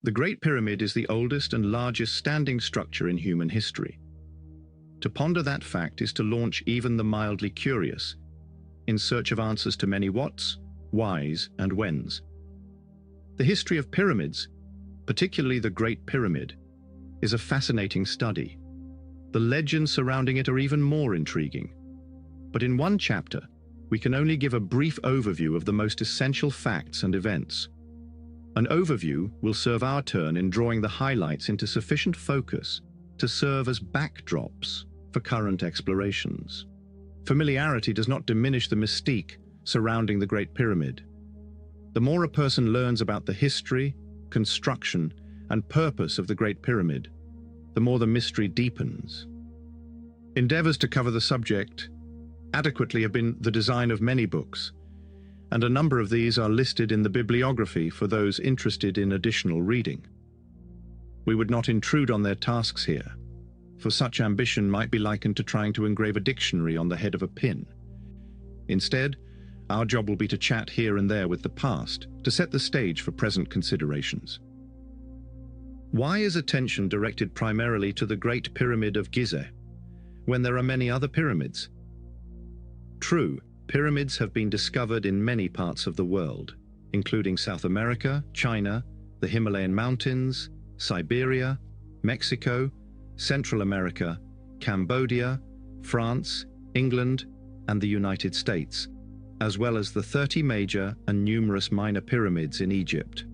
The Great Pyramid is the oldest and largest standing structure in human history. To ponder that fact is to launch even the mildly curious in search of answers to many whats, whys, and whens. The history of pyramids, particularly the Great Pyramid, is a fascinating study. The legends surrounding it are even more intriguing. But in one chapter, we can only give a brief overview of the most essential facts and events. An overview will serve our turn in drawing the highlights into sufficient focus to serve as backdrops for current explorations. Familiarity does not diminish the mystique surrounding the Great Pyramid. The more a person learns about the history, construction, and purpose of the Great Pyramid, the more the mystery deepens. Endeavors to cover the subject adequately have been the design of many books, and a number of these are listed in the bibliography for those interested in additional reading. We would not intrude on their tasks here, for such ambition might be likened to trying to engrave a dictionary on the head of a pin. Instead, our job will be to chat here and there with the past to set the stage for present considerations. Why is attention directed primarily to the Great Pyramid of Giza, when there are many other pyramids? True, pyramids have been discovered in many parts of the world, including South America, China, the Himalayan mountains, Siberia, Mexico, Central America, Cambodia, France, England, and the United States, as well as the 30 major and numerous minor pyramids in Egypt.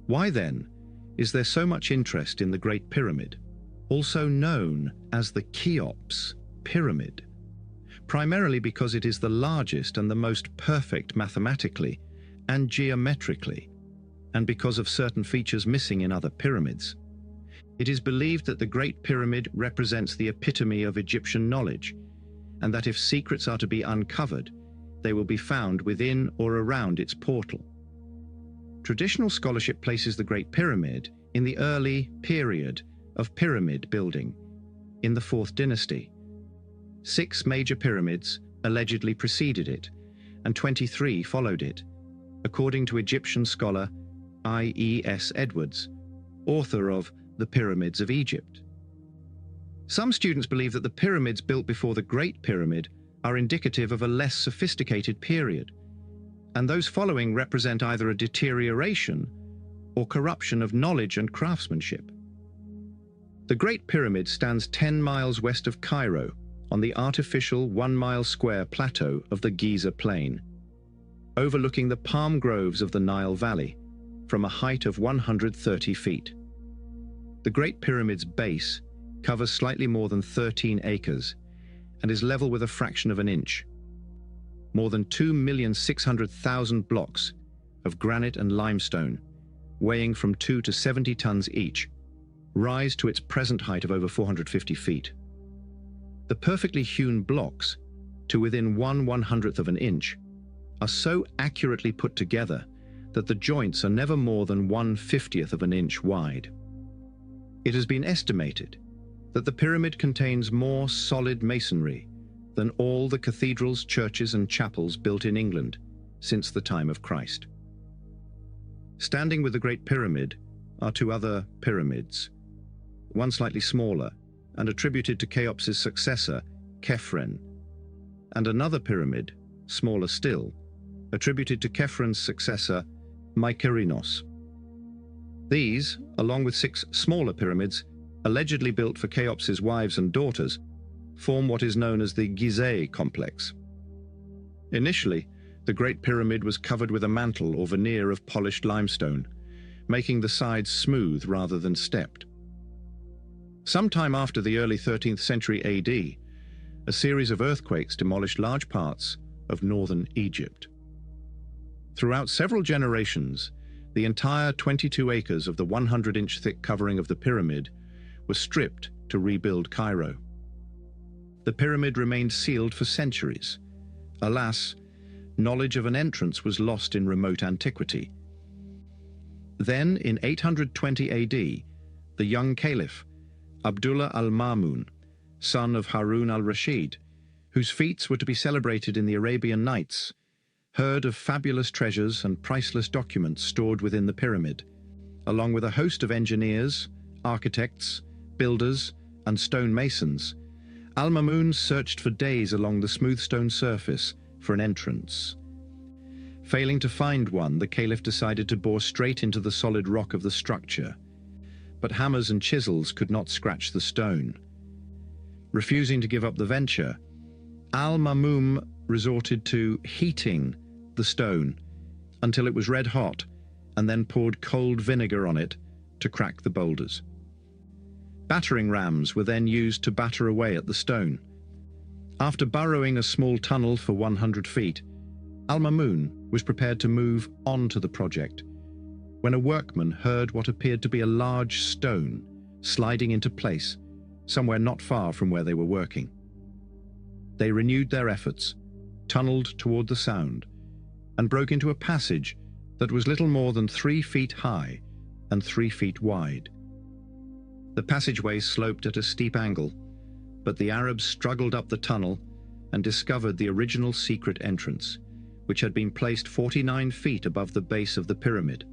Why then is there so much interest in the Great Pyramid, also known as the Cheops Pyramid? Primarily because it is the largest and the most perfect mathematically and geometrically, and because of certain features missing in other pyramids. It is believed that the Great Pyramid represents the epitome of Egyptian knowledge, and that if secrets are to be uncovered, they will be found within or around its portal. Traditional scholarship places the Great Pyramid in the early period of pyramid building, in the 4th dynasty. 6 major pyramids allegedly preceded it, and 23 followed it, according to Egyptian scholar I.E.S. Edwards, author of The Pyramids of Egypt. Some students believe that the pyramids built before the Great Pyramid are indicative of a less sophisticated period, and those following represent either a deterioration or corruption of knowledge and craftsmanship. The Great Pyramid stands 10 miles west of Cairo, on the artificial 1-mile square plateau of the Giza Plain, overlooking the palm groves of the Nile Valley from a height of 130 feet. The Great Pyramid's base covers slightly more than 13 acres and is level with a fraction of an inch. More than 2,600,000 blocks of granite and limestone, weighing from 2 to 70 tons each, rise to its present height of over 450 feet. The perfectly hewn blocks, to within 1/100th of an inch, are so accurately put together that the joints are never more than 1/50th of an inch wide. It has been estimated that the pyramid contains more solid masonry than all the cathedrals, churches, and chapels built in England since the time of Christ. Standing with the Great Pyramid are 2 other pyramids, one slightly smaller and attributed to Cheops' successor, Khephren, and another pyramid, smaller still, attributed to Khephren successor, Mykerinos. These, along with 6 smaller pyramids, allegedly built for Cheops' wives and daughters, form what is known as the Gizeh complex. Initially, the Great Pyramid was covered with a mantle or veneer of polished limestone, making the sides smooth rather than stepped. Sometime after the early 13th century AD, a series of earthquakes demolished large parts of northern Egypt. Throughout several generations, the entire 22 acres of the 100-inch thick covering of the pyramid was stripped to rebuild Cairo. The pyramid remained sealed for centuries. Alas, knowledge of an entrance was lost in remote antiquity. Then, in 820 AD, the young caliph, Abdullah al-Ma'mun, son of Harun al-Rashid, whose feats were to be celebrated in the Arabian Nights, heard of fabulous treasures and priceless documents stored within the pyramid, along with a host of engineers, architects, builders, and stonemasons, Al-Mamun searched for days along the smooth stone surface for an entrance. Failing to find one, the caliph decided to bore straight into the solid rock of the structure, but hammers and chisels could not scratch the stone. Refusing to give up the venture, Al-Mamun resorted to heating the stone until it was red hot, and then poured cold vinegar on it to crack the boulders. Battering rams were then used to batter away at the stone. After burrowing a small tunnel for 100 feet, Al-Mamun was prepared to move on to the project when a workman heard what appeared to be a large stone sliding into place somewhere not far from where they were working. They renewed their efforts, tunneled toward the sound, and broke into a passage that was little more than 3 feet high and 3 feet wide. The passageway sloped at a steep angle, but the Arabs struggled up the tunnel and discovered the original secret entrance, which had been placed 49 feet above the base of the pyramid.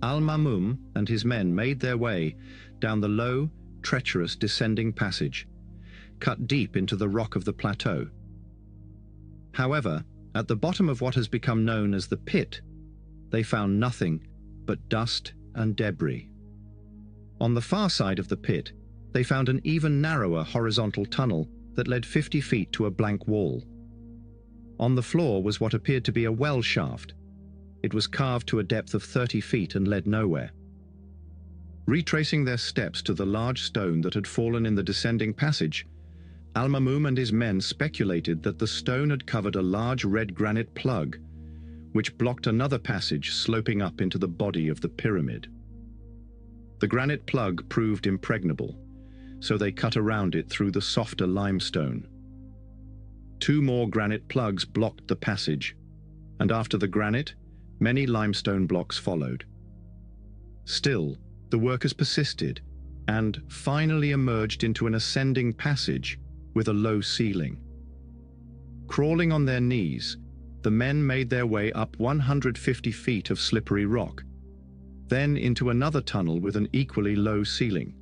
Al-Mamun and his men made their way down the low, treacherous descending passage, cut deep into the rock of the plateau. However, at the bottom of what has become known as the pit, they found nothing but dust and debris. On the far side of the pit, they found an even narrower horizontal tunnel that led 50 feet to a blank wall. On the floor was what appeared to be a well shaft. It was carved to a depth of 30 feet and led nowhere. Retracing their steps to the large stone that had fallen in the descending passage, Al-Mamun and his men speculated that the stone had covered a large red granite plug, which blocked another passage sloping up into the body of the pyramid. The granite plug proved impregnable, so they cut around it through the softer limestone. 2 more granite plugs blocked the passage, and after the granite, many limestone blocks followed. Still, the workers persisted and finally emerged into an ascending passage with a low ceiling. Crawling on their knees, the men made their way up 150 feet of slippery rock, then into another tunnel with an equally low ceiling.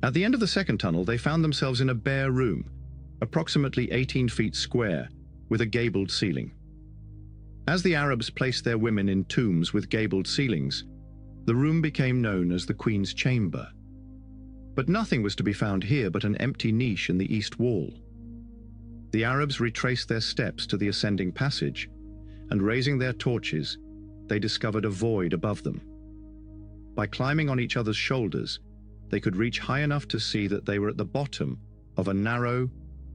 At the end of the second tunnel, they found themselves in a bare room, approximately 18 feet square, with a gabled ceiling. As the Arabs placed their women in tombs with gabled ceilings, the room became known as the Queen's Chamber. But nothing was to be found here but an empty niche in the east wall. The Arabs retraced their steps to the ascending passage, and raising their torches, they discovered a void above them. By climbing on each other's shoulders, they could reach high enough to see that they were at the bottom of a narrow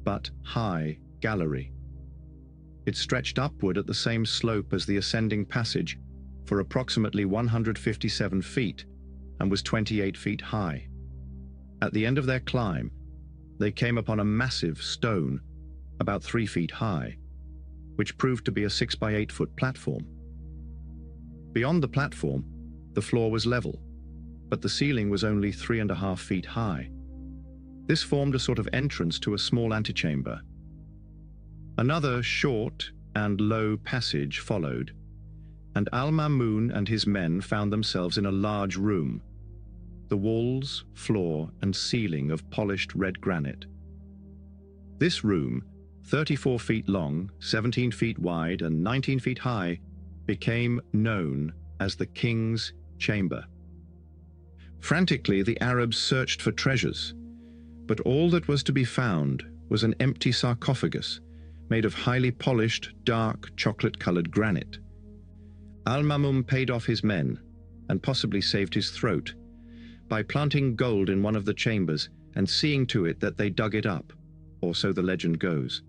but high gallery. It stretched upward at the same slope as the ascending passage for approximately 157 feet and was 28 feet high. At the end of their climb, they came upon a massive stone about 3 feet high, which proved to be a 6 by 8 foot platform. Beyond the platform, the floor was level, but the ceiling was only 3.5 feet high. This formed a sort of entrance to a small antechamber. Another short and low passage followed, and Al-Mamun and his men found themselves in a large room, the walls, floor, and ceiling of polished red granite. This room, 34 feet long, 17 feet wide, and 19 feet high, became known as the King's Chamber. Frantically, the Arabs searched for treasures, but all that was to be found was an empty sarcophagus made of highly polished, dark, chocolate-colored granite. Al-Mamun paid off his men, and possibly saved his throat, by planting gold in one of the chambers and seeing to it that they dug it up, or so the legend goes.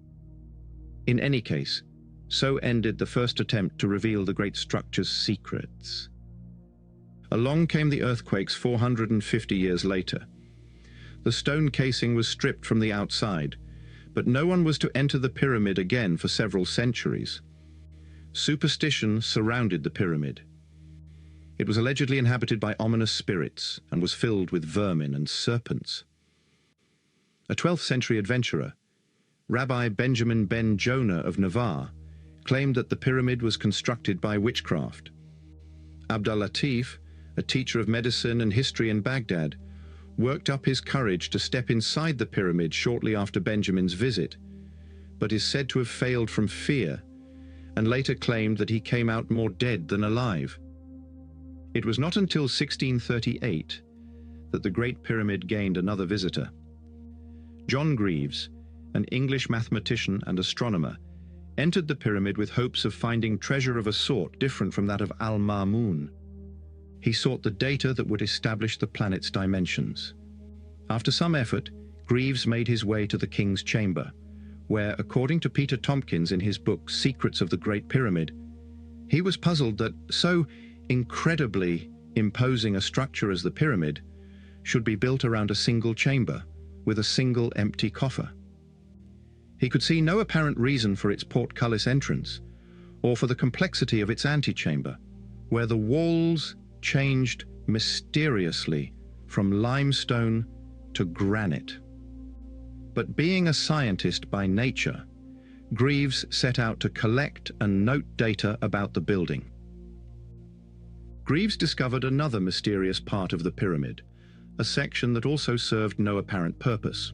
In any case, so ended the first attempt to reveal the great structure's secrets. Along came the earthquakes 450 years later. The stone casing was stripped from the outside, but no one was to enter the pyramid again for several centuries. Superstition surrounded the pyramid. It was allegedly inhabited by ominous spirits and was filled with vermin and serpents. A 12th century adventurer, Rabbi Benjamin ben Jonah of Navarre, claimed that the pyramid was constructed by witchcraft. Abdul Latif, a teacher of medicine and history in Baghdad, worked up his courage to step inside the pyramid shortly after Benjamin's visit, but is said to have failed from fear, and later claimed that he came out more dead than alive. It was not until 1638 that the Great Pyramid gained another visitor. John Greaves, an English mathematician and astronomer, entered the pyramid with hopes of finding treasure of a sort different from that of Al-Ma'mun. He sought the data that would establish the planet's dimensions. After some effort, Greaves made his way to the king's chamber, where, according to Peter Tompkins in his book Secrets of the Great Pyramid, he was puzzled that so incredibly imposing a structure as the pyramid should be built around a single chamber with a single empty coffer. He could see no apparent reason for its portcullis entrance, or for the complexity of its antechamber, where the walls changed mysteriously from limestone to granite. But being a scientist by nature, Greaves set out to collect and note data about the building. Greaves discovered another mysterious part of the pyramid, a section that also served no apparent purpose.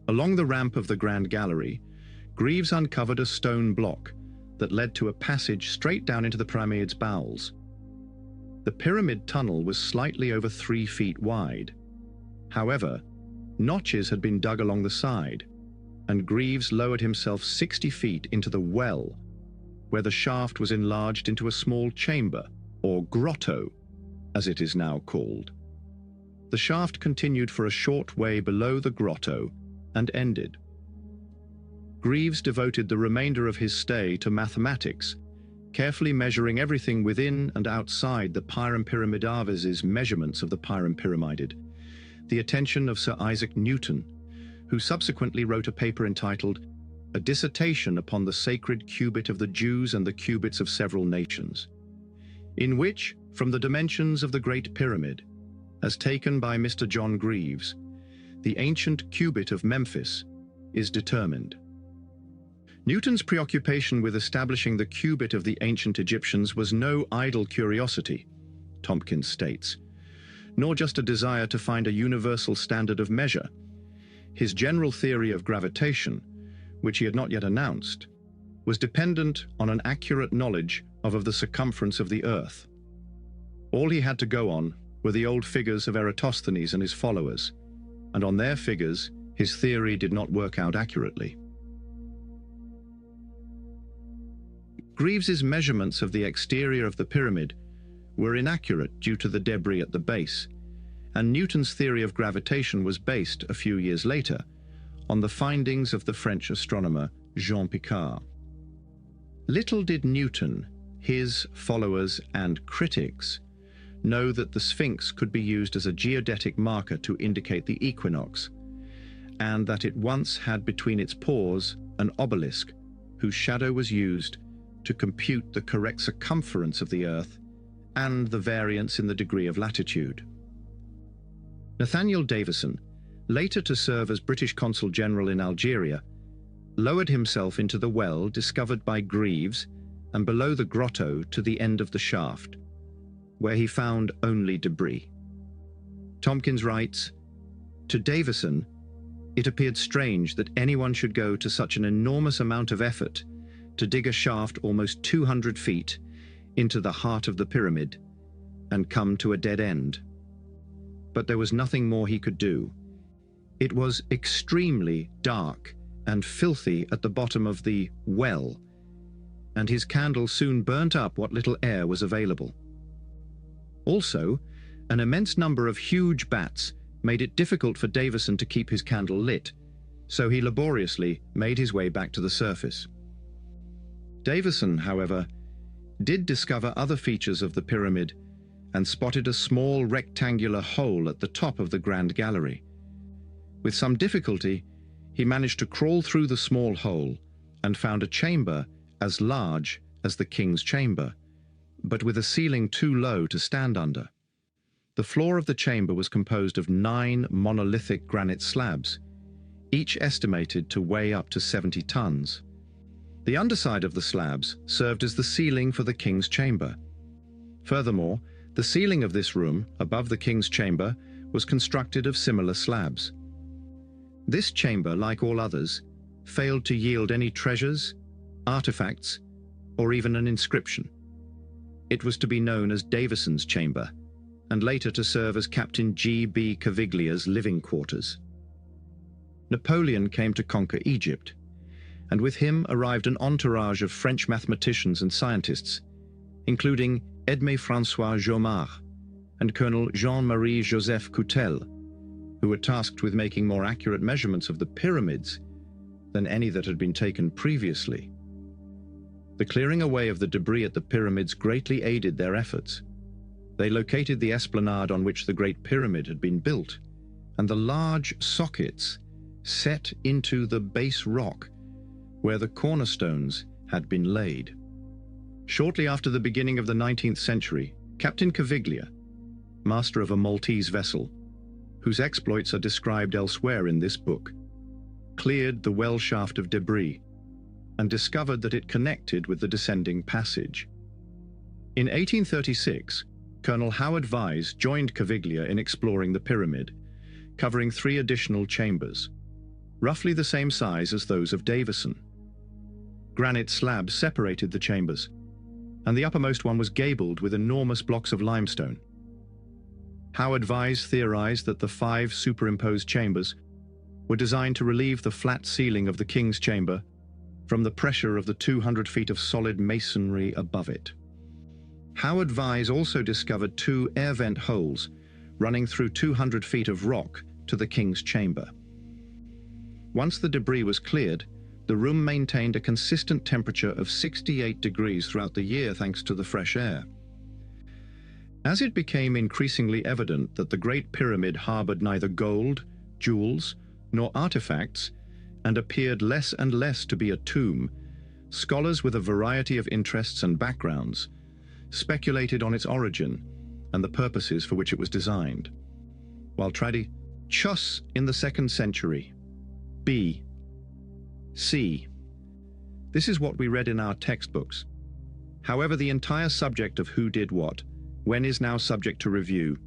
Along the ramp of the Grand Gallery, Greaves uncovered a stone block that led to a passage straight down into the pyramid's bowels. The pyramid tunnel was slightly over 3 feet wide. However, notches had been dug along the side, and Greaves lowered himself 60 feet into the well, where the shaft was enlarged into a small chamber, or grotto, as it is now called. The shaft continued for a short way below the grotto and ended. Greaves devoted the remainder of his stay to mathematics, carefully measuring everything within and outside the Pyramidavis's measurements of the Pyramided, the attention of Sir Isaac Newton, who subsequently wrote a paper entitled A Dissertation upon the Sacred Cubit of the Jews and the Cubits of Several Nations, in which, from the dimensions of the Great Pyramid, as taken by Mr. John Greaves, the ancient cubit of Memphis is determined. Newton's preoccupation with establishing the cubit of the ancient Egyptians was no idle curiosity, Tompkins states, nor just a desire to find a universal standard of measure. His general theory of gravitation, which he had not yet announced, was dependent on an accurate knowledge of the circumference of the Earth. All he had to go on were the old figures of Eratosthenes and his followers, and on their figures his theory did not work out accurately. Greaves's measurements of the exterior of the pyramid were inaccurate due to the debris at the base, and Newton's theory of gravitation was based, a few years later, on the findings of the French astronomer Jean Picard. Little did Newton, his followers and critics, know that the Sphinx could be used as a geodetic marker to indicate the equinox, and that it once had between its paws an obelisk whose shadow was used to compute the correct circumference of the Earth and the variance in the degree of latitude. Nathaniel Davison, later to serve as British Consul General in Algeria, lowered himself into the well discovered by Greaves and below the grotto to the end of the shaft, where he found only debris. Tompkins writes, "To Davison, it appeared strange that anyone should go to such an enormous amount of effort to dig a shaft almost 200 feet into the heart of the pyramid and come to a dead end. But there was nothing more he could do. It was extremely dark and filthy at the bottom of the well, and his candle soon burnt up what little air was available. Also, an immense number of huge bats made it difficult for Davison to keep his candle lit, so he laboriously made his way back to the surface." Davison, however, did discover other features of the pyramid and spotted a small rectangular hole at the top of the Grand Gallery. With some difficulty, he managed to crawl through the small hole and found a chamber as large as the king's chamber, but with a ceiling too low to stand under. The floor of the chamber was composed of 9 monolithic granite slabs, each estimated to weigh up to 70 tons. The underside of the slabs served as the ceiling for the king's chamber. Furthermore, The ceiling of this room, above the king's chamber, was constructed of similar slabs. This chamber, like all others, failed to yield any treasures, artifacts, or even an inscription. It was to be known as Davison's chamber, and later to serve as Captain G.B. Caviglia's living quarters. Napoleon came to conquer Egypt, and with him arrived an entourage of French mathematicians and scientists, including Edmé-François Jomard and Colonel Jean-Marie Joseph Coutel, who were tasked with making more accurate measurements of the pyramids than any that had been taken previously. The clearing away of the debris at the pyramids greatly aided their efforts. They located the esplanade on which the Great Pyramid had been built, and the large sockets set into the base rock where the cornerstones had been laid. Shortly after the beginning of the 19th century, Captain Caviglia, master of a Maltese vessel, whose exploits are described elsewhere in this book, cleared the well shaft of debris and discovered that it connected with the descending passage. In 1836, Colonel Howard Vyse joined Caviglia in exploring the pyramid, covering 3 additional chambers, roughly the same size as those of Davison. Granite slabs separated the chambers, and the uppermost one was gabled with enormous blocks of limestone. Howard Vyse theorized that the 5 superimposed chambers were designed to relieve the flat ceiling of the king's chamber from the pressure of the 200 feet of solid masonry above it. Howard Vyse also discovered 2 air vent holes running through 200 feet of rock to the king's chamber. Once the debris was cleared, the room maintained a consistent temperature of 68 degrees throughout the year thanks to the fresh air. As it became increasingly evident that the Great Pyramid harbored neither gold, jewels, nor artifacts, and appeared less and less to be a tomb, scholars with a variety of interests and backgrounds speculated on its origin and the purposes for which it was designed. While Chus in the 2nd century, B. C. This is what we read in our textbooks. However, the entire subject of who did what, when is now subject to review.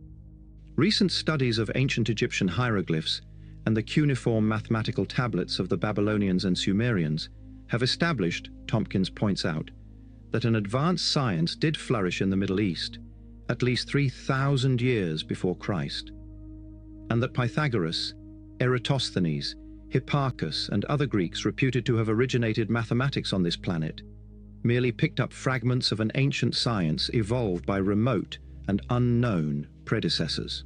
Recent studies of ancient Egyptian hieroglyphs and the cuneiform mathematical tablets of the Babylonians and Sumerians have established, Tompkins points out, that an advanced science did flourish in the Middle East at least 3,000 years before Christ, and that Pythagoras, Eratosthenes, Hipparchus, and other Greeks reputed to have originated mathematics on this planet merely picked up fragments of an ancient science evolved by remote and unknown predecessors.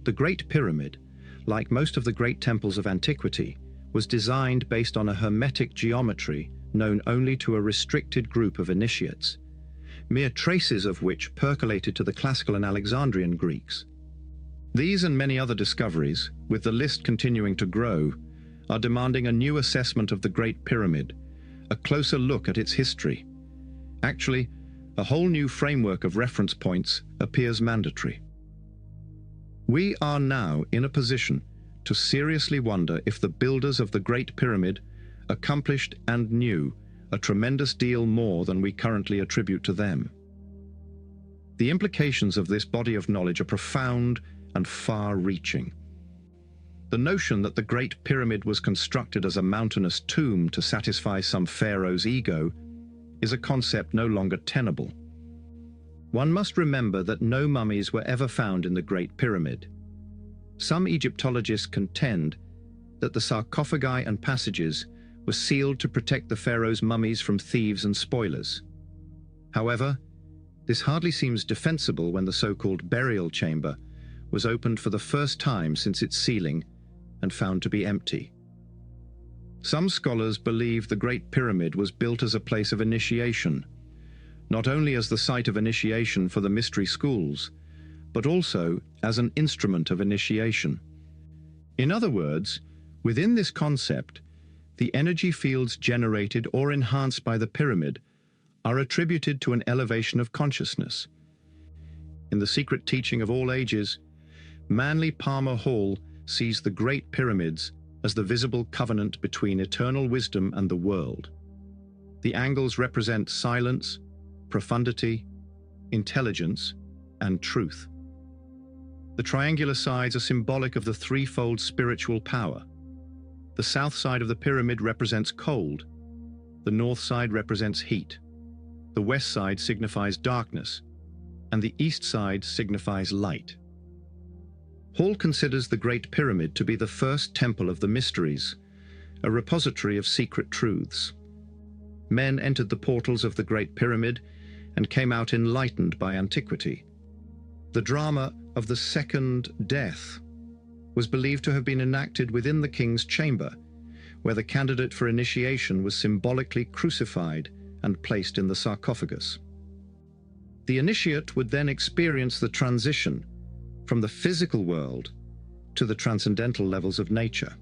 The Great Pyramid, like most of the great temples of antiquity, was designed based on a hermetic geometry known only to a restricted group of initiates, mere traces of which percolated to the classical and Alexandrian Greeks. These and many other discoveries, with the list continuing to grow, are demanding a new assessment of the Great Pyramid, a closer look at its history. Actually, a whole new framework of reference points appears mandatory. We are now in a position to seriously wonder if the builders of the Great Pyramid accomplished and knew a tremendous deal more than we currently attribute to them. The implications of this body of knowledge are profound and far-reaching. The notion that the Great Pyramid was constructed as a mountainous tomb to satisfy some pharaoh's ego is a concept no longer tenable. One must remember that no mummies were ever found in the Great Pyramid. Some Egyptologists contend that the sarcophagi and passages were sealed to protect the pharaoh's mummies from thieves and spoilers. However, this hardly seems defensible when the so-called burial chamber was opened for the first time since its sealing and found to be empty. Some scholars believe the Great Pyramid was built as a place of initiation, not only as the site of initiation for the mystery schools, but also as an instrument of initiation. In other words, within this concept, the energy fields generated or enhanced by the pyramid are attributed to an elevation of consciousness. In the secret teaching of all ages, Manly Palmer Hall sees the Great Pyramids as the visible covenant between eternal wisdom and the world. The angles represent silence, profundity, intelligence, and truth. The triangular sides are symbolic of the threefold spiritual power. The south side of the pyramid represents cold, the north side represents heat, the west side signifies darkness, and the east side signifies light. Hall considers the Great Pyramid to be the first temple of the mysteries, a repository of secret truths. Men entered the portals of the Great Pyramid and came out enlightened by antiquity. The drama of the second death was believed to have been enacted within the king's chamber, where the candidate for initiation was symbolically crucified and placed in the sarcophagus. The initiate would then experience the transition from the physical world to the transcendental levels of nature.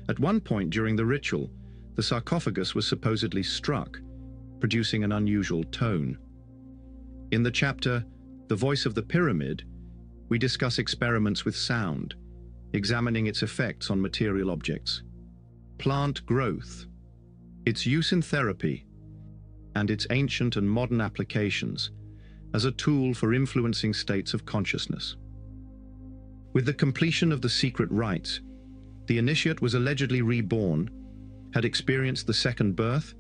At one point during the ritual, the sarcophagus was supposedly struck, producing an unusual tone. In the chapter, The Voice of the Pyramid, we discuss experiments with sound, examining its effects on material objects, plant growth, its use in therapy, and its ancient and modern applications as a tool for influencing states of consciousness. With the completion of the secret rites, the initiate was allegedly reborn, had experienced the second birth,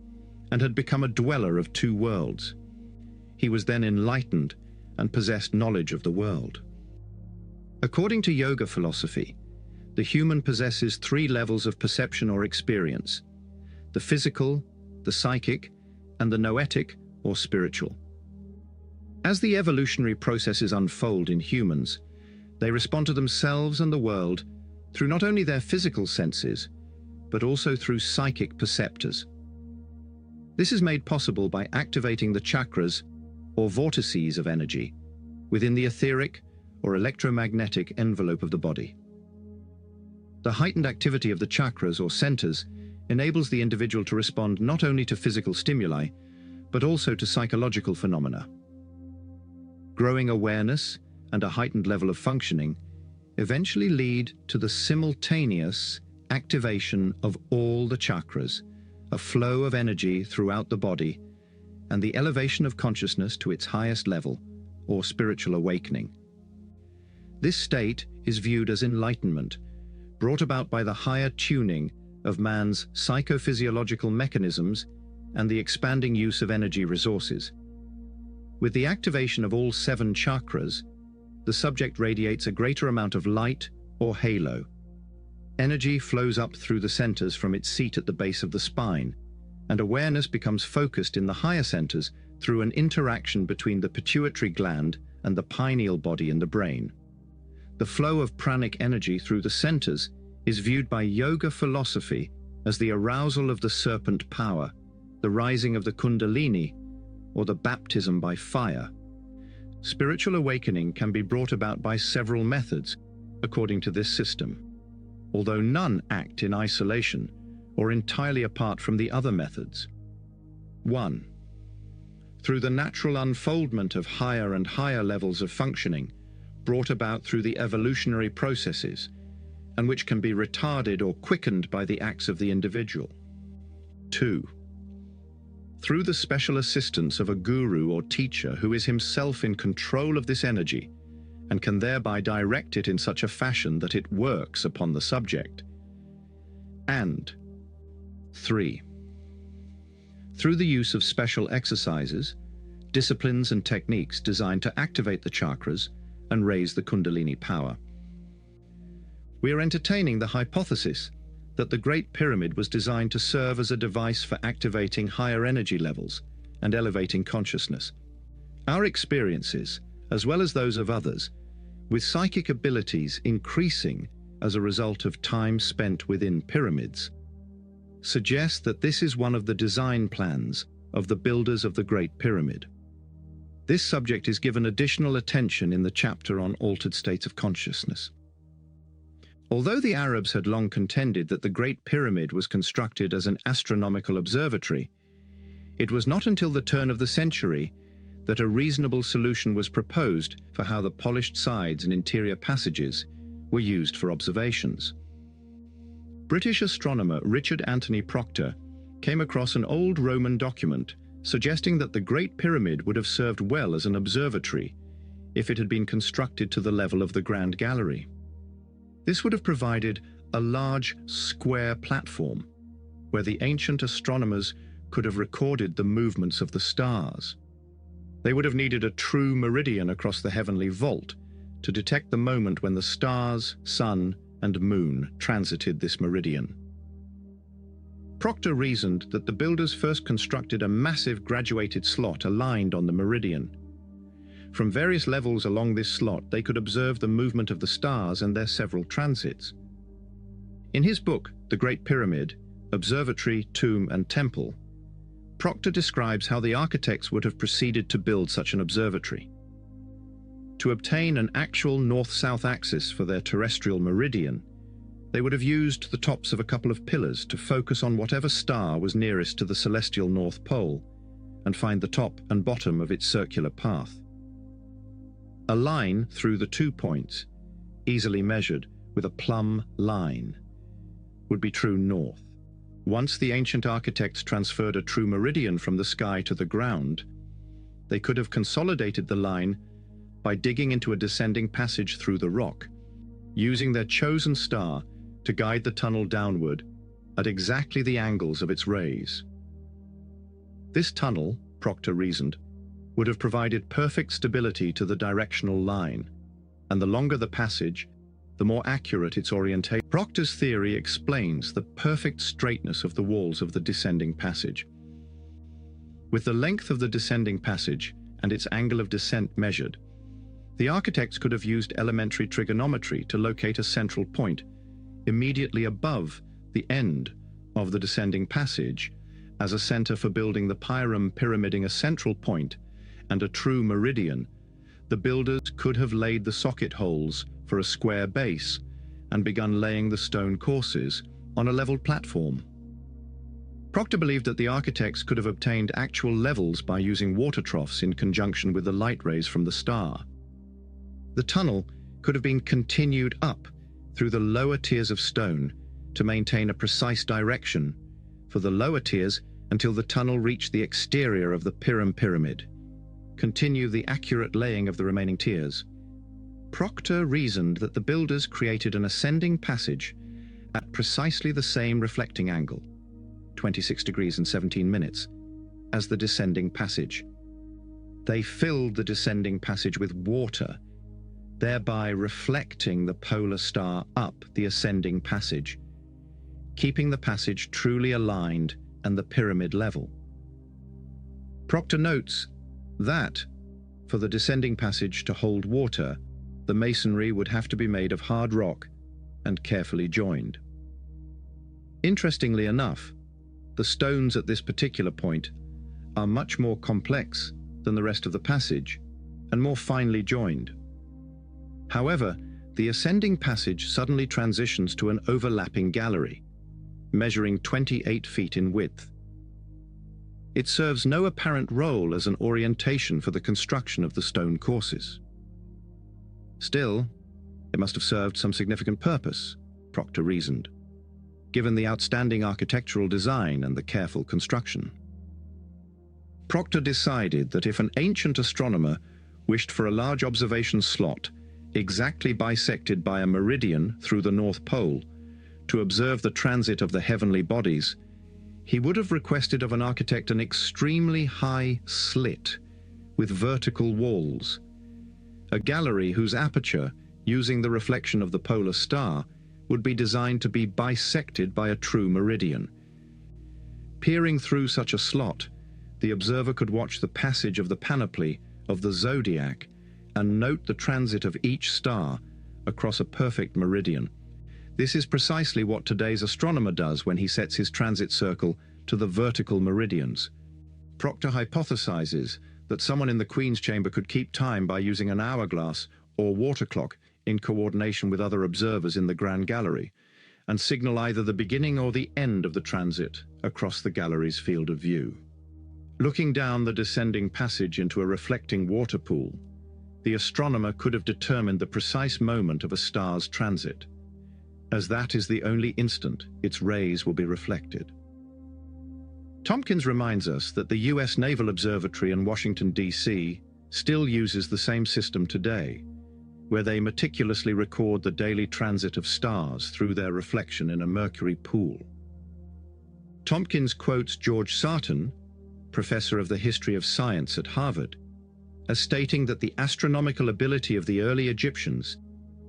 and had become a dweller of two worlds. He was then enlightened and possessed knowledge of the world. According to yoga philosophy, the human possesses three levels of perception or experience: the physical, the psychic, and the noetic or spiritual. As the evolutionary processes unfold in humans, they respond to themselves and the world through not only their physical senses, but also through psychic perceptors. This is made possible by activating the chakras, or vortices of energy, within the etheric or electromagnetic envelope of the body. The heightened activity of the chakras or centers enables the individual to respond not only to physical stimuli, but also to psychological phenomena. Growing awareness and a heightened level of functioning eventually lead to the simultaneous activation of all the chakras, a flow of energy throughout the body, and the elevation of consciousness to its highest level, or spiritual awakening. This state is viewed as enlightenment, brought about by the higher tuning of man's psychophysiological mechanisms and the expanding use of energy resources. With the activation of all 7 chakras, the subject radiates a greater amount of light or halo. Energy flows up through the centers from its seat at the base of the spine, and awareness becomes focused in the higher centers through an interaction between the pituitary gland and the pineal body in the brain. The flow of pranic energy through the centers is viewed by yoga philosophy as the arousal of the serpent power, the rising of the kundalini, or the baptism by fire. Spiritual awakening can be brought about by several methods, according to this system, although none act in isolation or entirely apart from the other methods. 1. Through the natural unfoldment of higher and higher levels of functioning, brought about through the evolutionary processes, and which can be retarded or quickened by the acts of the individual. 2. Through the special assistance of a guru or teacher who is himself in control of this energy and can thereby direct it in such a fashion that it works upon the subject. And 3. Through the use of special exercises, disciplines and techniques designed to activate the chakras and raise the kundalini power. We are entertaining the hypothesis that the Great Pyramid was designed to serve as a device for activating higher energy levels and elevating consciousness. Our experiences, as well as those of others, with psychic abilities increasing as a result of time spent within pyramids, suggest that this is one of the design plans of the builders of the Great Pyramid. This subject is given additional attention in the chapter on altered states of consciousness. Although the Arabs had long contended that the Great Pyramid was constructed as an astronomical observatory, it was not until the turn of the century that a reasonable solution was proposed for how the polished sides and interior passages were used for observations. British astronomer Richard Anthony Proctor came across an old Roman document suggesting that the Great Pyramid would have served well as an observatory, if it had been constructed to the level of the Grand Gallery. This would have provided a large square platform where the ancient astronomers could have recorded the movements of the stars. They would have needed a true meridian across the heavenly vault to detect the moment when the stars, sun, and moon transited this meridian. Proctor reasoned that the builders first constructed a massive graduated slot aligned on the meridian. From various levels along this slot, they could observe the movement of the stars and their several transits. In his book, The Great Pyramid, Observatory, Tomb, and Temple, Proctor describes how the architects would have proceeded to build such an observatory. To obtain an actual north-south axis for their terrestrial meridian, they would have used the tops of a couple of pillars to focus on whatever star was nearest to the celestial North Pole and find the top and bottom of its circular path. A line through the 2 points, easily measured with a plumb line, would be true north. Once the ancient architects transferred a true meridian from the sky to the ground, they could have consolidated the line by digging into a descending passage through the rock, using their chosen star to guide the tunnel downward at exactly the angles of its rays. This tunnel, Proctor reasoned, would have provided perfect stability to the directional line, and the longer the passage, the more accurate its orientation. Proctor's theory explains the perfect straightness of the walls of the descending passage. With the length of the descending passage and its angle of descent measured, the architects could have used elementary trigonometry to locate a central point immediately above the end of the descending passage as a center for building the pyramiding a central point and a true meridian. The builders could have laid the socket holes for a square base and begun laying the stone courses on a level platform. Proctor believed that the architects could have obtained actual levels by using water troughs in conjunction with the light rays from the star. The tunnel could have been continued up through the lower tiers of stone to maintain a precise direction for the lower tiers until the tunnel reached the exterior of the pyramid. Continue the accurate laying of the remaining tiers. Proctor reasoned that the builders created an ascending passage at precisely the same reflecting angle, 26 degrees and 17 minutes, as the descending passage. They filled the descending passage with water, thereby reflecting the polar star up the ascending passage, keeping the passage truly aligned and the pyramid level. Proctor notes that, for the descending passage to hold water, the masonry would have to be made of hard rock and carefully joined. Interestingly enough, the stones at this particular point are much more complex than the rest of the passage and more finely joined. However, the ascending passage suddenly transitions to an overlapping gallery, measuring 28 feet in width. It serves no apparent role as an orientation for the construction of the stone courses. Still, it must have served some significant purpose, Proctor reasoned, given the outstanding architectural design and the careful construction. Proctor decided that if an ancient astronomer wished for a large observation slot exactly bisected by a meridian through the North Pole to observe the transit of the heavenly bodies, he would have requested of an architect an extremely high slit with vertical walls, a gallery whose aperture, using the reflection of the polar star, would be designed to be bisected by a true meridian. Peering through such a slot, the observer could watch the passage of the panoply of the zodiac and note the transit of each star across a perfect meridian. This is precisely what today's astronomer does when he sets his transit circle to the vertical meridians. Proctor hypothesizes that someone in the Queen's chamber could keep time by using an hourglass or water clock in coordination with other observers in the Grand Gallery, and signal either the beginning or the end of the transit across the gallery's field of view. Looking down the descending passage into a reflecting water pool, the astronomer could have determined the precise moment of a star's transit, as that is the only instant its rays will be reflected. Tompkins reminds us that the U.S. Naval Observatory in Washington, D.C., still uses the same system today, where they meticulously record the daily transit of stars through their reflection in a mercury pool. Tompkins quotes George Sarton, professor of the history of science at Harvard, as stating that the astronomical ability of the early Egyptians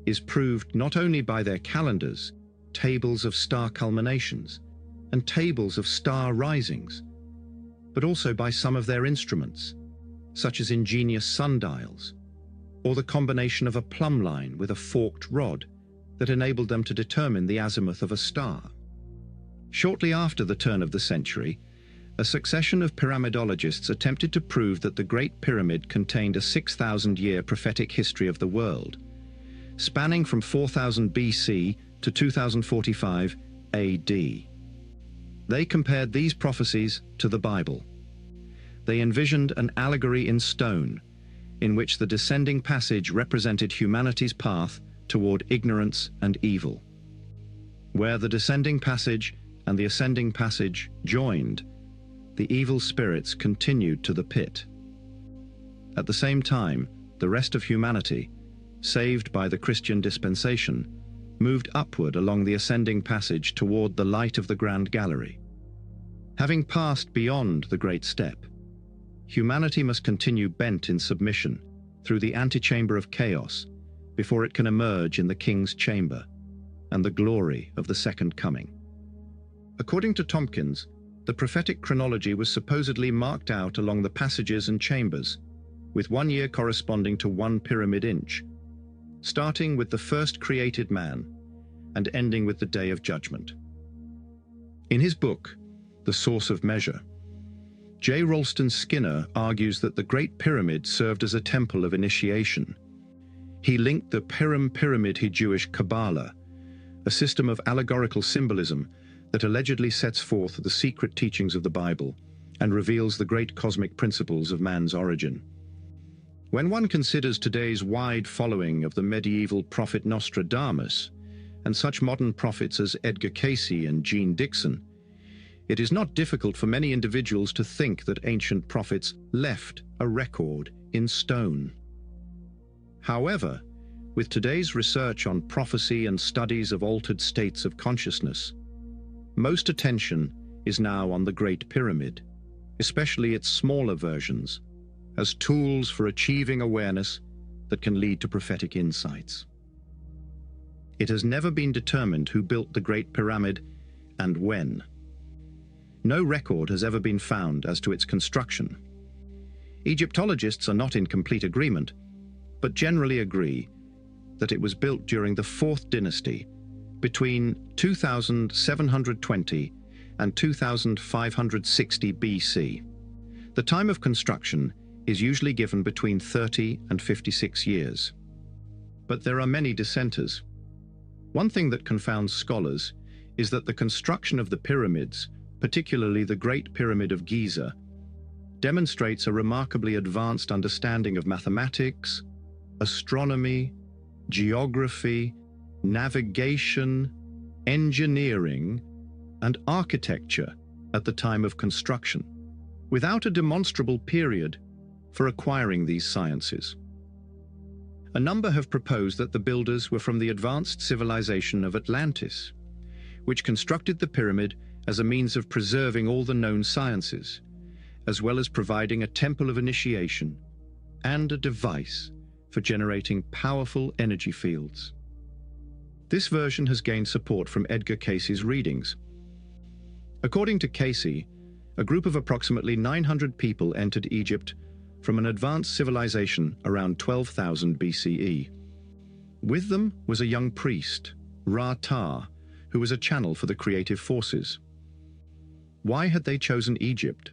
is proved not only by their calendars, tables of star culminations, and tables of star risings, but also by some of their instruments, such as ingenious sundials, or the combination of a plumb line with a forked rod that enabled them to determine the azimuth of a star. Shortly after the turn of the century, a succession of pyramidologists attempted to prove that the Great Pyramid contained a 6,000-year prophetic history of the world, spanning from 4000 BC to 2045 AD. They compared these prophecies to the Bible. They envisioned an allegory in stone, in which the descending passage represented humanity's path toward ignorance and evil. Where the descending passage and the ascending passage joined, the evil spirits continued to the pit. At the same time, the rest of humanity, saved by the Christian dispensation, moved upward along the ascending passage toward the light of the Grand Gallery. Having passed beyond the Great Step, humanity must continue bent in submission through the antechamber of chaos before it can emerge in the King's chamber and the glory of the Second Coming. According to Tompkins, the prophetic chronology was supposedly marked out along the passages and chambers, with 1 year corresponding to 1 pyramid inch, starting with the first created man and ending with the Day of Judgment. In his book, The Source of Measure, J. Ralston Skinner argues that the Great Pyramid served as a temple of initiation. He linked the Pyramid Jewish Kabbalah, a system of allegorical symbolism that allegedly sets forth the secret teachings of the Bible and reveals the great cosmic principles of man's origin. When one considers today's wide following of the medieval prophet Nostradamus and such modern prophets as Edgar Cayce and Jeane Dixon, it is not difficult for many individuals to think that ancient prophets left a record in stone. However, with today's research on prophecy and studies of altered states of consciousness, most attention is now on the Great Pyramid, especially its smaller versions, as tools for achieving awareness that can lead to prophetic insights. It has never been determined who built the Great Pyramid and when. No record has ever been found as to its construction. Egyptologists are not in complete agreement, but generally agree that it was built during the 4th dynasty, between 2720 and 2560 BC. The time of construction is usually given between 30 and 56 years. But there are many dissenters. One thing that confounds scholars is that the construction of the pyramids, particularly the Great Pyramid of Giza, demonstrates a remarkably advanced understanding of mathematics, astronomy, geography, navigation, engineering, and architecture at the time of construction, without a demonstrable period for acquiring these sciences. A number have proposed that the builders were from the advanced civilization of Atlantis, which constructed the pyramid as a means of preserving all the known sciences, as well as providing a temple of initiation and a device for generating powerful energy fields. This version has gained support from Edgar Cayce's readings. According to Cayce, a group of approximately 900 people entered Egypt from an advanced civilization around 12,000 BCE. With them was a young priest, Ra-Ta, who was a channel for the creative forces. Why had they chosen Egypt?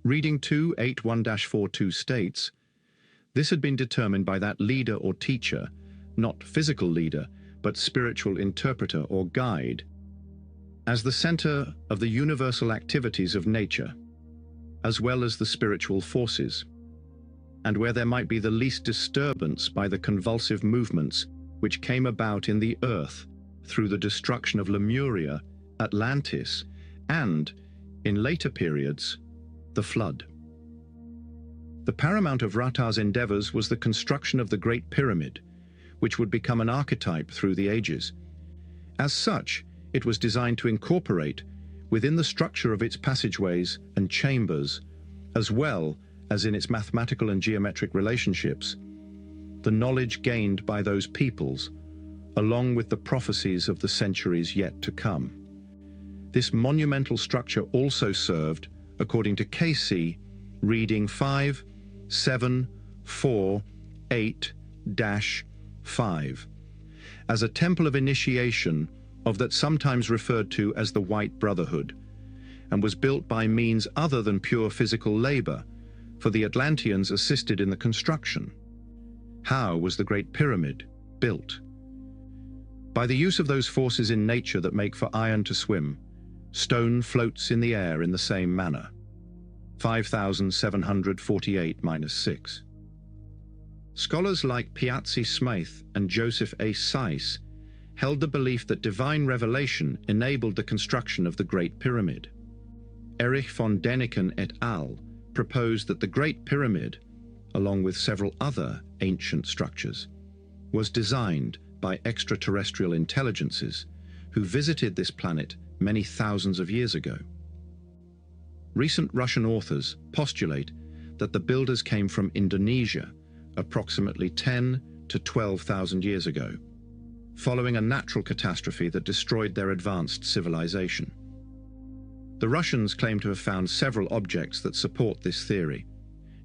Reading 281-42 states, this had been determined by that leader or teacher, not physical leader, but spiritual interpreter or guide, as the center of the universal activities of nature, as well as the spiritual forces, and where there might be the least disturbance by the convulsive movements which came about in the earth through the destruction of Lemuria, Atlantis, and, in later periods, the flood. The paramount of Rata's endeavors was the construction of the Great Pyramid, which would become an archetype through the ages. As such, it was designed to incorporate, within the structure of its passageways and chambers, as well as in its mathematical and geometric relationships, the knowledge gained by those peoples, along with the prophecies of the centuries yet to come. This monumental structure also served, according to KC, reading 5748-5, as a temple of initiation of that sometimes referred to as the White Brotherhood, and was built by means other than pure physical labor, for the Atlanteans assisted in the construction. How was the Great Pyramid built? By the use of those forces in nature that make for iron to swim, stone floats in the air in the same manner. 5748-6. Scholars like Piazzi Smythe and Joseph A. Seiss held the belief that divine revelation enabled the construction of the Great Pyramid. Erich von Däniken et al. Proposed that the Great Pyramid, along with several other ancient structures, was designed by extraterrestrial intelligences who visited this planet many thousands of years ago. Recent Russian authors postulate that the builders came from Indonesia approximately 10 to 12,000 years ago, following a natural catastrophe that destroyed their advanced civilization. The Russians claim to have found several objects that support this theory,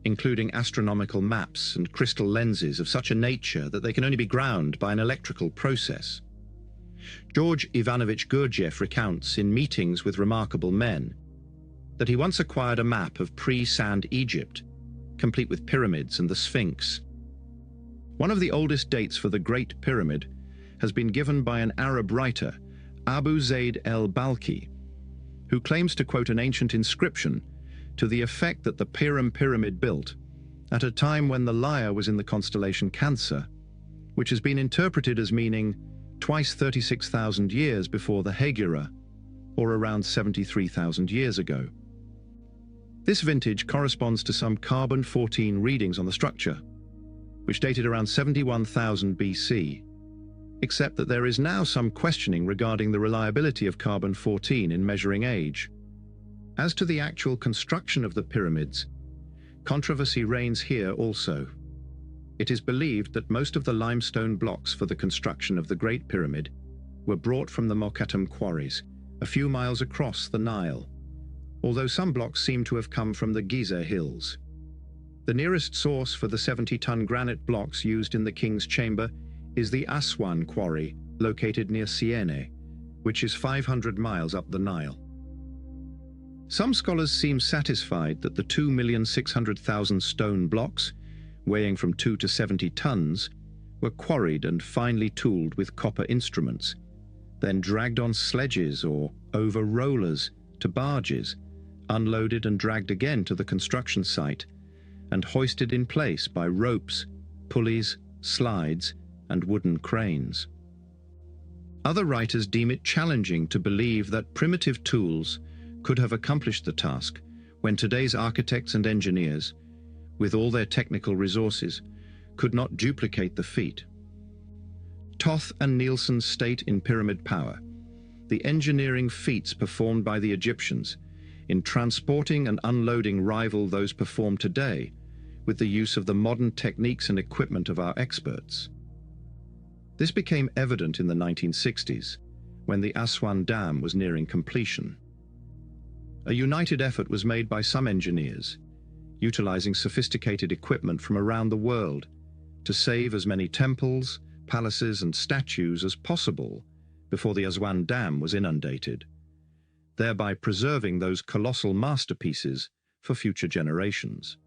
including astronomical maps and crystal lenses of such a nature that they can only be ground by an electrical process. George Ivanovich Gurdjieff recounts in meetings with remarkable men that he once acquired a map of pre-sand Egypt, complete with pyramids and the Sphinx. One of the oldest dates for the Great Pyramid has been given by an Arab writer, Abu Zayd el-Balkhi, who claims to quote an ancient inscription to the effect that the Piram Pyramid built at a time when the Lyre was in the constellation Cancer, which has been interpreted as meaning twice 36,000 years before the Hegira, or around 73,000 years ago. This vintage corresponds to some carbon-14 readings on the structure, which dated around 71,000 BC, except that there is now some questioning regarding the reliability of carbon-14 in measuring age. As to the actual construction of the pyramids, controversy reigns here also. It is believed that most of the limestone blocks for the construction of the Great Pyramid were brought from the Mokattam quarries, a few miles across the Nile, although some blocks seem to have come from the Giza hills. The nearest source for the 70-ton granite blocks used in the King's Chamber is the Aswan quarry, located near Siene, which is 500 miles up the Nile. Some scholars seem satisfied that the 2,600,000 stone blocks, weighing from 2 to 70 tons, were quarried and finely tooled with copper instruments, then dragged on sledges or over rollers to barges, unloaded and dragged again to the construction site, and hoisted in place by ropes, pulleys, slides, and wooden cranes. Other writers deem it challenging to believe that primitive tools could have accomplished the task when today's architects and engineers, with all their technical resources, could not duplicate the feat. Toth and Nielsen state in Pyramid Power the engineering feats performed by the Egyptians in transporting and unloading rival those performed today with the use of the modern techniques and equipment of our experts. This became evident in the 1960s, when the Aswan Dam was nearing completion. A united effort was made by some engineers, utilizing sophisticated equipment from around the world, to save as many temples, palaces, and statues as possible before the Aswan Dam was inundated, thereby preserving those colossal masterpieces for future generations.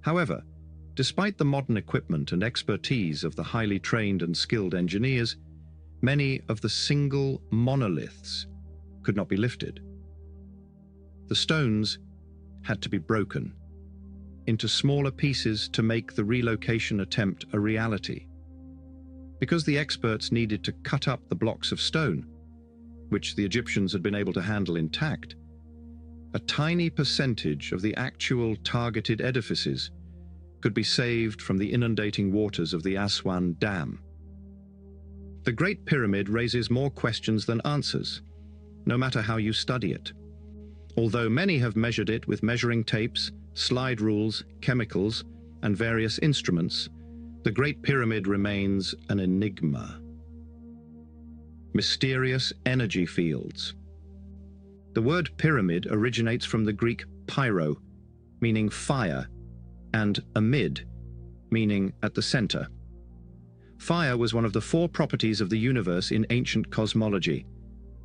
However, despite the modern equipment and expertise of the highly trained and skilled engineers, many of the single monoliths could not be lifted. The stones had to be broken into smaller pieces to make the relocation attempt a reality. Because the experts needed to cut up the blocks of stone, which the Egyptians had been able to handle intact, a tiny percentage of the actual targeted edifices could be saved from the inundating waters of the Aswan Dam. The Great Pyramid raises more questions than answers, no matter how you study it. Although many have measured it with measuring tapes, slide rules, chemicals, and various instruments, the Great Pyramid remains an enigma. Mysterious energy fields. The word pyramid originates from the Greek pyro, meaning fire, and amid, meaning at the center. Fire was one of the four properties of the universe in ancient cosmology,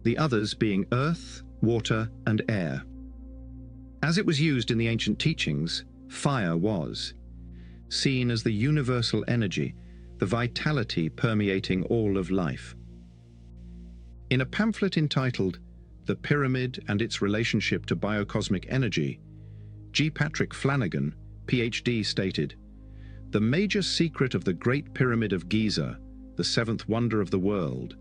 the others being earth, water, and air. As it was used in the ancient teachings, fire was seen as the universal energy, the vitality permeating all of life. In a pamphlet entitled The Pyramid and Its Relationship to Biocosmic Energy, G. Patrick Flanagan, PhD, stated, "The major secret of the Great Pyramid of Giza, the seventh wonder of the world,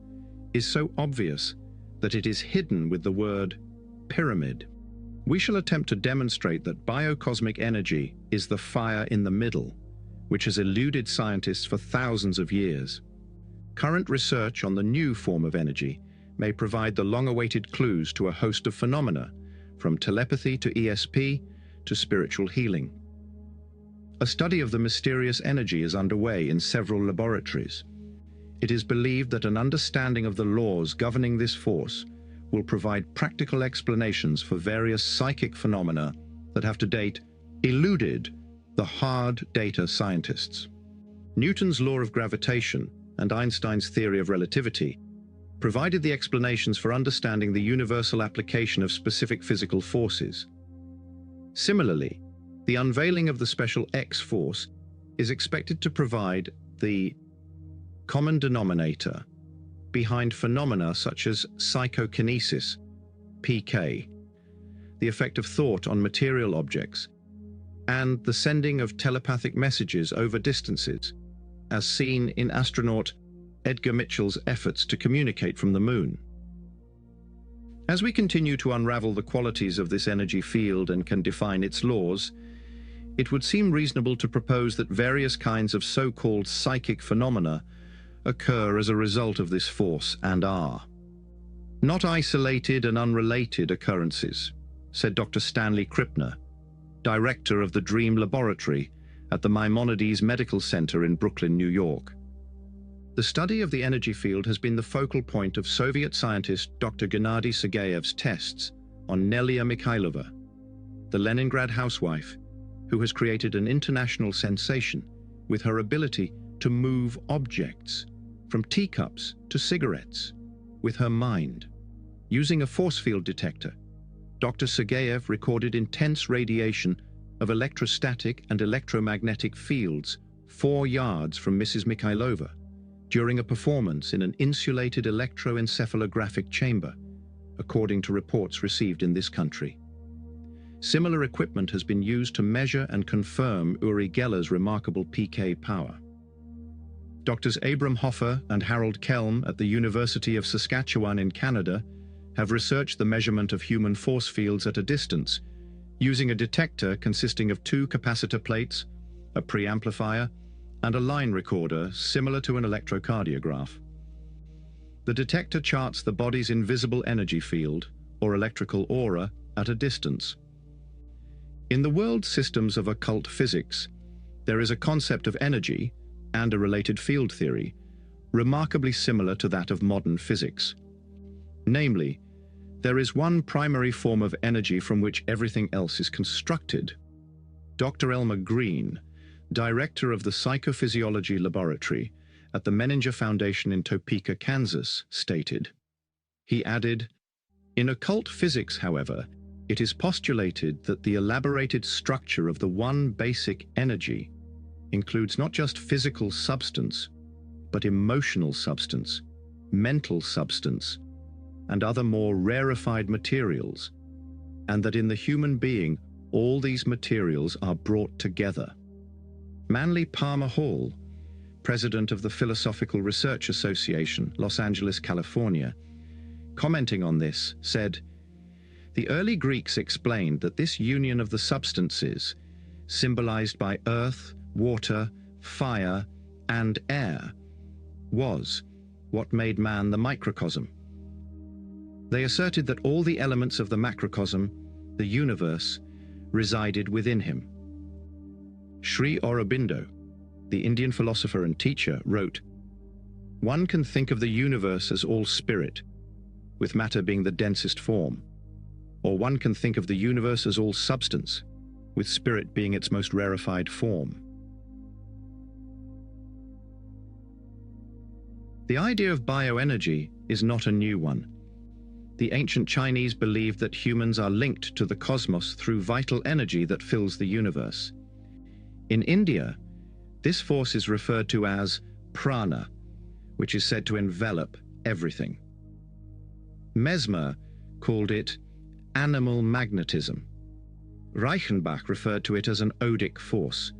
is so obvious that it is hidden with the word pyramid. We shall attempt to demonstrate that biocosmic energy is the fire in the middle, which has eluded scientists for thousands of years. Current research on the new form of energy may provide the long-awaited clues to a host of phenomena, from telepathy to ESP to spiritual healing. A study of the mysterious energy is underway in several laboratories. It is believed that an understanding of the laws governing this force will provide practical explanations for various psychic phenomena that have to date eluded the hard data scientists. Newton's law of gravitation and Einstein's theory of relativity provided the explanations for understanding the universal application of specific physical forces. Similarly, the unveiling of the special X force is expected to provide the common denominator behind phenomena such as psychokinesis, PK, the effect of thought on material objects, and the sending of telepathic messages over distances, as seen in astronaut Edgar Mitchell's efforts to communicate from the moon. As we continue to unravel the qualities of this energy field and can define its laws, it would seem reasonable to propose that various kinds of so-called psychic phenomena occur as a result of this force and are not isolated and unrelated occurrences, said Dr. Stanley Krippner, director of the Dream Laboratory at the Maimonides Medical Center in Brooklyn, New York. The study of the energy field has been the focal point of Soviet scientist Dr. Gennady Sergeyev's tests on Nelia Mikhailova, the Leningrad housewife who has created an international sensation with her ability to move objects, from teacups to cigarettes, with her mind. Using a force field detector, Dr. Sergeyev recorded intense radiation of electrostatic and electromagnetic fields 4 yards from Mrs. Mikhailova during a performance in an insulated electroencephalographic chamber, according to reports received in this country. Similar equipment has been used to measure and confirm Uri Geller's remarkable PK power. Doctors Abram Hoffer and Harold Kelm at the University of Saskatchewan in Canada have researched the measurement of human force fields at a distance using a detector consisting of 2 capacitor plates, a preamplifier, and a line recorder similar to an electrocardiograph. The detector charts the body's invisible energy field, or electrical aura, at a distance. In the world systems of occult physics, there is a concept of energy and a related field theory remarkably similar to that of modern physics. Namely, there is one primary form of energy from which everything else is constructed. Dr. Elmer Green, director of the Psychophysiology Laboratory at the Menninger Foundation in Topeka, Kansas, stated. He added, "In occult physics, however, it is postulated that the elaborated structure of the one basic energy includes not just physical substance, but emotional substance, mental substance, and other more rarefied materials, and that in the human being all these materials are brought together." Manly Palmer Hall, president of the Philosophical Research Association, Los Angeles, California, commenting on this, said, The early Greeks explained that this union of the substances, symbolized by earth, water, fire, and air, was what made man the microcosm. They asserted that all the elements of the macrocosm, the universe, resided within him. Sri Aurobindo, the Indian philosopher and teacher, wrote, "One can think of the universe as all spirit, with matter being the densest form, or one can think of the universe as all substance, with spirit being its most rarefied form." The idea of bioenergy is not a new one. The ancient Chinese believed that humans are linked to the cosmos through vital energy that fills the universe. In India, this force is referred to as prana, which is said to envelop everything. Mesmer called it animal magnetism. Reichenbach referred to it as an odic force.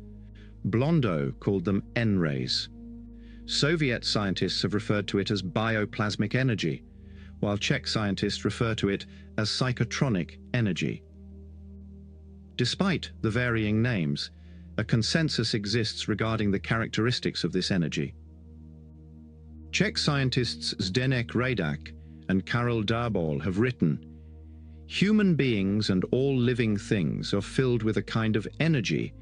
Blondeau called them N-rays. Soviet scientists have referred to it as bioplasmic energy, while Czech scientists refer to it as psychotronic energy. Despite the varying names, a consensus exists regarding the characteristics of this energy. Czech scientists Zdeněk Radak and Karel Darbol have written, "Human beings and all living things are filled with a kind of energy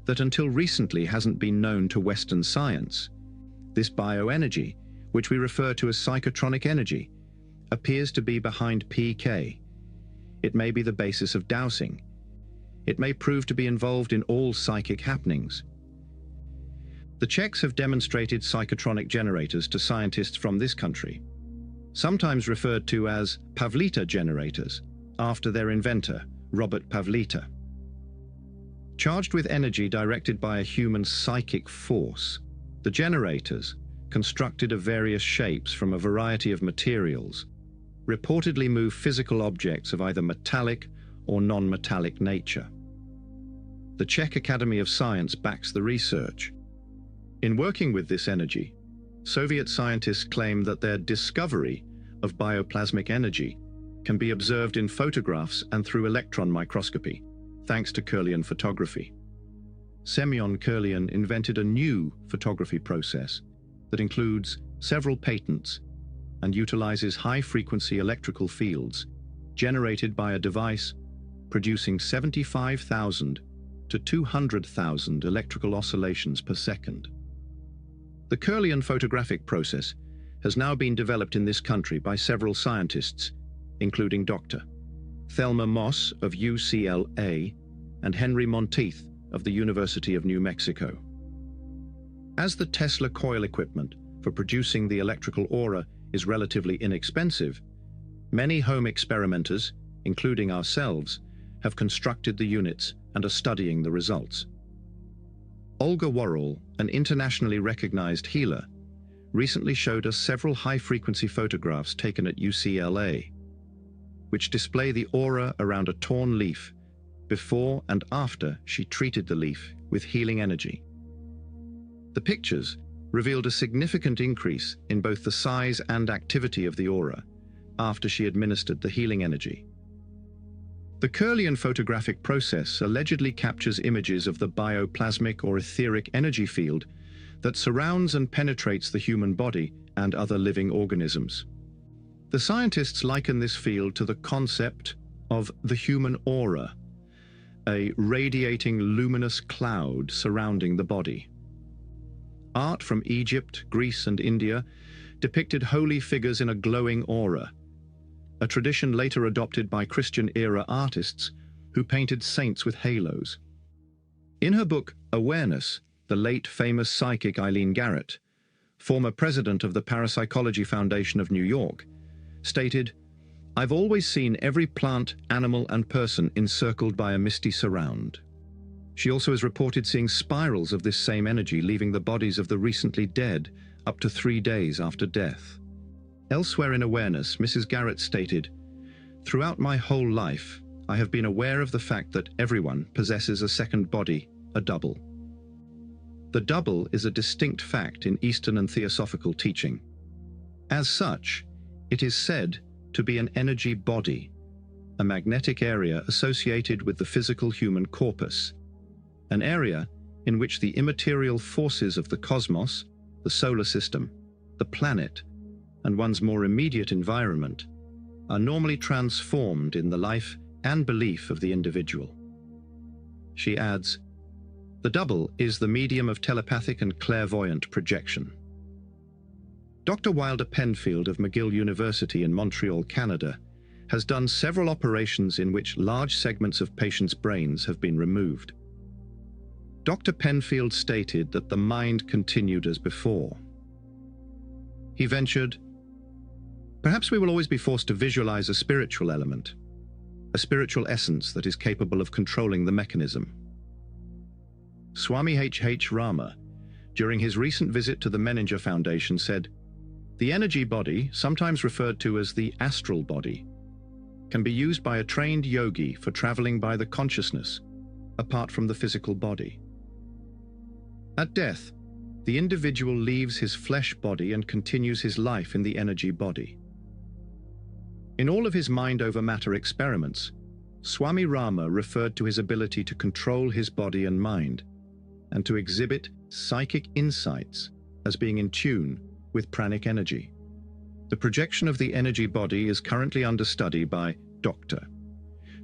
that until recently hasn't been known to Western science. This bioenergy, which we refer to as psychotronic energy, appears to be behind PK. It may be the basis of dowsing. It may prove to be involved in all psychic happenings." The Czechs have demonstrated psychotronic generators to scientists from this country, sometimes referred to as Pavlita generators, after their inventor, Robert Pavlita. Charged with energy directed by a human psychic force, the generators, constructed of various shapes from a variety of materials, reportedly move physical objects of either metallic or non-metallic nature. The Czech Academy of Science backs the research. In working with this energy, Soviet scientists claim that their discovery of bioplasmic energy can be observed in photographs and through electron microscopy, thanks to Kirlian photography. Semyon Kirlian invented a new photography process that includes several patents and utilizes high-frequency electrical fields generated by a device producing 75,000 to 200,000 electrical oscillations per second. The Kirlian photographic process has now been developed in this country by several scientists, including Dr. Thelma Moss of UCLA and Henry Monteith of the University of New Mexico. As the Tesla coil equipment for producing the electrical aura is relatively inexpensive, many home experimenters, including ourselves, have constructed the units and are studying the results. Olga Worrell, an internationally recognized healer, recently showed us several high-frequency photographs taken at UCLA, which display the aura around a torn leaf before and after she treated the leaf with healing energy. The pictures revealed a significant increase in both the size and activity of the aura after she administered the healing energy. The Kirlian photographic process allegedly captures images of the bioplasmic or etheric energy field that surrounds and penetrates the human body and other living organisms. The scientists liken this field to the concept of the human aura, a radiating luminous cloud surrounding the body. Art from Egypt, Greece, and India depicted holy figures in a glowing aura, a tradition later adopted by Christian-era artists who painted saints with halos. In her book, Awareness, the late famous psychic Eileen Garrett, former president of the Parapsychology Foundation of New York, stated, "I've always seen every plant, animal, and person encircled by a misty surround." She also has reported seeing spirals of this same energy leaving the bodies of the recently dead up to 3 days after death. Elsewhere in Awareness, Mrs. Garrett stated, "Throughout my whole life, I have been aware of the fact that everyone possesses a second body, a double. The double is a distinct fact in Eastern and Theosophical teaching. As such, it is said to be an energy body, a magnetic area associated with the physical human corpus, an area in which the immaterial forces of the cosmos, the solar system, the planet, and one's more immediate environment are normally transformed in the life and belief of the individual. She adds, "The double is the medium of telepathic and clairvoyant projection." Dr. Wilder Penfield of McGill University in Montreal, Canada, has done several operations in which large segments of patients' brains have been removed. Dr. Penfield stated that the mind continued as before. He ventured, "Perhaps we will always be forced to visualize a spiritual element, a spiritual essence that is capable of controlling the mechanism." Swami H. Rama, during his recent visit to the Millennia Foundation, said, "The energy body, sometimes referred to as the astral body, can be used by a trained yogi for traveling by the consciousness, apart from the physical body. At death, the individual leaves his flesh body and continues his life in the energy body." In all of his mind over matter experiments, Swami Rama referred to his ability to control his body and mind, and to exhibit psychic insights as being in tune with pranic energy. The projection of the energy body is currently under study by Dr.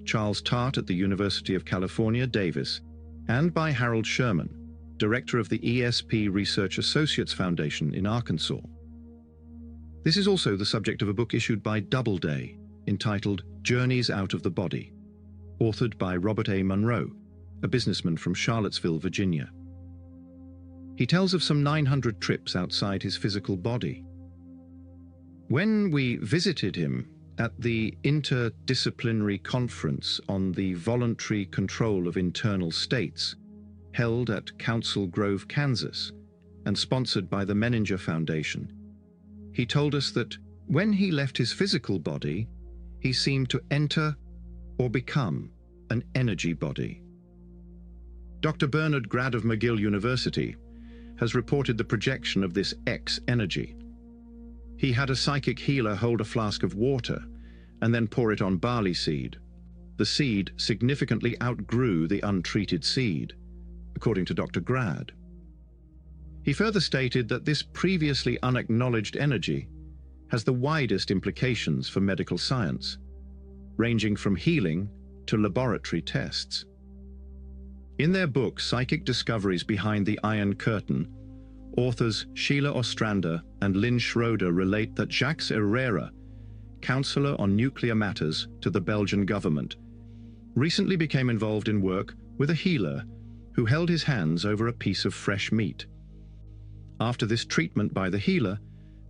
Charles Tart at the University of California, Davis, and by Harold Sherman, director of the ESP Research Associates Foundation in Arkansas. This is also the subject of a book issued by Doubleday, entitled Journeys Out of the Body, authored by Robert A. Monroe, a businessman from Charlottesville, Virginia. He tells of some 900 trips outside his physical body. When we visited him at the Interdisciplinary Conference on the Voluntary Control of Internal States, held at Council Grove, Kansas, and sponsored by the Millennia Foundation, he told us that when he left his physical body, he seemed to enter or become an energy body. Dr. Bernard Grad of McGill University has reported the projection of this X energy. He had a psychic healer hold a flask of water and then pour it on barley seed. The seed significantly outgrew the untreated seed, according to Dr. Grad. He further stated that this previously unacknowledged energy has the widest implications for medical science, ranging from healing to laboratory tests. In their book, Psychic Discoveries Behind the Iron Curtain, authors Sheila Ostrander and Lynn Schroeder relate that Jacques Herrera, counselor on nuclear matters to the Belgian government, recently became involved in work with a healer who held his hands over a piece of fresh meat. After this treatment by the healer,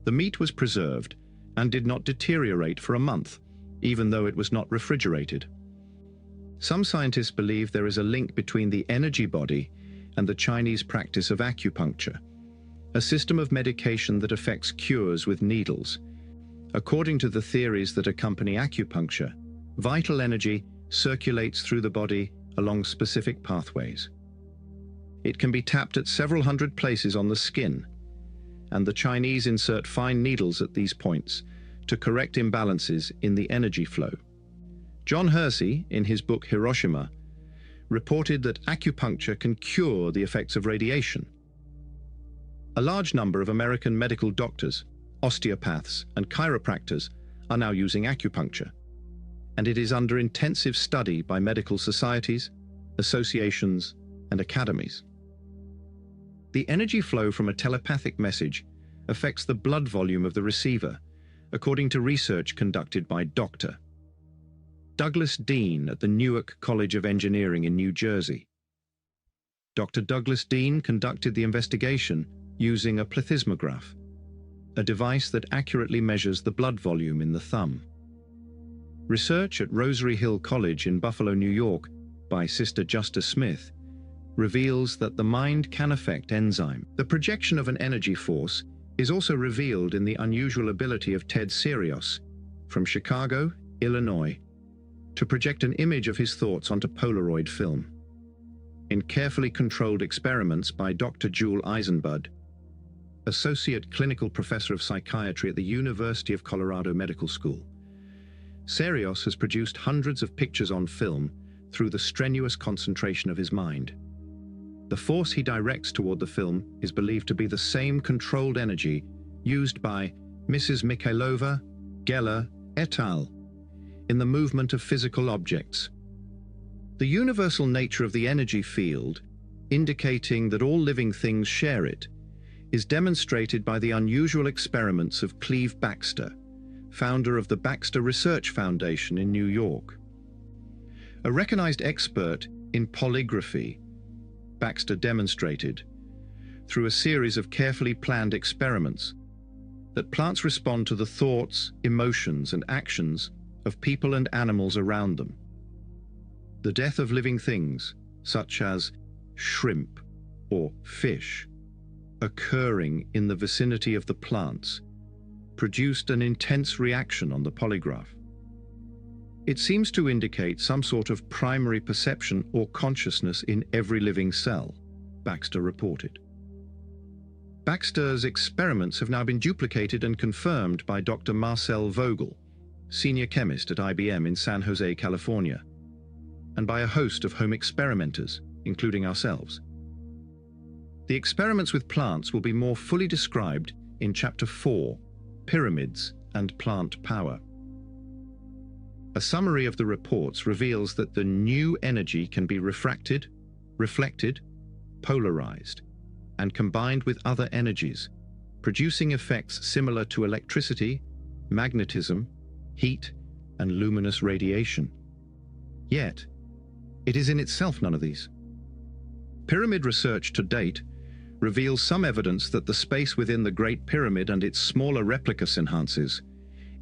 the meat was preserved and did not deteriorate for a month, even though it was not refrigerated. Some scientists believe there is a link between the energy body and the Chinese practice of acupuncture, a system of medication that affects cures with needles. According to the theories that accompany acupuncture, vital energy circulates through the body along specific pathways. It can be tapped at several hundred places on the skin, and the Chinese insert fine needles at these points to correct imbalances in the energy flow. John Hersey, in his book Hiroshima, reported that acupuncture can cure the effects of radiation. A large number of American medical doctors, osteopaths, and chiropractors are now using acupuncture, and it is under intensive study by medical societies, associations, and academies. The energy flow from a telepathic message affects the blood volume of the receiver, according to research conducted by Dr. Douglas Dean at the Newark College of Engineering in New Jersey. Dr. Douglas Dean conducted the investigation using a plethysmograph, a device that accurately measures the blood volume in the thumb. Research at Rosary Hill College in Buffalo, New York, by Sister Justa Smith, reveals that the mind can affect enzyme. The projection of an energy force is also revealed in the unusual ability of Ted Sirios, from Chicago, Illinois, to project an image of his thoughts onto Polaroid film. In carefully controlled experiments by Dr. Jewel Eisenbud, Associate Clinical Professor of Psychiatry at the University of Colorado Medical School, Serios has produced hundreds of pictures on film through the strenuous concentration of his mind. The force he directs toward the film is believed to be the same controlled energy used by Mrs. Mikhailova, Geller, et al. In the movement of physical objects. The universal nature of the energy field, indicating that all living things share it, is demonstrated by the unusual experiments of Cleve Backster, founder of the Baxter Research Foundation in New York. A recognized expert in polygraphy, Baxter demonstrated, through a series of carefully planned experiments, that plants respond to the thoughts, emotions, and actions of people and animals around them. The death of living things, such as shrimp or fish, occurring in the vicinity of the plants, produced an intense reaction on the polygraph. It seems to indicate some sort of primary perception or consciousness in every living cell, Baxter reported. Baxter's experiments have now been duplicated and confirmed by Dr. Marcel Vogel, senior chemist at IBM in San Jose, California, and by a host of home experimenters, including ourselves. The experiments with plants will be more fully described in Chapter 4, Pyramids and Plant Power. A summary of the reports reveals that the new energy can be refracted, reflected, polarized, and combined with other energies, producing effects similar to electricity, magnetism, heat, and luminous radiation. Yet, it is in itself none of these. Pyramid research to date reveals some evidence that the space within the Great Pyramid and its smaller replicas enhances,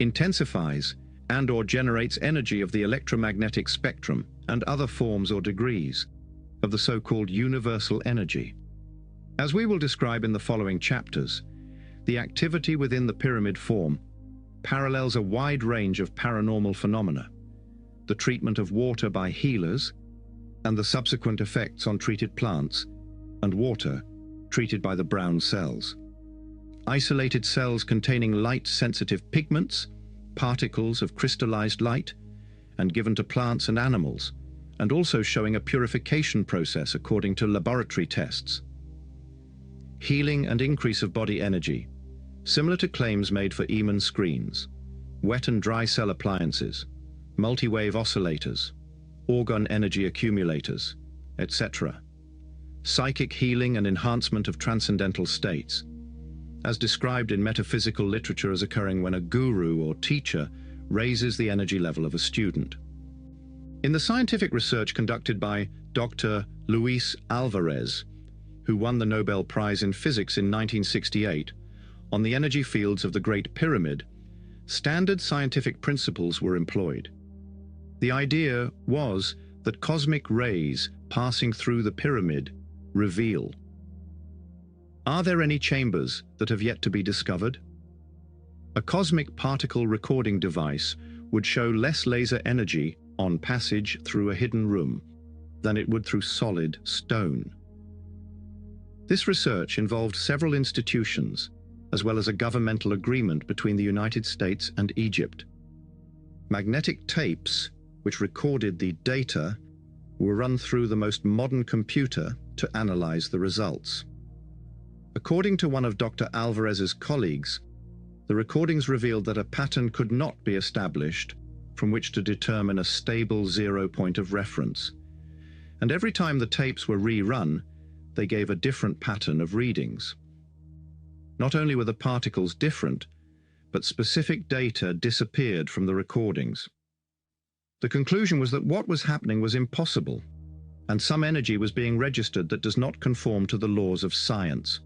intensifies, and/or generates energy of the electromagnetic spectrum and other forms or degrees of the so-called universal energy. As we will describe in the following chapters, the activity within the pyramid form parallels a wide range of paranormal phenomena, the treatment of water by healers, and the subsequent effects on treated plants and water treated by the brown cells. Isolated cells containing light-sensitive pigments, particles of crystallized light, and given to plants and animals, and also showing a purification process according to laboratory tests. Healing and increase of body energy, similar to claims made for Eman screens, wet and dry cell appliances, multi-wave oscillators, orgone energy accumulators, etc. Psychic healing and enhancement of transcendental states, as described in metaphysical literature as occurring when a guru or teacher raises the energy level of a student. In the scientific research conducted by Dr. Luis Alvarez, who won the Nobel Prize in Physics in 1968, on the energy fields of the Great Pyramid, standard scientific principles were employed. The idea was that cosmic rays passing through the pyramid reveal. Are there any chambers that have yet to be discovered? A cosmic particle recording device would show less laser energy on passage through a hidden room than it would through solid stone. This research involved several institutions, as well as a governmental agreement between the United States and Egypt. Magnetic tapes, which recorded the data, were run through the most modern computer to analyze the results. According to one of Dr. Alvarez's colleagues, the recordings revealed that a pattern could not be established from which to determine a stable zero point of reference, and every time the tapes were rerun, they gave a different pattern of readings. Not only were the particles different, but specific data disappeared from the recordings. The conclusion was that what was happening was impossible, and some energy was being registered that does not conform to the laws of science.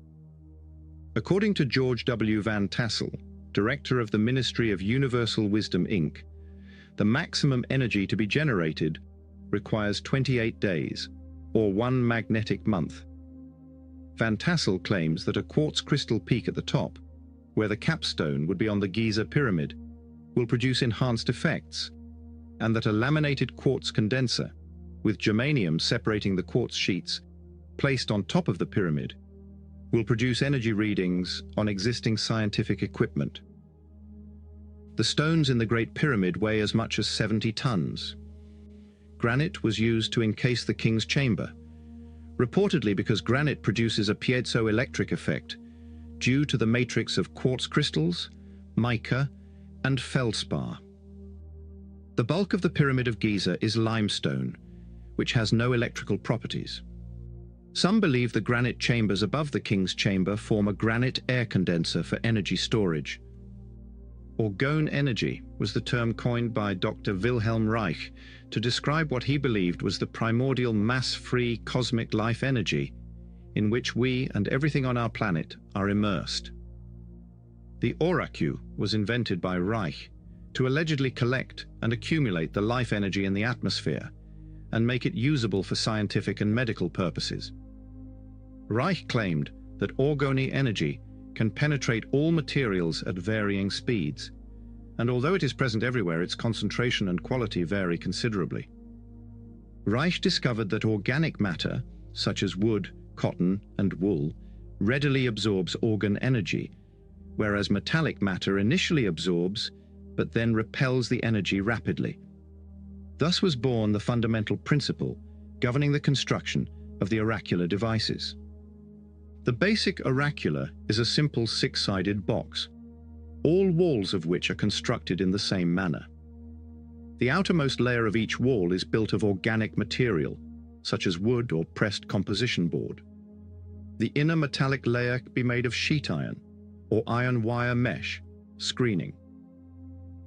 According to George W. Van Tassel, director of the Ministry of Universal Wisdom, Inc., the maximum energy to be generated requires 28 days, or 1 magnetic month. Van Tassel claims that a quartz crystal peak at the top, where the capstone would be on the Giza pyramid, will produce enhanced effects, and that a laminated quartz condenser, with germanium separating the quartz sheets, placed on top of the pyramid, will produce energy readings on existing scientific equipment. The stones in the Great Pyramid weigh as much as 70 tons. Granite was used to encase the king's chamber, reportedly because granite produces a piezoelectric effect due to the matrix of quartz crystals, mica, and feldspar. The bulk of the Pyramid of Giza is limestone, which has no electrical properties. Some believe the granite chambers above the king's chamber form a granite air condenser for energy storage. Orgone energy was the term coined by Dr. Wilhelm Reich to describe what he believed was the primordial mass-free cosmic life energy in which we and everything on our planet are immersed. The auracu was invented by Reich to allegedly collect and accumulate the life energy in the atmosphere and make it usable for scientific and medical purposes. Reich claimed that orgone energy can penetrate all materials at varying speeds, and although it is present everywhere, its concentration and quality vary considerably. Reich discovered that organic matter, such as wood, cotton, and wool, readily absorbs orgone energy, whereas metallic matter initially absorbs, but then repels the energy rapidly. Thus was born the fundamental principle governing the construction of the oracular devices. The basic oracular is a simple six-sided box, all walls of which are constructed in the same manner. The outermost layer of each wall is built of organic material, such as wood or pressed composition board. The inner metallic layer can be made of sheet iron or iron wire mesh, screening.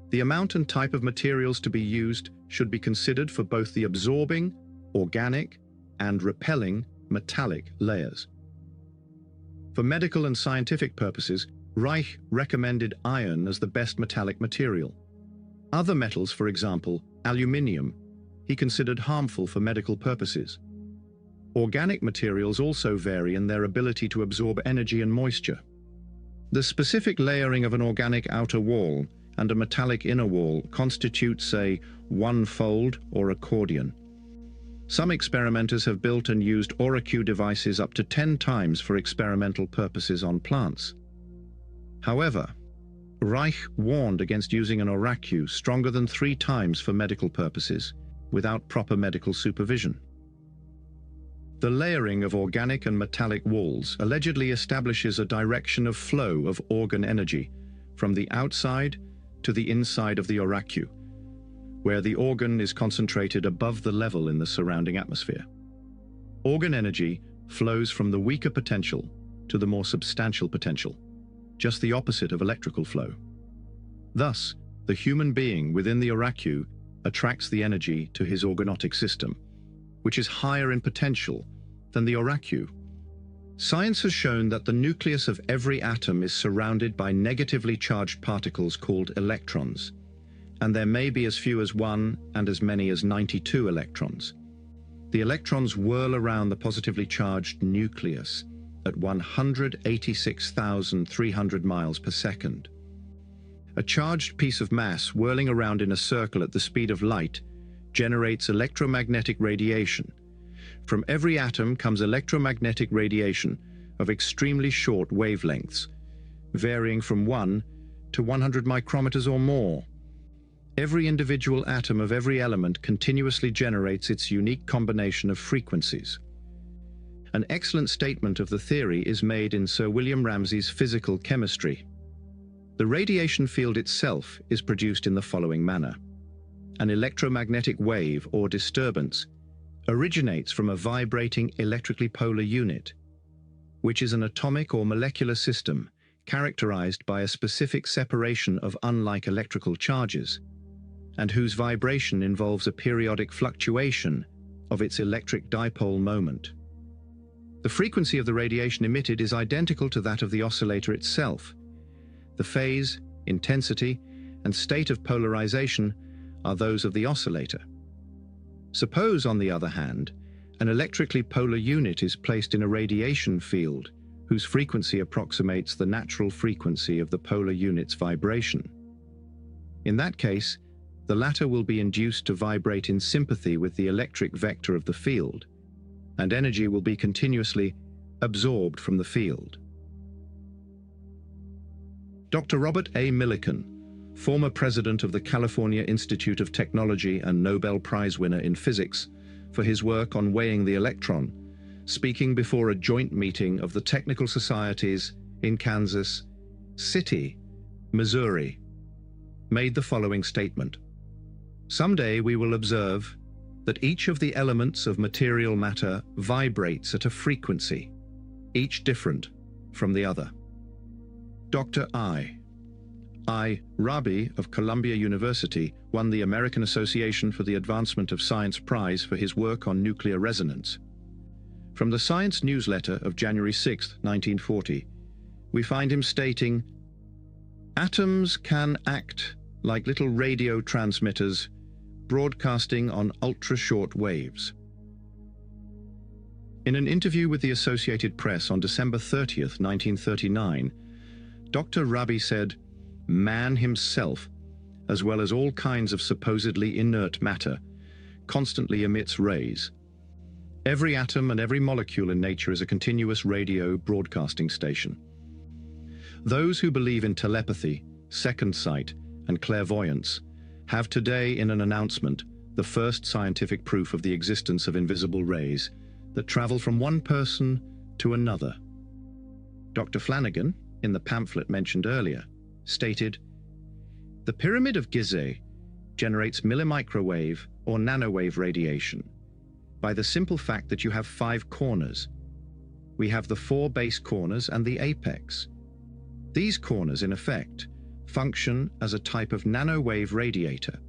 The amount and type of materials to be used should be considered for both the absorbing, organic, and repelling metallic layers. For medical and scientific purposes, Reich recommended iron as the best metallic material. Other metals, for example, aluminium, he considered harmful for medical purposes. Organic materials also vary in their ability to absorb energy and moisture. The specific layering of an organic outer wall and a metallic inner wall constitutes a one-fold or accordion. Some experimenters have built and used auracu devices up to 10 times for experimental purposes on plants. However, Reich warned against using an auracu stronger than 3 times for medical purposes without proper medical supervision. The layering of organic and metallic walls allegedly establishes a direction of flow of orgone energy from the outside to the inside of the auracu, where the orgone is concentrated above the level in the surrounding atmosphere. Orgone energy flows from the weaker potential to the more substantial potential, just the opposite of electrical flow. Thus, the human being within the auracu attracts the energy to his organotic system, which is higher in potential than the auracu. Science has shown that the nucleus of every atom is surrounded by negatively charged particles called electrons, and there may be as few as 1 and as many as 92 electrons. The electrons whirl around the positively charged nucleus at 186,300 miles per second. A charged piece of mass whirling around in a circle at the speed of light generates electromagnetic radiation. From every atom comes electromagnetic radiation of extremely short wavelengths, varying from 1 to 100 micrometers or more. Every individual atom of every element continuously generates its unique combination of frequencies. An excellent statement of the theory is made in Sir William Ramsay's Physical Chemistry. The radiation field itself is produced in the following manner. An electromagnetic wave or disturbance originates from a vibrating electrically polar unit, which is an atomic or molecular system characterized by a specific separation of unlike electrical charges, and whose vibration involves a periodic fluctuation of its electric dipole moment. The frequency of the radiation emitted is identical to that of the oscillator itself. The phase, intensity, and state of polarization are those of the oscillator. Suppose, on the other hand, an electrically polar unit is placed in a radiation field whose frequency approximates the natural frequency of the polar unit's vibration. In that case, the latter will be induced to vibrate in sympathy with the electric vector of the field, and energy will be continuously absorbed from the field. Dr. Robert A. Millikan, former president of the California Institute of Technology and Nobel Prize winner in physics for his work on weighing the electron, speaking before a joint meeting of the technical societies in Kansas City, Missouri, made the following statement. Someday we will observe that each of the elements of material matter vibrates at a frequency, each different from the other. Dr. I. Rabi of Columbia University won the American Association for the Advancement of Science Prize for his work on nuclear resonance. From the Science newsletter of January 6, 1940, we find him stating, "Atoms can act like little radio transmitters broadcasting on ultra-short waves." In an interview with the Associated Press on December 30, 1939, Dr. Rabi said, "Man himself, as well as all kinds of supposedly inert matter, constantly emits rays. Every atom and every molecule in nature is a continuous radio broadcasting station. Those who believe in telepathy, second sight, and clairvoyance have today in an announcement the first scientific proof of the existence of invisible rays that travel from one person to another." Dr. Flanagan, in the pamphlet mentioned earlier, stated, "The Pyramid of Giza generates millimicrowave or nanowave radiation by the simple fact that you have 5 corners. We have the 4 base corners and the apex. These corners, in effect, function as a type of nanowave radiator.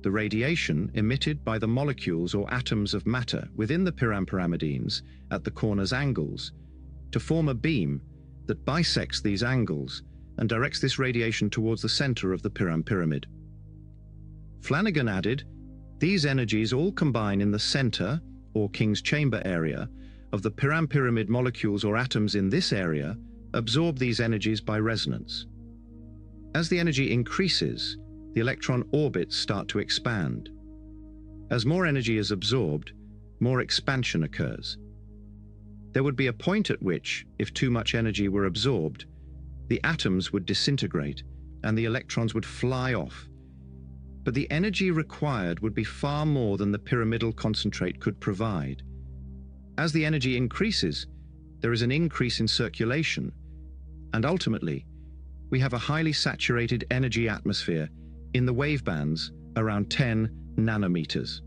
The radiation emitted by the molecules or atoms of matter within the pyramidines at the corners' angles to form a beam that bisects these angles and directs this radiation towards the center of the pyramid." Flanagan added, "These energies all combine in the center, or King's chamber area, of the pyramid molecules or atoms in this area absorb these energies by resonance. As the energy increases, the electron orbits start to expand. As more energy is absorbed, more expansion occurs. There would be a point at which, if too much energy were absorbed, the atoms would disintegrate and the electrons would fly off. But the energy required would be far more than the pyramidal concentrate could provide. As the energy increases, there is an increase in circulation, and ultimately, we have a highly saturated energy atmosphere in the wavebands around 10 nanometers.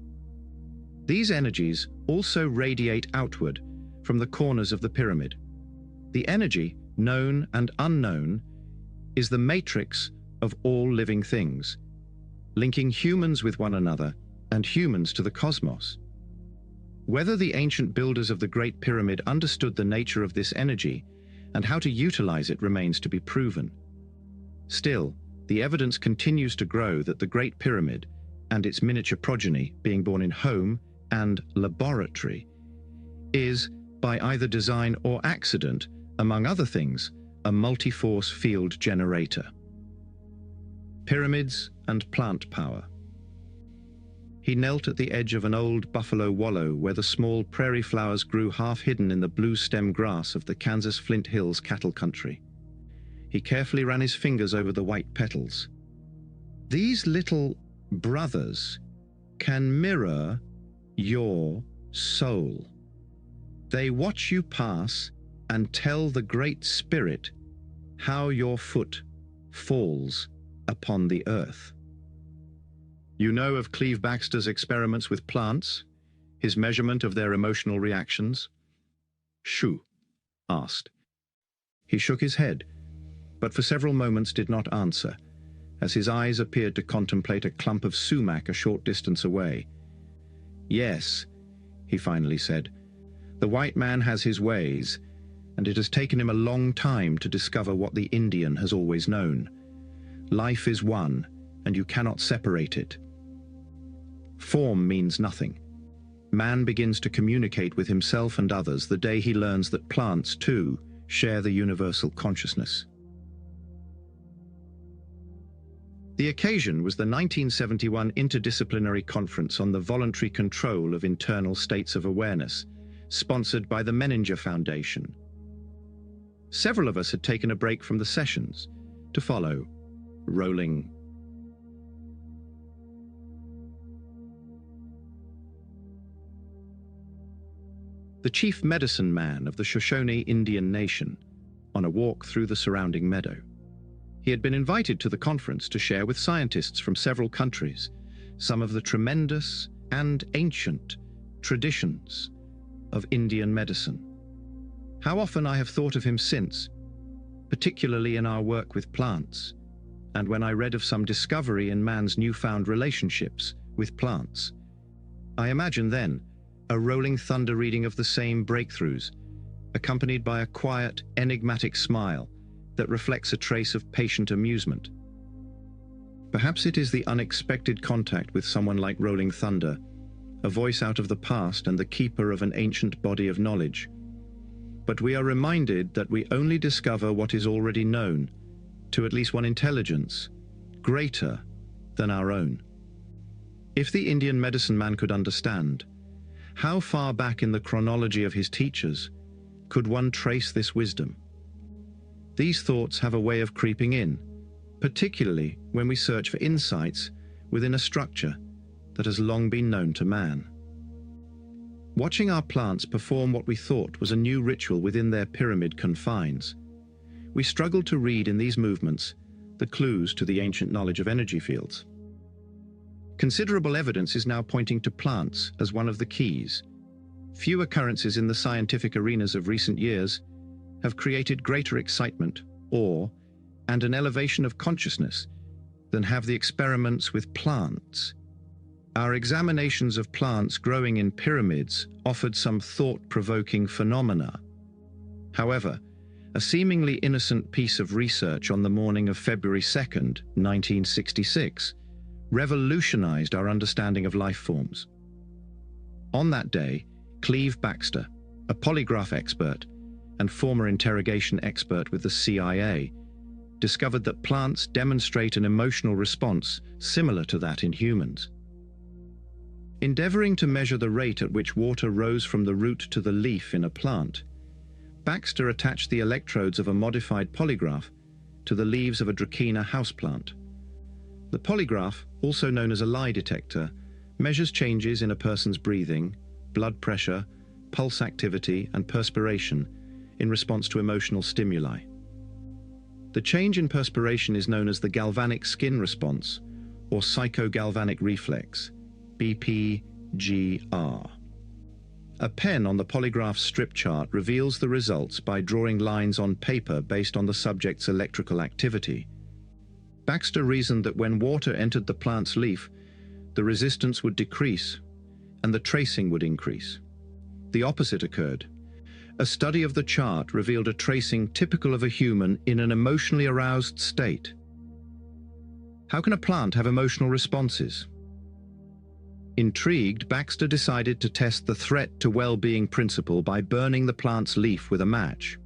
These energies also radiate outward from the corners of the pyramid. The energy, known and unknown, is the matrix of all living things, linking humans with one another and humans to the cosmos. Whether the ancient builders of the Great Pyramid understood the nature of this energy and how to utilize it remains to be proven. Still, the evidence continues to grow that the Great Pyramid and its miniature progeny being born in home and laboratory is, by either design or accident, among other things, a multi-force field generator. Pyramids and plant power. He knelt at the edge of an old buffalo wallow where the small prairie flowers grew half hidden in the blue stem grass of the Kansas Flint Hills cattle country. He carefully ran his fingers over the white petals. These little brothers can mirror your soul. They watch you pass and tell the Great Spirit how your foot falls upon the earth. You know of Cleve Baxter's experiments with plants, his measurement of their emotional reactions? Shoo asked. He shook his head, but for several moments did not answer, as his eyes appeared to contemplate a clump of sumac a short distance away. Yes, he finally said, the white man has his ways, and it has taken him a long time to discover what the Indian has always known. Life is one, and you cannot separate it. Form means nothing. Man begins to communicate with himself and others the day he learns that plants, too, share the universal consciousness. The occasion was the 1971 Interdisciplinary Conference on the Voluntary Control of Internal States of Awareness, sponsored by the Menninger Foundation. Several of us had taken a break from the sessions to follow rolling. The chief medicine man of the Shoshone Indian nation, on a walk through the surrounding meadow. He had been invited to the conference to share with scientists from several countries some of the tremendous and ancient traditions of Indian medicine. How often I have thought of him since, particularly in our work with plants, and when I read of some discovery in man's newfound relationships with plants. I imagined then a rolling thunder reading of the same breakthroughs, accompanied by a quiet, enigmatic smile that reflects a trace of patient amusement. Perhaps it is the unexpected contact with someone like Rolling Thunder, a voice out of the past and the keeper of an ancient body of knowledge. But we are reminded that we only discover what is already known, to at least one intelligence, greater than our own. If the Indian medicine man could understand, how far back in the chronology of his teachers could one trace this wisdom? These thoughts have a way of creeping in, particularly when we search for insights within a structure that has long been known to man. Watching our plants perform what we thought was a new ritual within their pyramid confines, we struggled to read in these movements the clues to the ancient knowledge of energy fields. Considerable evidence is now pointing to plants as one of the keys. Few occurrences in the scientific arenas of recent years have created greater excitement, awe, and an elevation of consciousness than have the experiments with plants. Our examinations of plants growing in pyramids offered some thought-provoking phenomena. However, a seemingly innocent piece of research on the morning of February 2nd, 1966, revolutionized our understanding of life forms. On that day, Cleve Baxter, a polygraph expert and former interrogation expert with the CIA, discovered that plants demonstrate an emotional response similar to that in humans. Endeavoring to measure the rate at which water rose from the root to the leaf in a plant, Baxter attached the electrodes of a modified polygraph to the leaves of a Dracaena houseplant. The polygraph, also known as a lie detector, measures changes in a person's breathing, blood pressure, pulse activity, and perspiration in response to emotional stimuli. The change in perspiration is known as the galvanic skin response, or psychogalvanic reflex, BPGR. A pen on the polygraph's strip chart reveals the results by drawing lines on paper based on the subject's electrical activity. Baxter reasoned that when water entered the plant's leaf, the resistance would decrease and the tracing would increase. The opposite occurred. A study of the chart revealed a tracing typical of a human in an emotionally aroused state. How can a plant have emotional responses? Intrigued, Baxter decided to test the threat to well-being principle by burning the plant's leaf with a match.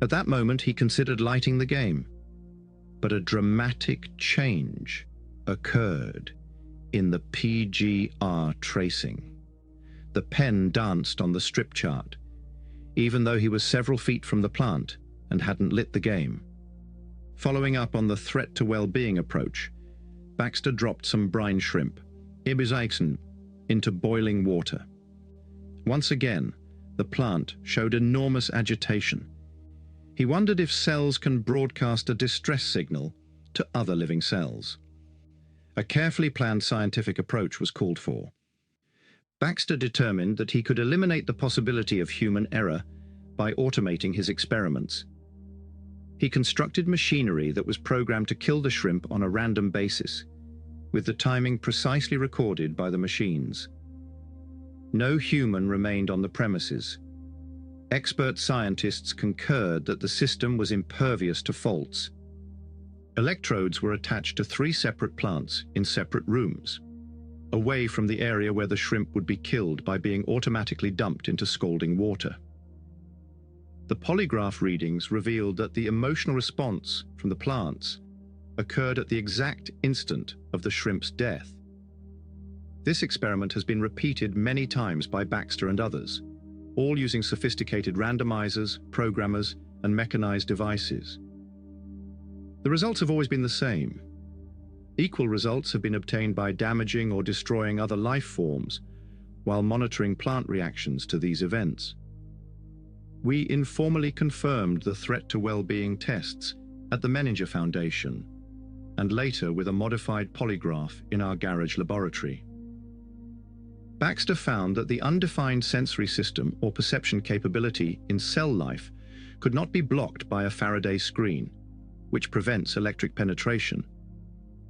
At that moment, he considered lighting the game. But a dramatic change occurred in the PGR tracing. The pen danced on the strip chart, even though he was several feet from the plant and hadn't lit the game. Following up on the threat to well-being approach, Baxter dropped some brine shrimp, imagined, into boiling water. Once again, the plant showed enormous agitation. He wondered if cells can broadcast a distress signal to other living cells. A carefully planned scientific approach was called for. Baxter determined that he could eliminate the possibility of human error by automating his experiments. He constructed machinery that was programmed to kill the shrimp on a random basis, with the timing precisely recorded by the machines. No human remained on the premises. Expert scientists concurred that the system was impervious to faults. Electrodes were attached to 3 separate plants in separate rooms, away from the area where the shrimp would be killed by being automatically dumped into scalding water. The polygraph readings revealed that the emotional response from the plants occurred at the exact instant of the shrimp's death. This experiment has been repeated many times by Baxter and others, all using sophisticated randomizers, programmers, and mechanized devices. The results have always been the same. Equal results have been obtained by damaging or destroying other life forms while monitoring plant reactions to these events. We informally confirmed the threat to well-being tests at the Menninger Foundation, and later with a modified polygraph in our garage laboratory. Baxter found that the undefined sensory system or perception capability in cell life could not be blocked by a Faraday screen, which prevents electric penetration,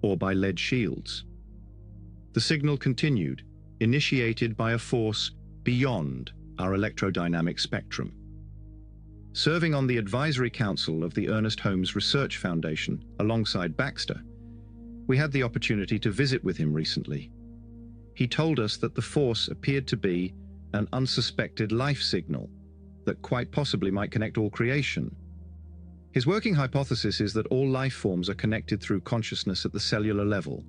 or by lead shields. The signal continued, initiated by a force beyond our electrodynamic spectrum. Serving on the advisory council of the Ernest Holmes Research Foundation alongside Baxter, we had the opportunity to visit with him recently. He told us that the force appeared to be an unsuspected life signal that quite possibly might connect all creation. His working hypothesis is that all life forms are connected through consciousness at the cellular level,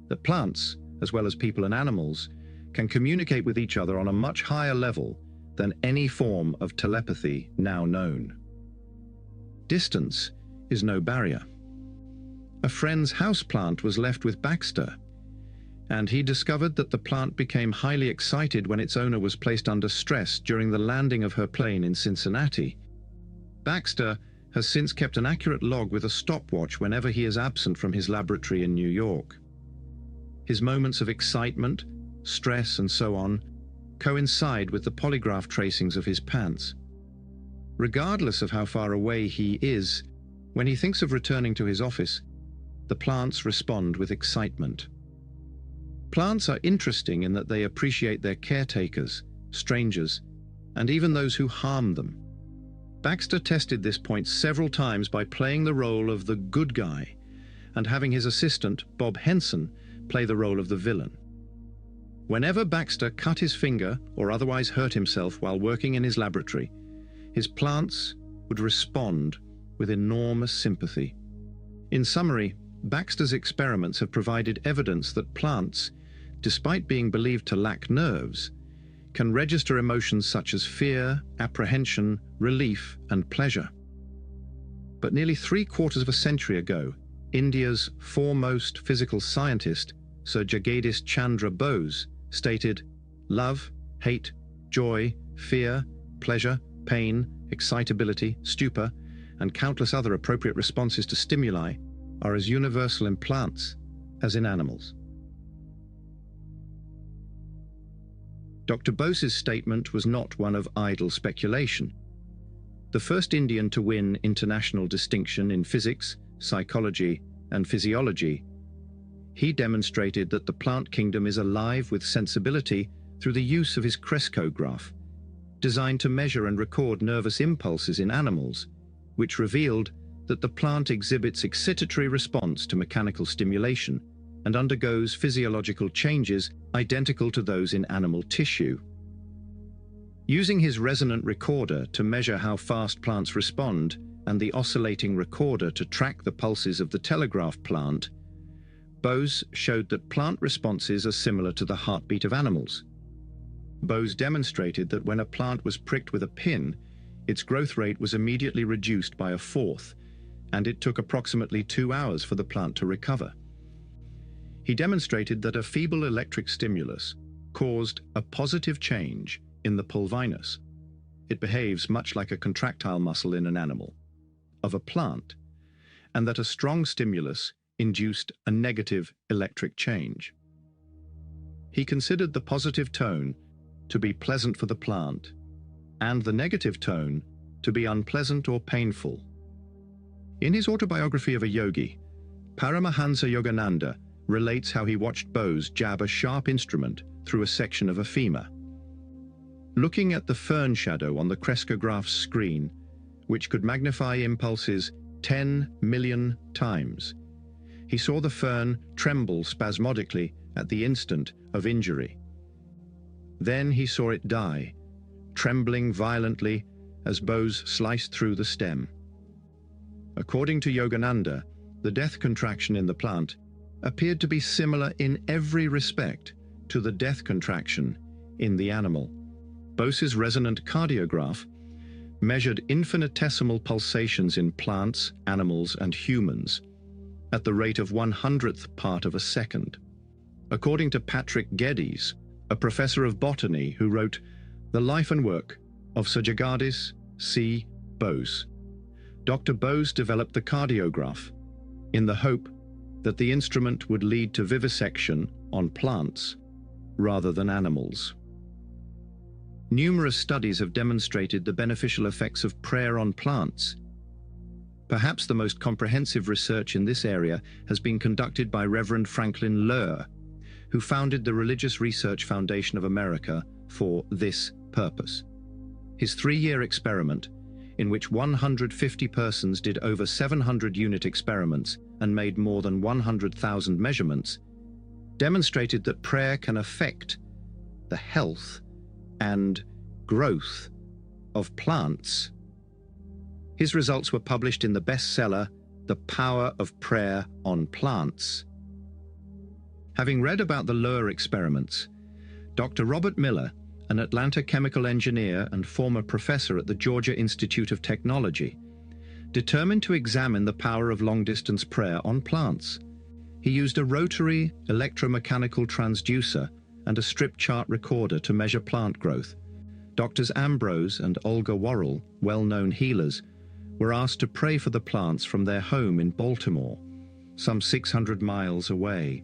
that plants, as well as people and animals, can communicate with each other on a much higher level than any form of telepathy now known. Distance is no barrier. A friend's houseplant was left with Baxter, and he discovered that the plant became highly excited when its owner was placed under stress during the landing of her plane in Cincinnati. Baxter has since kept an accurate log with a stopwatch whenever he is absent from his laboratory in New York. His moments of excitement, stress, and so on coincide with the polygraph tracings of his pants. Regardless of how far away he is, when he thinks of returning to his office, the plants respond with excitement. Plants are interesting in that they appreciate their caretakers, strangers, and even those who harm them. Baxter tested this point several times by playing the role of the good guy and having his assistant, Bob Henson, play the role of the villain. Whenever Baxter cut his finger or otherwise hurt himself while working in his laboratory, his plants would respond with enormous sympathy. In summary, Baxter's experiments have provided evidence that plants, despite being believed to lack nerves, can register emotions such as fear, apprehension, relief, and pleasure. But nearly 3/4 of a century ago, India's foremost physical scientist, Sir Jagadish Chandra Bose, stated, "Love, hate, joy, fear, pleasure, pain, excitability, stupor, and countless other appropriate responses to stimuli are as universal in plants as in animals." Dr. Bose's statement was not one of idle speculation. The first Indian to win international distinction in physics, psychology, and physiology, he demonstrated that the plant kingdom is alive with sensibility through the use of his crescograph, designed to measure and record nervous impulses in animals, which revealed that the plant exhibits excitatory response to mechanical stimulation and undergoes physiological changes identical to those in animal tissue. Using his resonant recorder to measure how fast plants respond and the oscillating recorder to track the pulses of the telegraph plant, Bose showed that plant responses are similar to the heartbeat of animals. Bose demonstrated that when a plant was pricked with a pin, its growth rate was immediately reduced by 1/4, and it took approximately 2 hours for the plant to recover. He demonstrated that a feeble electric stimulus caused a positive change in the pulvinus. It behaves much like a contractile muscle in an animal, of a plant, and that a strong stimulus induced a negative electric change. He considered the positive tone to be pleasant for the plant, and the negative tone to be unpleasant or painful. In his autobiography of a yogi, Paramahansa Yogananda relates how he watched Bose jab a sharp instrument through a section of a femur. Looking at the fern shadow on the crescograph's screen, which could magnify impulses 10 million times, he saw the fern tremble spasmodically at the instant of injury. Then he saw it die, trembling violently as Bose sliced through the stem. According to Yogananda, the death contraction in the plant appeared to be similar in every respect to the death contraction in the animal. Bose's resonant cardiograph measured infinitesimal pulsations in plants, animals, and humans at the rate of 1/100th part of a second. According to Patrick Geddes, a professor of botany who wrote The Life and Work of Sir Jagadish C. Bose, Dr. Bose developed the cardiograph in the hope that the instrument would lead to vivisection on plants rather than animals. Numerous studies have demonstrated the beneficial effects of prayer on plants. Perhaps the most comprehensive research in this area has been conducted by Reverend Franklin Loehr, who founded the Religious Research Foundation of America for this purpose. His 3-year experiment, in which 150 persons did over 700 unit experiments and made more than 100,000 measurements, demonstrated that prayer can affect the health and growth of plants. His results were published in the bestseller, The Power of Prayer on Plants. Having read about the Loehr experiments, Dr. Robert Miller, an Atlanta chemical engineer and former professor at the Georgia Institute of Technology, determined to examine the power of long-distance prayer on plants. He used a rotary electromechanical transducer and a strip chart recorder to measure plant growth. Doctors Ambrose and Olga Worrell, well-known healers, were asked to pray for the plants from their home in Baltimore, some 600 miles away.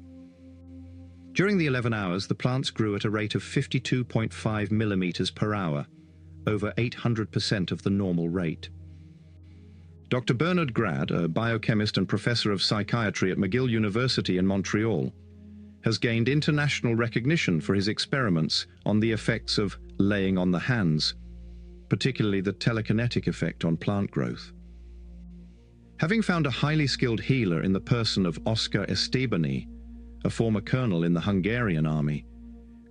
During the 11 hours, the plants grew at a rate of 52.5 millimeters per hour, over 800% of the normal rate. Dr. Bernard Grad, a biochemist and professor of psychiatry at McGill University in Montreal, has gained international recognition for his experiments on the effects of laying on the hands, particularly the telekinetic effect on plant growth. Having found a highly skilled healer in the person of Oscar Estebany, a former colonel in the Hungarian army,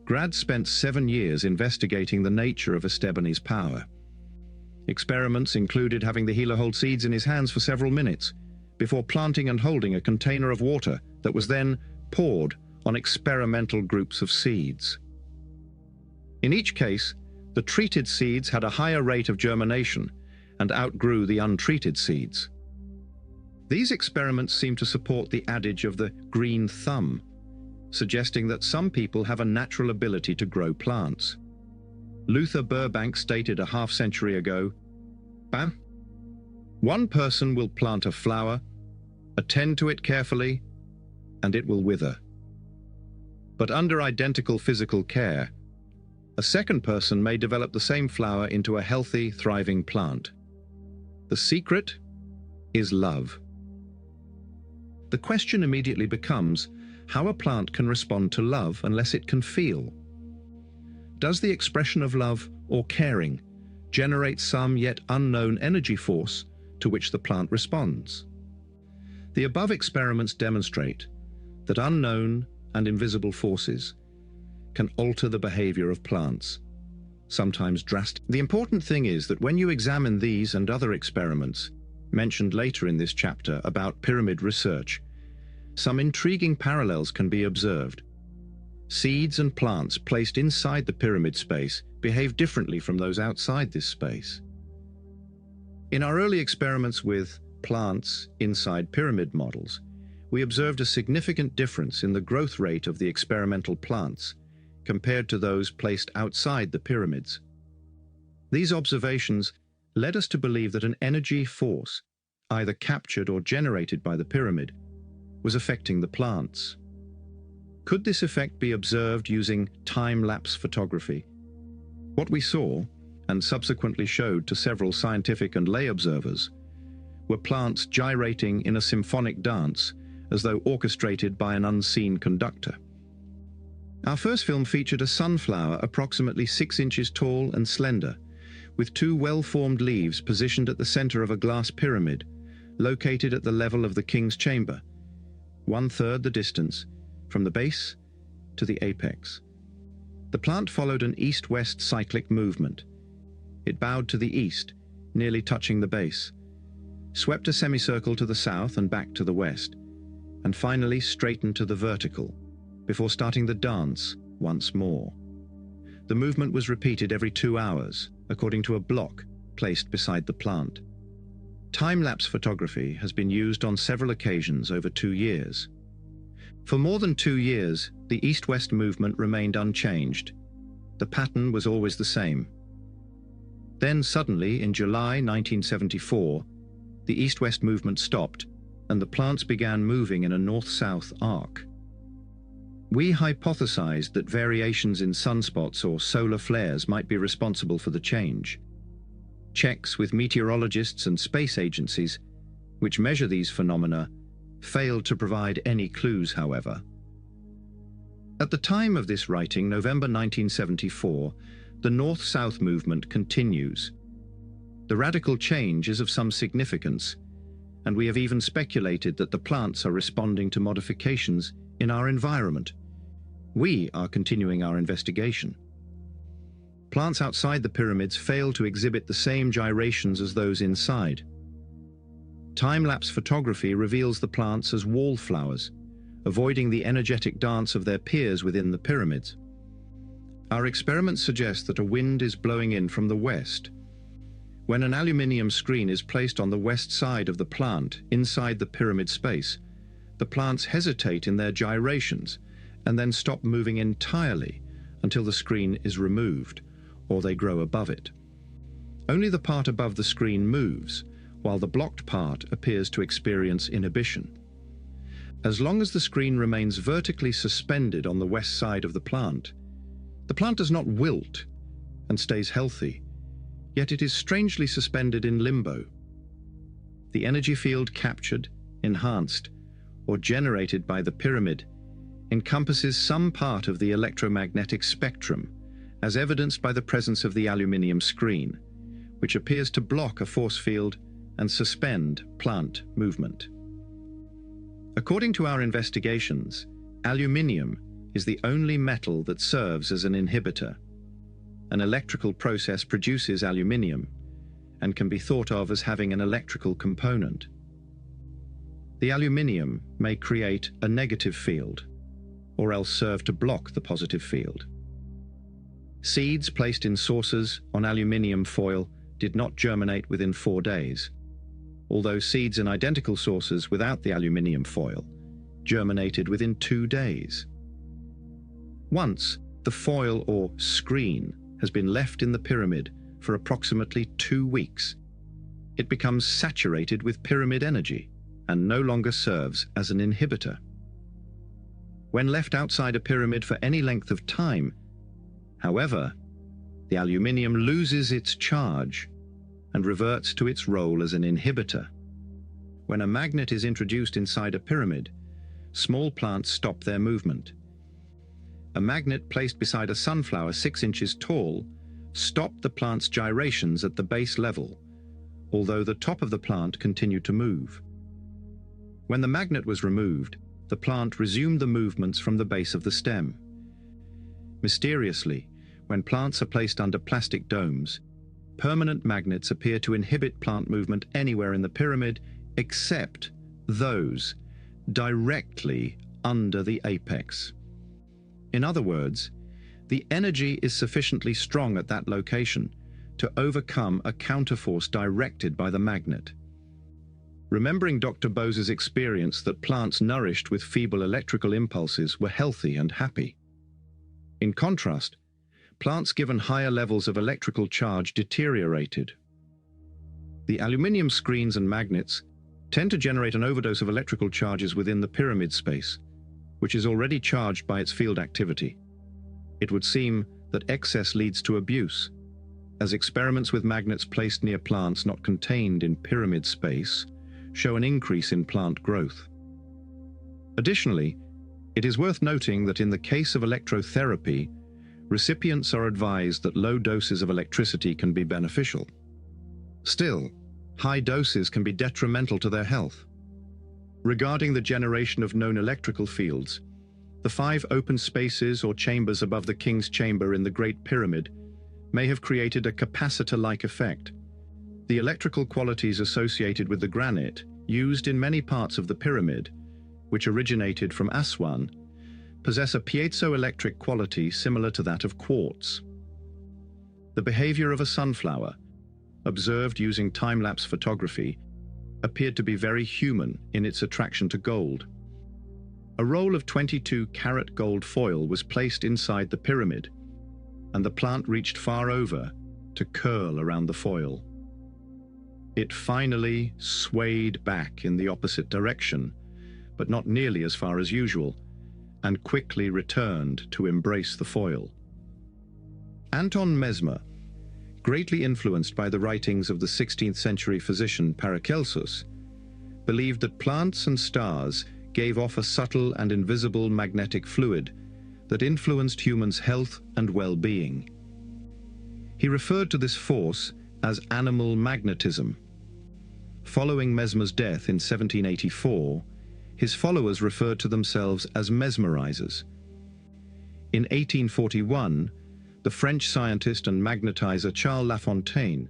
Grad spent 7 years investigating the nature of Estebany's power. Experiments included having the healer hold seeds in his hands for several minutes before planting and holding a container of water that was then poured on experimental groups of seeds. In each case, the treated seeds had a higher rate of germination and outgrew the untreated seeds. These experiments seem to support the adage of the green thumb, suggesting that some people have a natural ability to grow plants. Luther Burbank stated a half-century ago, "One person will plant a flower, attend to it carefully, and it will wither. But under identical physical care, a second person may develop the same flower into a healthy, thriving plant. The secret is love." The question immediately becomes how a plant can respond to love unless it can feel. Does the expression of love or caring generate some yet unknown energy force to which the plant responds? The above experiments demonstrate that unknown and invisible forces can alter the behavior of plants, sometimes drastically. The important thing is that when you examine these and other experiments mentioned later in this chapter about pyramid research, some intriguing parallels can be observed. Seeds and plants placed inside the pyramid space behave differently from those outside this space. In our early experiments with plants inside pyramid models, we observed a significant difference in the growth rate of the experimental plants compared to those placed outside the pyramids. These observations led us to believe that an energy force, either captured or generated by the pyramid, was affecting the plants. Could this effect be observed using time-lapse photography? What we saw, and subsequently showed to several scientific and lay observers, were plants gyrating in a symphonic dance as though orchestrated by an unseen conductor. Our first film featured a sunflower approximately 6 inches tall and slender, with 2 well-formed leaves positioned at the center of a glass pyramid, located at the level of the king's chamber, 1/3 the distance from the base to the apex. The plant followed an east-west cyclic movement. It bowed to the east, nearly touching the base, swept a semicircle to the south and back to the west, and finally straightened to the vertical, before starting the dance once more. The movement was repeated every 2 hours, according to a block placed beside the plant. Time-lapse photography has been used on several occasions over 2 years. For more than 2 years, the east-west movement remained unchanged. The pattern was always the same. Then suddenly, in July 1974, the east-west movement stopped, and the plants began moving in a north-south arc. We hypothesized that variations in sunspots or solar flares might be responsible for the change. Checks with meteorologists and space agencies, which measure these phenomena, failed to provide any clues, however. At the time of this writing, November 1974, the north-south movement continues. The radical change is of some significance, and we have even speculated that the plants are responding to modifications in our environment. We are continuing our investigation. Plants outside the pyramids fail to exhibit the same gyrations as those inside. Time-lapse photography reveals the plants as wallflowers, avoiding the energetic dance of their peers within the pyramids. Our experiments suggest that a wind is blowing in from the west. When an aluminium screen is placed on the west side of the plant, inside the pyramid space, the plants hesitate in their gyrations and then stop moving entirely until the screen is removed, or they grow above it. Only the part above the screen moves, while the blocked part appears to experience inhibition. As long as the screen remains vertically suspended on the west side of the plant does not wilt and stays healthy, yet it is strangely suspended in limbo. The energy field captured, enhanced, or generated by the pyramid encompasses some part of the electromagnetic spectrum, as evidenced by the presence of the aluminium screen, which appears to block a force field and suspend plant movement. According to our investigations, aluminium is the only metal that serves as an inhibitor. An electrical process produces aluminium and can be thought of as having an electrical component. The aluminium may create a negative field, or else serve to block the positive field. Seeds placed in saucers on aluminium foil did not germinate within 4 days, although seeds in identical saucers without the aluminium foil germinated within 2 days. Once the foil or screen has been left in the pyramid for approximately 2 weeks, it becomes saturated with pyramid energy and no longer serves as an inhibitor. When left outside a pyramid for any length of time, however, the aluminium loses its charge and reverts to its role as an inhibitor. When a magnet is introduced inside a pyramid, small plants stop their movement. A magnet placed beside a sunflower 6 inches tall stopped the plant's gyrations at the base level, although the top of the plant continued to move. When the magnet was removed, the plant resumed the movements from the base of the stem. Mysteriously, when plants are placed under plastic domes, permanent magnets appear to inhibit plant movement anywhere in the pyramid except those directly under the apex. In other words, the energy is sufficiently strong at that location to overcome a counterforce directed by the magnet. Remembering Dr. Bose's experience that plants nourished with feeble electrical impulses were healthy and happy. In contrast, plants given higher levels of electrical charge deteriorated. The aluminium screens and magnets tend to generate an overdose of electrical charges within the pyramid space, which is already charged by its field activity. It would seem that excess leads to abuse, as experiments with magnets placed near plants not contained in pyramid space show an increase in plant growth. Additionally, it is worth noting that in the case of electrotherapy, recipients are advised that low doses of electricity can be beneficial. Still, high doses can be detrimental to their health. Regarding the generation of known electrical fields, the 5 open spaces or chambers above the King's Chamber in the Great Pyramid may have created a capacitor-like effect. The electrical qualities associated with the granite used in many parts of the pyramid, which originated from Aswan, possess a piezoelectric quality similar to that of quartz. The behavior of a sunflower, observed using time-lapse photography, appeared to be very human in its attraction to gold. A roll of 22-carat gold foil was placed inside the pyramid, and the plant reached far over to curl around the foil. It finally swayed back in the opposite direction, but not nearly as far as usual, and quickly returned to embrace the foil. Anton Mesmer, greatly influenced by the writings of the 16th century physician Paracelsus, believed that plants and stars gave off a subtle and invisible magnetic fluid that influenced humans' health and well-being. He referred to this force as animal magnetism. Following Mesmer's death in 1784, his followers referred to themselves as mesmerizers. In 1841, the French scientist and magnetizer Charles Lafontaine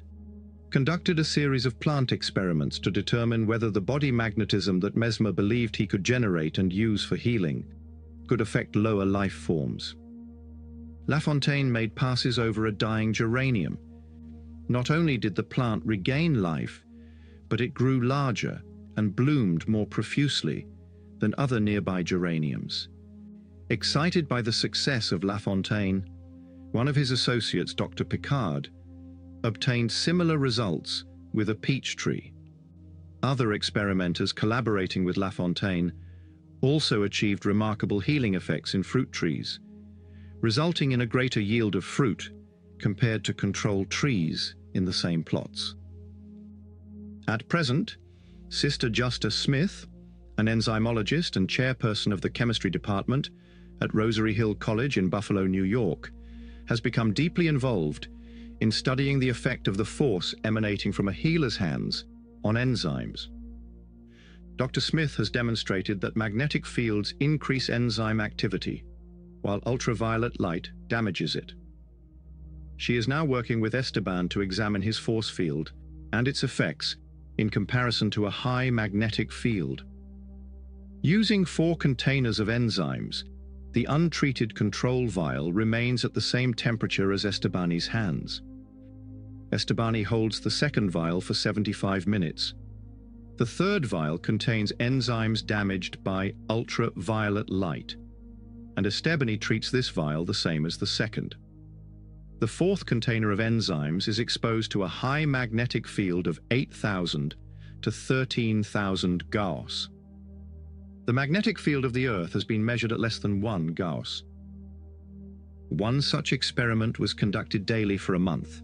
conducted a series of plant experiments to determine whether the body magnetism that Mesmer believed he could generate and use for healing could affect lower life forms. Lafontaine made passes over a dying geranium. Not only did the plant regain life, but it grew larger and bloomed more profusely than other nearby geraniums. Excited by the success of Lafontaine, one of his associates, Dr. Picard, obtained similar results with a peach tree. Other experimenters collaborating with Lafontaine also achieved remarkable healing effects in fruit trees, resulting in a greater yield of fruit compared to control trees in the same plots. At present, Sister Justa Smith, an enzymologist and chairperson of the chemistry department at Rosary Hill College in Buffalo, New York, has become deeply involved in studying the effect of the force emanating from a healer's hands on enzymes. Dr. Smith has demonstrated that magnetic fields increase enzyme activity, while ultraviolet light damages it. She is now working with Esteban to examine his force field and its effects in comparison to a high magnetic field. Using 4 containers of enzymes, the untreated control vial remains at the same temperature as Estebani's hands. Estebani holds the second vial for 75 minutes. The third vial contains enzymes damaged by ultraviolet light, and Estebani treats this vial the same as the second. The fourth container of enzymes is exposed to a high magnetic field of 8,000 to 13,000 Gauss. The magnetic field of the Earth has been measured at less than 1 Gauss. One such experiment was conducted daily for a month,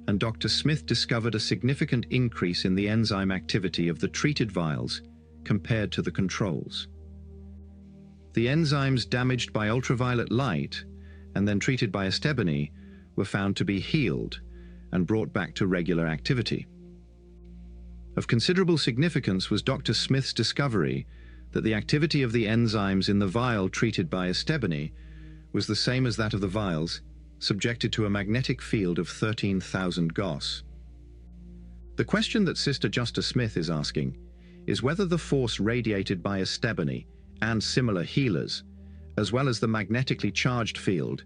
and Dr. Smith discovered a significant increase in the enzyme activity of the treated vials compared to the controls. The enzymes damaged by ultraviolet light and then treated by Estebani were found to be healed and brought back to regular activity. Of considerable significance was Dr. Smith's discovery that the activity of the enzymes in the vial treated by Estebani was the same as that of the vials subjected to a magnetic field of 13,000 Gauss. The question that Sister Justa Smith is asking is whether the force radiated by Estebani and similar healers, as well as the magnetically charged field,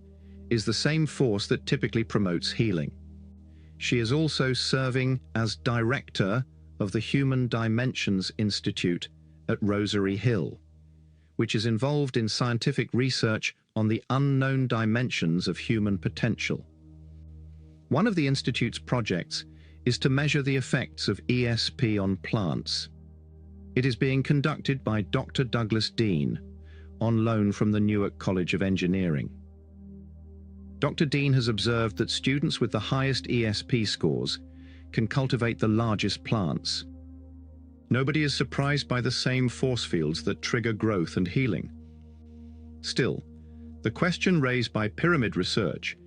is the same force that typically promotes healing. She is also serving as director of the Human Dimensions Institute at Rosary Hill, which is involved in scientific research on the unknown dimensions of human potential. One of the Institute's projects is to measure the effects of ESP on plants. It is being conducted by Dr. Douglas Dean, on loan from the Newark College of Engineering. Dr. Dean has observed that students with the highest ESP scores can cultivate the largest plants. Nobody is surprised by the same force fields that trigger growth and healing. Still, the question raised by pyramid research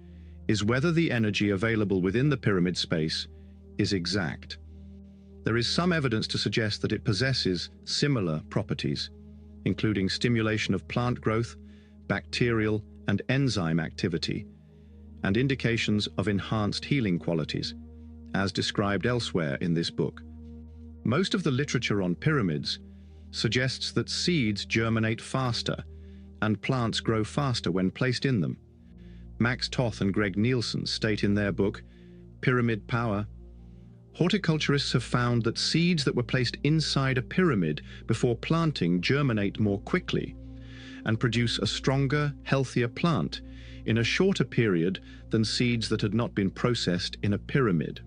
is whether the energy available within the pyramid space is exact. There is some evidence to suggest that it possesses similar properties, including stimulation of plant growth, bacterial and enzyme activity, and indications of enhanced healing qualities, as described elsewhere in this book. Most of the literature on pyramids suggests that seeds germinate faster and plants grow faster when placed in them. Max Toth and Greg Nielsen state in their book, Pyramid Power, Horticulturists have found that seeds that were placed inside a pyramid before planting germinate more quickly and produce a stronger, healthier plant in a shorter period than seeds that had not been processed in a pyramid.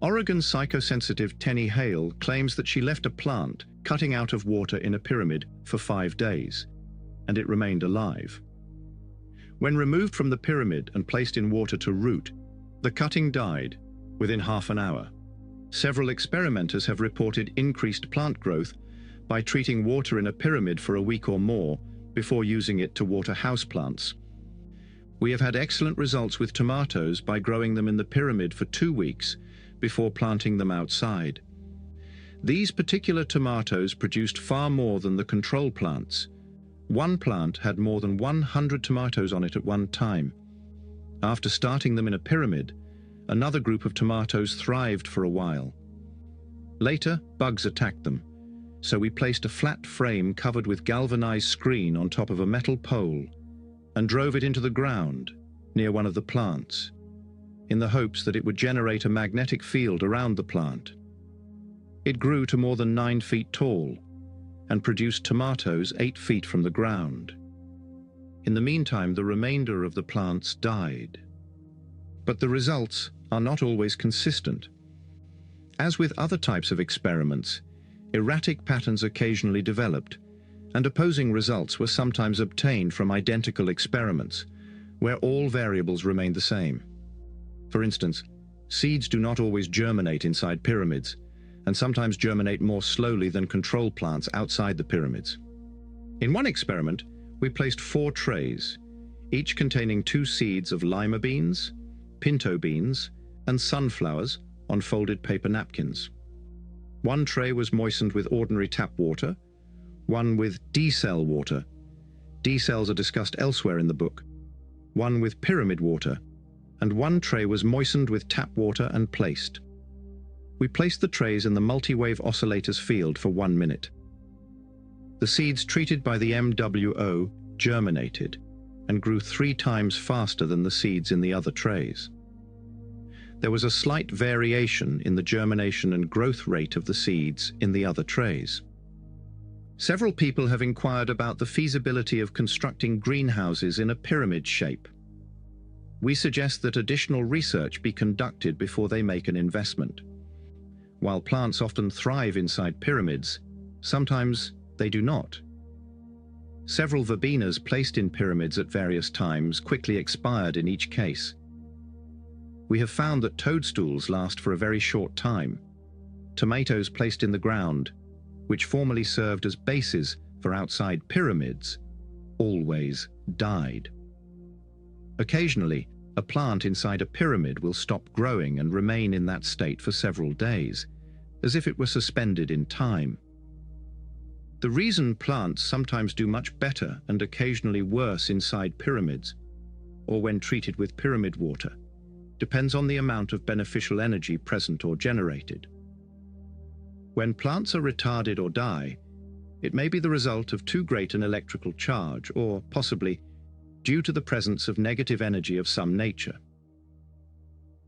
Oregon psychosensitive Tenny Hale claims that she left a plant cutting out of water in a pyramid for 5 days, and it remained alive. When removed from the pyramid and placed in water to root, the cutting died within half an hour. Several experimenters have reported increased plant growth by treating water in a pyramid for a week or more before using it to water houseplants. We have had excellent results with tomatoes by growing them in the pyramid for 2 weeks before planting them outside. These particular tomatoes produced far more than the control plants. One plant had more than 100 tomatoes on it at one time. After starting them in a pyramid, another group of tomatoes thrived for a while. Later, bugs attacked them, so we placed a flat frame covered with galvanized screen on top of a metal pole and drove it into the ground near one of the plants, in the hopes that it would generate a magnetic field around the plant. It grew to more than 9 feet tall and produced tomatoes 8 feet from the ground. In the meantime, the remainder of the plants died. But the results are not always consistent. As with other types of experiments, erratic patterns occasionally developed, and opposing results were sometimes obtained from identical experiments, where all variables remained the same. For instance, seeds do not always germinate inside pyramids, and sometimes germinate more slowly than control plants outside the pyramids. In one experiment, we placed 4 trays, each containing 2 seeds of lima beans, pinto beans, and sunflowers on folded paper napkins. One tray was moistened with ordinary tap water, one with D-cell water. D-cells are discussed elsewhere in the book. One with pyramid water, and one tray was moistened with tap water and placed. We placed the trays in the multi-wave oscillators field for 1 minute. The seeds treated by the MWO germinated and grew 3 times faster than the seeds in the other trays. There was a slight variation in the germination and growth rate of the seeds in the other trays. Several people have inquired about the feasibility of constructing greenhouses in a pyramid shape. We suggest that additional research be conducted before they make an investment. While plants often thrive inside pyramids, sometimes they do not. Several verbenas placed in pyramids at various times quickly expired in each case. We have found that toadstools last for a very short time. Tomatoes placed in the ground, which formerly served as bases for outside pyramids, always died. Occasionally, a plant inside a pyramid will stop growing and remain in that state for several days, as if it were suspended in time. The reason plants sometimes do much better and occasionally worse inside pyramids, or when treated with pyramid water, depends on the amount of beneficial energy present or generated. When plants are retarded or die, it may be the result of too great an electrical charge, or possibly due to the presence of negative energy of some nature.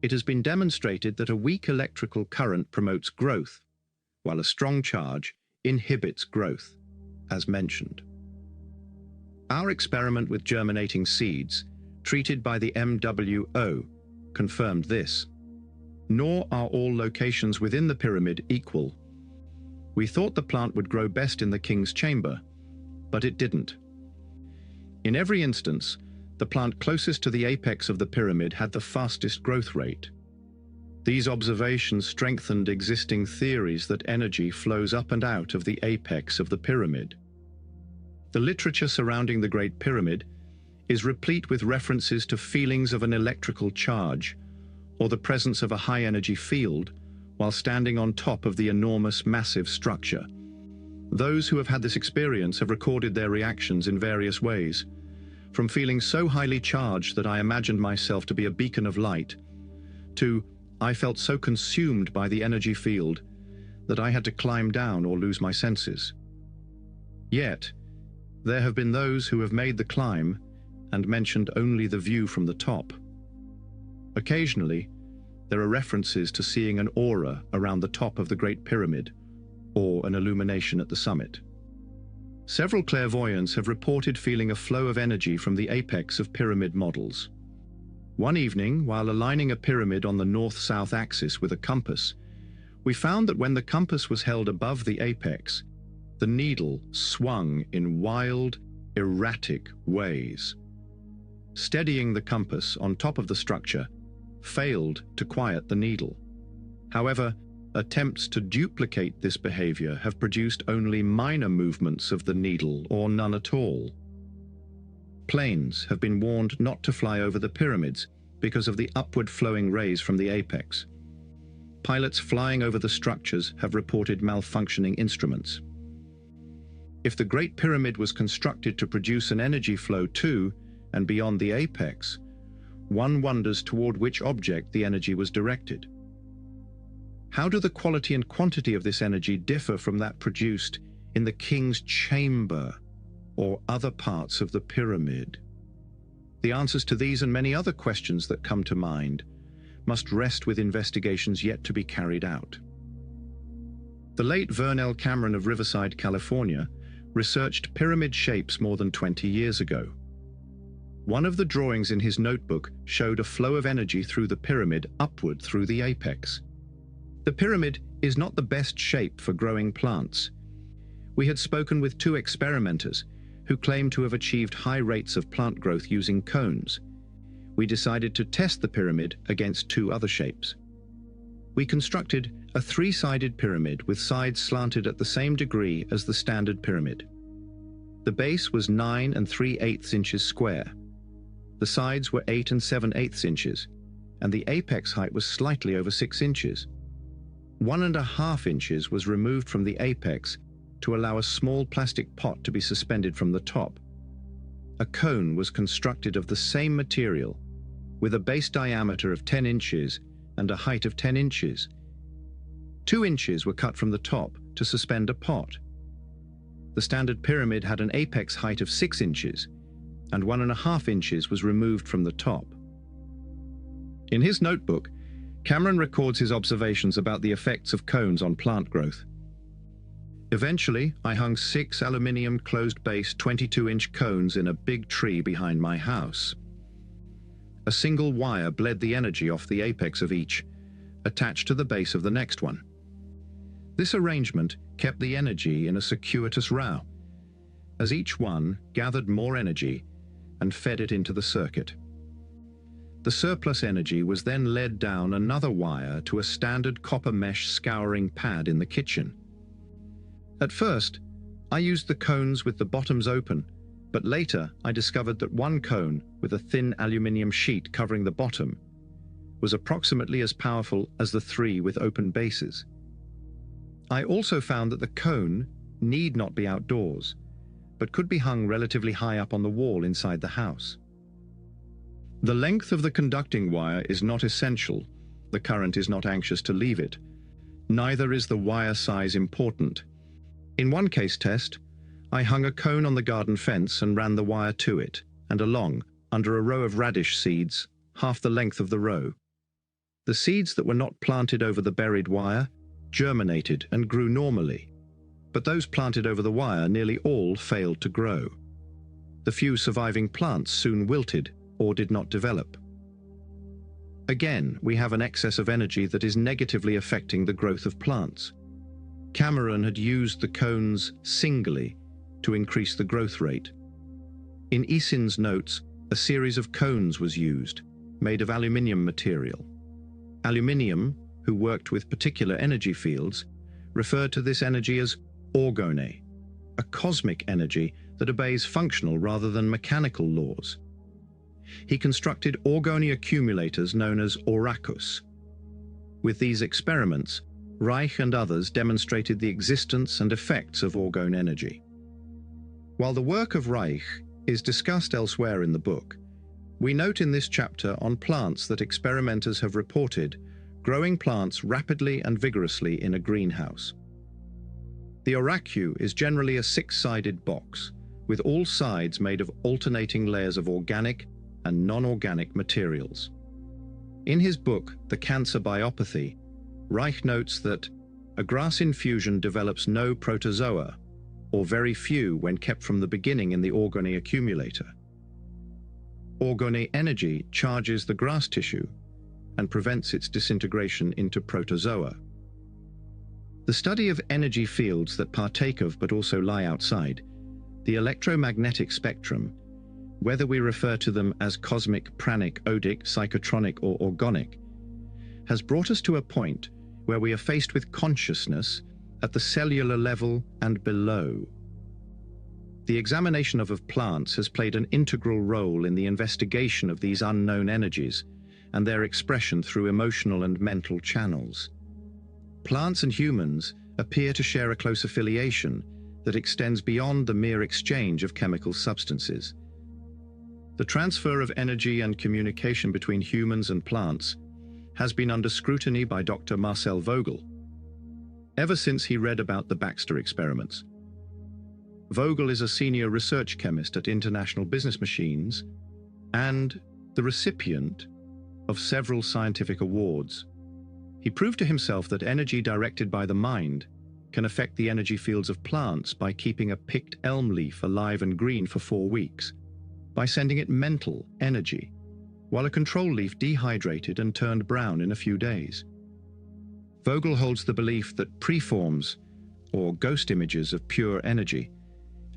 It has been demonstrated that a weak electrical current promotes growth, while a strong charge inhibits growth, as mentioned. Our experiment with germinating seeds, treated by the MWO, confirmed this. Nor are all locations within the pyramid equal. We thought the plant would grow best in the king's chamber, but it didn't. In every instance, the plant closest to the apex of the pyramid had the fastest growth rate. These observations strengthened existing theories that energy flows up and out of the apex of the pyramid. The literature surrounding the Great Pyramid is replete with references to feelings of an electrical charge or the presence of a high-energy field while standing on top of the enormous, massive structure. Those who have had this experience have recorded their reactions in various ways, from feeling so highly charged that I imagined myself to be a beacon of light, to I felt so consumed by the energy field that I had to climb down or lose my senses. Yet, there have been those who have made the climb and mentioned only the view from the top. Occasionally, There are references to seeing an aura around the top of the Great Pyramid, or an illumination at the summit. Several clairvoyants have reported feeling a flow of energy from the apex of pyramid models. One evening, while aligning a pyramid on the north-south axis with a compass, we found that when the compass was held above the apex, the needle swung in wild, erratic ways. Steadying the compass on top of the structure failed to quiet the needle. However, attempts to duplicate this behavior have produced only minor movements of the needle or none at all. Planes have been warned not to fly over the pyramids because of the upward flowing rays from the apex. Pilots flying over the structures have reported malfunctioning instruments. If the Great Pyramid was constructed to produce an energy flow to and beyond the apex, one wonders toward which object the energy was directed. How do the quality and quantity of this energy differ from that produced in the king's chamber or other parts of the pyramid? The answers to these and many other questions that come to mind must rest with investigations yet to be carried out. The late Vernell Cameron of Riverside, California, researched pyramid shapes more than 20 years ago. One of the drawings in his notebook showed a flow of energy through the pyramid upward through the apex. The pyramid is not the best shape for growing plants. We had spoken with 2 experimenters who claimed to have achieved high rates of plant growth using cones. We decided to test the pyramid against 2 other shapes. We constructed a 3-sided pyramid with sides slanted at the same degree as the standard pyramid. The base was 9 3/8 inches square. The sides were 8 7/8 inches, and the apex height was slightly over 6 inches. 1.5 inches was removed from the apex to allow a small plastic pot to be suspended from the top. A cone was constructed of the same material, with a base diameter of 10 inches and a height of 10 inches. 2 inches were cut from the top to suspend a pot. The standard pyramid had an apex height of 6 inches, and 1.5 inches was removed from the top. In his notebook, Cameron records his observations about the effects of cones on plant growth. Eventually, I hung 6 aluminium closed-base 22-inch cones in a big tree behind my house. A single wire bled the energy off the apex of each, attached to the base of the next one. This arrangement kept the energy in a circuitous row, as each one gathered more energy and fed it into the circuit. The surplus energy was then led down another wire to a standard copper mesh scouring pad in the kitchen. At first, I used the cones with the bottoms open, but later I discovered that one cone with a thin aluminium sheet covering the bottom was approximately as powerful as the 3 with open bases. I also found that the cone need not be outdoors, but could be hung relatively high up on the wall inside the house. The length of the conducting wire is not essential. The current is not anxious to leave it. Neither is the wire size important. In one case test, I hung a cone on the garden fence and ran the wire to it and along under a row of radish seeds, half the length of the row. The seeds that were not planted over the buried wire germinated and grew normally, but those planted over the wire nearly all failed to grow. The few surviving plants soon wilted or did not develop. Again, we have an excess of energy that is negatively affecting the growth of plants. Cameron had used the cones singly to increase the growth rate. In Eason's notes, a series of cones was used, made of aluminium material. Aluminium, who worked with particular energy fields, referred to this energy as orgone, a cosmic energy that obeys functional rather than mechanical laws. He constructed orgone accumulators known as oracus. With these experiments, Reich and others demonstrated the existence and effects of orgone energy. While the work of Reich is discussed elsewhere in the book, we note in this chapter on plants that experimenters have reported growing plants rapidly and vigorously in a greenhouse. The oracu is generally a 6-sided box, with all sides made of alternating layers of organic and non-organic materials. In his book, The Cancer Biopathy, Reich notes that a grass infusion develops no protozoa, or very few when kept from the beginning in the orgone accumulator. Orgone energy charges the grass tissue and prevents its disintegration into protozoa. The study of energy fields that partake of but also lie outside the electromagnetic spectrum, whether we refer to them as cosmic, pranic, odic, psychotronic, or organic, has brought us to a point where we are faced with consciousness at the cellular level and below. The examination of plants has played an integral role in the investigation of these unknown energies and their expression through emotional and mental channels. Plants and humans appear to share a close affiliation that extends beyond the mere exchange of chemical substances. The transfer of energy and communication between humans and plants has been under scrutiny by Dr. Marcel Vogel, ever since he read about the Baxter experiments. Vogel is a senior research chemist at International Business Machines and the recipient of several scientific awards. He proved to himself that energy directed by the mind can affect the energy fields of plants by keeping a picked elm leaf alive and green for 4 weeks, by sending it mental energy, while a control leaf dehydrated and turned brown in a few days. Vogel holds the belief that preforms, or ghost images of pure energy,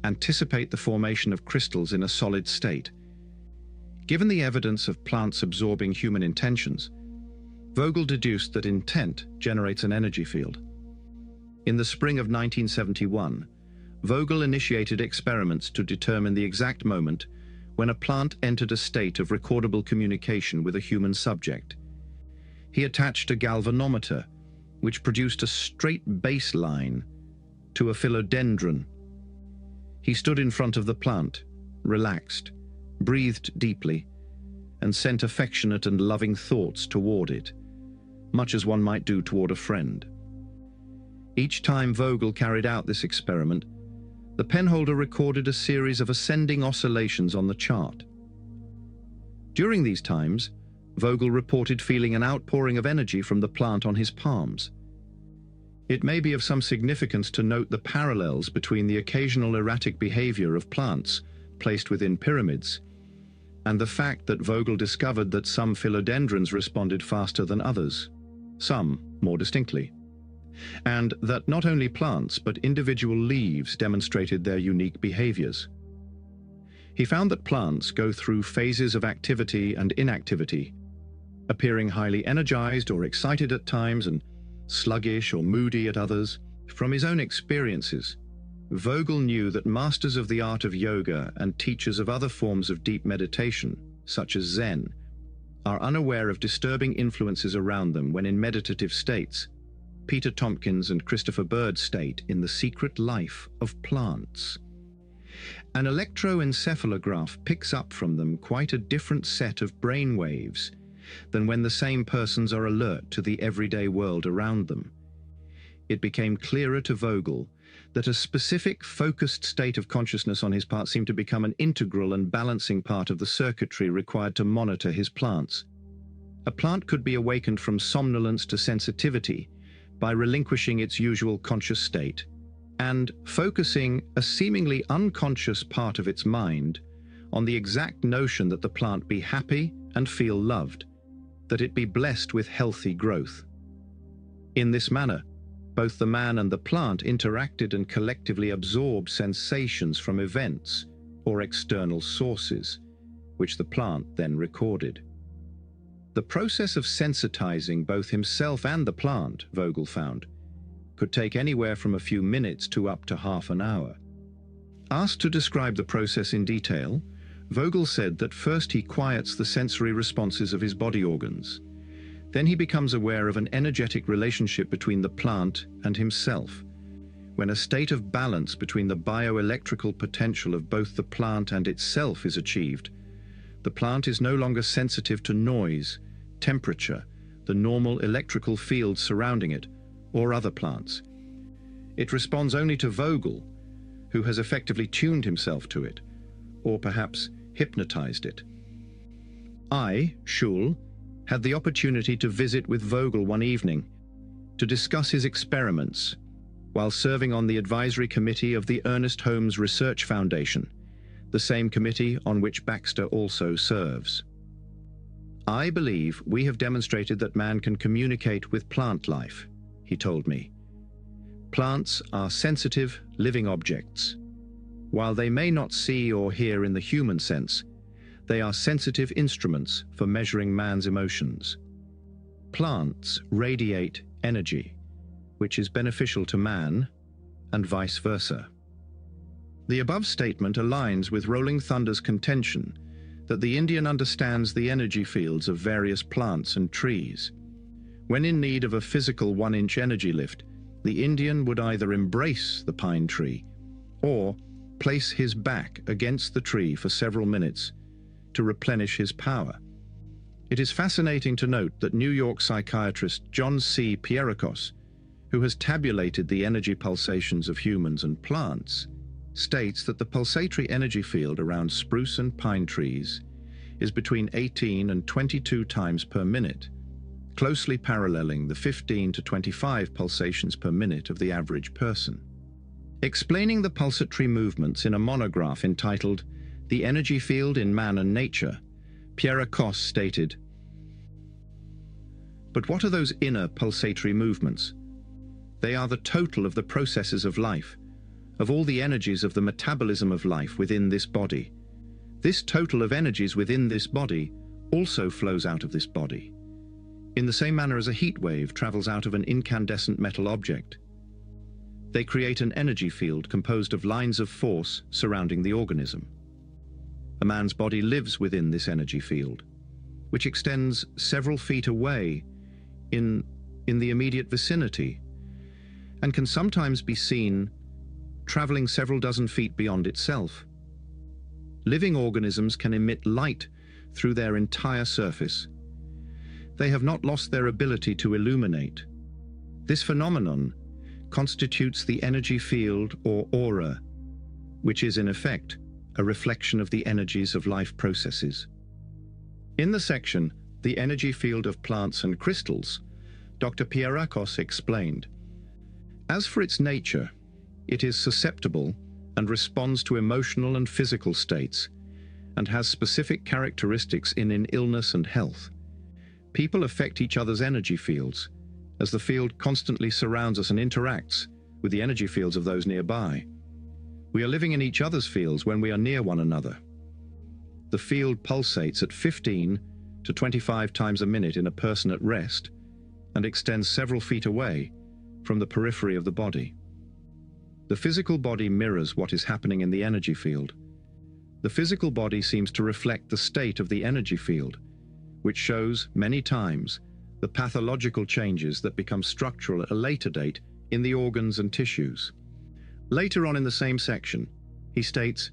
anticipate the formation of crystals in a solid state. Given the evidence of plants absorbing human intentions, Vogel deduced that intent generates an energy field. In the spring of 1971, Vogel initiated experiments to determine the exact moment when a plant entered a state of recordable communication with a human subject. He attached a galvanometer, which produced a straight baseline to a philodendron. He stood in front of the plant, relaxed, breathed deeply, and sent affectionate and loving thoughts toward it, much as one might do toward a friend. Each time Vogel carried out this experiment, the penholder recorded a series of ascending oscillations on the chart. During these times, Vogel reported feeling an outpouring of energy from the plant on his palms. It may be of some significance to note the parallels between the occasional erratic behavior of plants placed within pyramids and the fact that Vogel discovered that some philodendrons responded faster than others, some more distinctly, and that not only plants but individual leaves demonstrated their unique behaviors. He found that plants go through phases of activity and inactivity, appearing highly energized or excited at times and sluggish or moody at others. From his own experiences, Vogel knew that masters of the art of yoga and teachers of other forms of deep meditation, such as Zen, are unaware of disturbing influences around them when in meditative states. Peter Tompkins and Christopher Bird state in The Secret Life of Plants. An electroencephalograph picks up from them quite a different set of brain waves than when the same persons are alert to the everyday world around them. It became clearer to Vogel that a specific focused state of consciousness on his part seemed to become an integral and balancing part of the circuitry required to monitor his plants. A plant could be awakened from somnolence to sensitivity by relinquishing its usual conscious state and focusing a seemingly unconscious part of its mind on the exact notion that the plant be happy and feel loved, that it be blessed with healthy growth. In this manner, both the man and the plant interacted and collectively absorbed sensations from events or external sources, which the plant then recorded. The process of sensitizing both himself and the plant, Vogel found, could take anywhere from a few minutes to up to half an hour. Asked to describe the process in detail, Vogel said that first he quiets the sensory responses of his body organs. Then he becomes aware of an energetic relationship between the plant and himself. When a state of balance between the bioelectrical potential of both the plant and itself is achieved, the plant is no longer sensitive to noise, temperature, the normal electrical fields surrounding it, or other plants. It responds only to Vogel, who has effectively tuned himself to it, or perhaps hypnotized it. I, Schul, had the opportunity to visit with Vogel one evening to discuss his experiments while serving on the advisory committee of the Ernest Holmes Research Foundation, the same committee on which Baxter also serves. "I believe we have demonstrated that man can communicate with plant life," he told me. "Plants are sensitive, living objects. While they may not see or hear in the human sense, they are sensitive instruments for measuring man's emotions. Plants radiate energy, which is beneficial to man, and vice versa." The above statement aligns with Rolling Thunder's contention that the Indian understands the energy fields of various plants and trees. When in need of a physical 1-inch energy lift, the Indian would either embrace the pine tree or place his back against the tree for several minutes to replenish his power. It is fascinating to note that New York psychiatrist John C. Pierrakos, who has tabulated the energy pulsations of humans and plants, states that the pulsatory energy field around spruce and pine trees is between 18 and 22 times per minute, closely paralleling the 15 to 25 pulsations per minute of the average person. Explaining the pulsatory movements in a monograph entitled "The Energy Field in Man and Nature," Pierrakos stated, "But what are those inner pulsatory movements? They are the total of the processes of life, of all the energies of the metabolism of life within this body. This total of energies within this body also flows out of this body, in the same manner as a heat wave travels out of an incandescent metal object. They create an energy field composed of lines of force surrounding the organism. A man's body lives within this energy field, which extends several feet away in the immediate vicinity, and can sometimes be seen traveling several dozen feet beyond itself. Living organisms can emit light through their entire surface. They have not lost their ability to illuminate. This phenomenon constitutes the energy field or aura, which is in effect a reflection of the energies of life processes." In the section, "The Energy Field of Plants and Crystals," Dr. Pierrakos explained, "As for its nature, it is susceptible and responds to emotional and physical states, and has specific characteristics in illness and health. People affect each other's energy fields, as the field constantly surrounds us and interacts with the energy fields of those nearby. We are living in each other's fields when we are near one another. The field pulsates at 15 to 25 times a minute in a person at rest and extends several feet away from the periphery of the body. The physical body mirrors what is happening in the energy field. The physical body seems to reflect the state of the energy field, which shows, many times, the pathological changes that become structural at a later date in the organs and tissues." Later on in the same section, he states,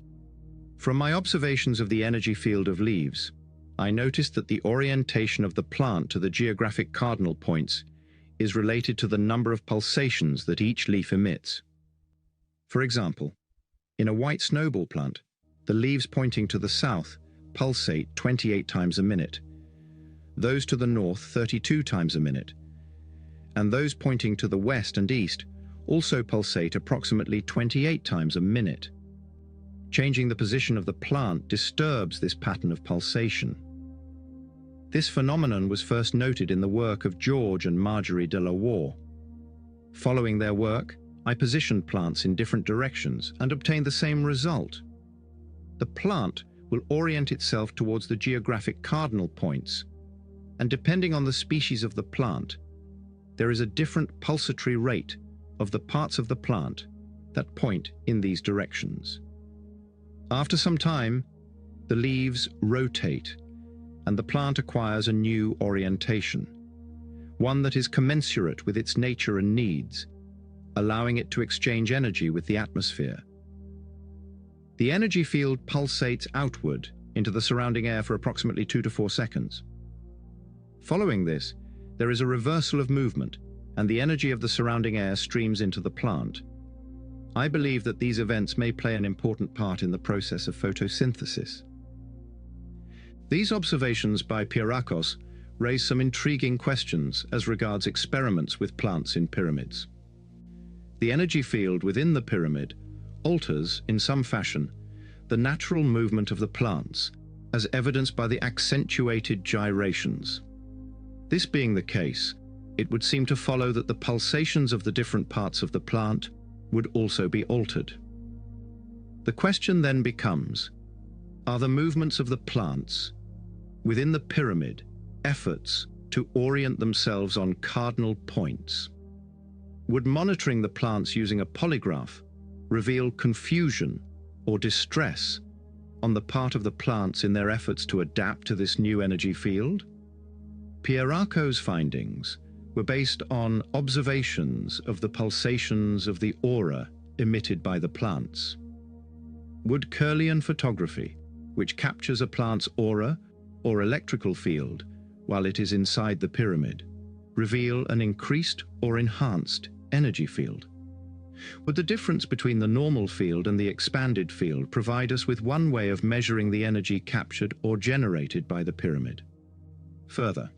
"From my observations of the energy field of leaves, I noticed that the orientation of the plant to the geographic cardinal points is related to the number of pulsations that each leaf emits. For example, in a white snowball plant, the leaves pointing to the south pulsate 28 times a minute, those to the north 32 times a minute, and those pointing to the west and east also pulsate approximately 28 times a minute. Changing the position of the plant disturbs this pattern of pulsation. This phenomenon was first noted in the work of George and Marjorie de la Warr. Following their work, I positioned plants in different directions and obtained the same result. The plant will orient itself towards the geographic cardinal points, and depending on the species of the plant, there is a different pulsatory rate of the parts of the plant that point in these directions. After some time, the leaves rotate, and the plant acquires a new orientation, one that is commensurate with its nature and needs, allowing it to exchange energy with the atmosphere. The energy field pulsates outward into the surrounding air for approximately 2 to 4 seconds. Following this, there is a reversal of movement, and the energy of the surrounding air streams into the plant. I believe that these events may play an important part in the process of photosynthesis." These observations by Pierrakos raise some intriguing questions as regards experiments with plants in pyramids. The energy field within the pyramid alters, in some fashion, the natural movement of the plants, as evidenced by the accentuated gyrations. This being the case, it would seem to follow that the pulsations of the different parts of the plant would also be altered. The question then becomes, are the movements of the plants within the pyramid efforts to orient themselves on cardinal points? Would monitoring the plants using a polygraph reveal confusion or distress on the part of the plants in their efforts to adapt to this new energy field? Pierraco's findings were based on observations of the pulsations of the aura emitted by the plants. Would Kirlian photography, which captures a plant's aura or electrical field while it is inside the pyramid, reveal an increased or enhanced energy field? Would the difference between the normal field and the expanded field provide us with one way of measuring the energy captured or generated by the pyramid? Further,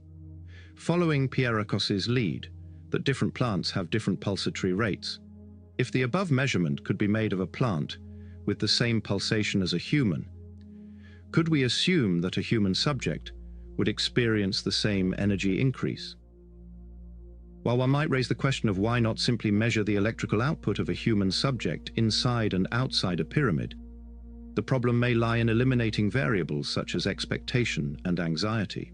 following Pierracos's lead that different plants have different pulsatory rates, if the above measurement could be made of a plant with the same pulsation as a human, could we assume that a human subject would experience the same energy increase? While one might raise the question of why not simply measure the electrical output of a human subject inside and outside a pyramid, the problem may lie in eliminating variables such as expectation and anxiety.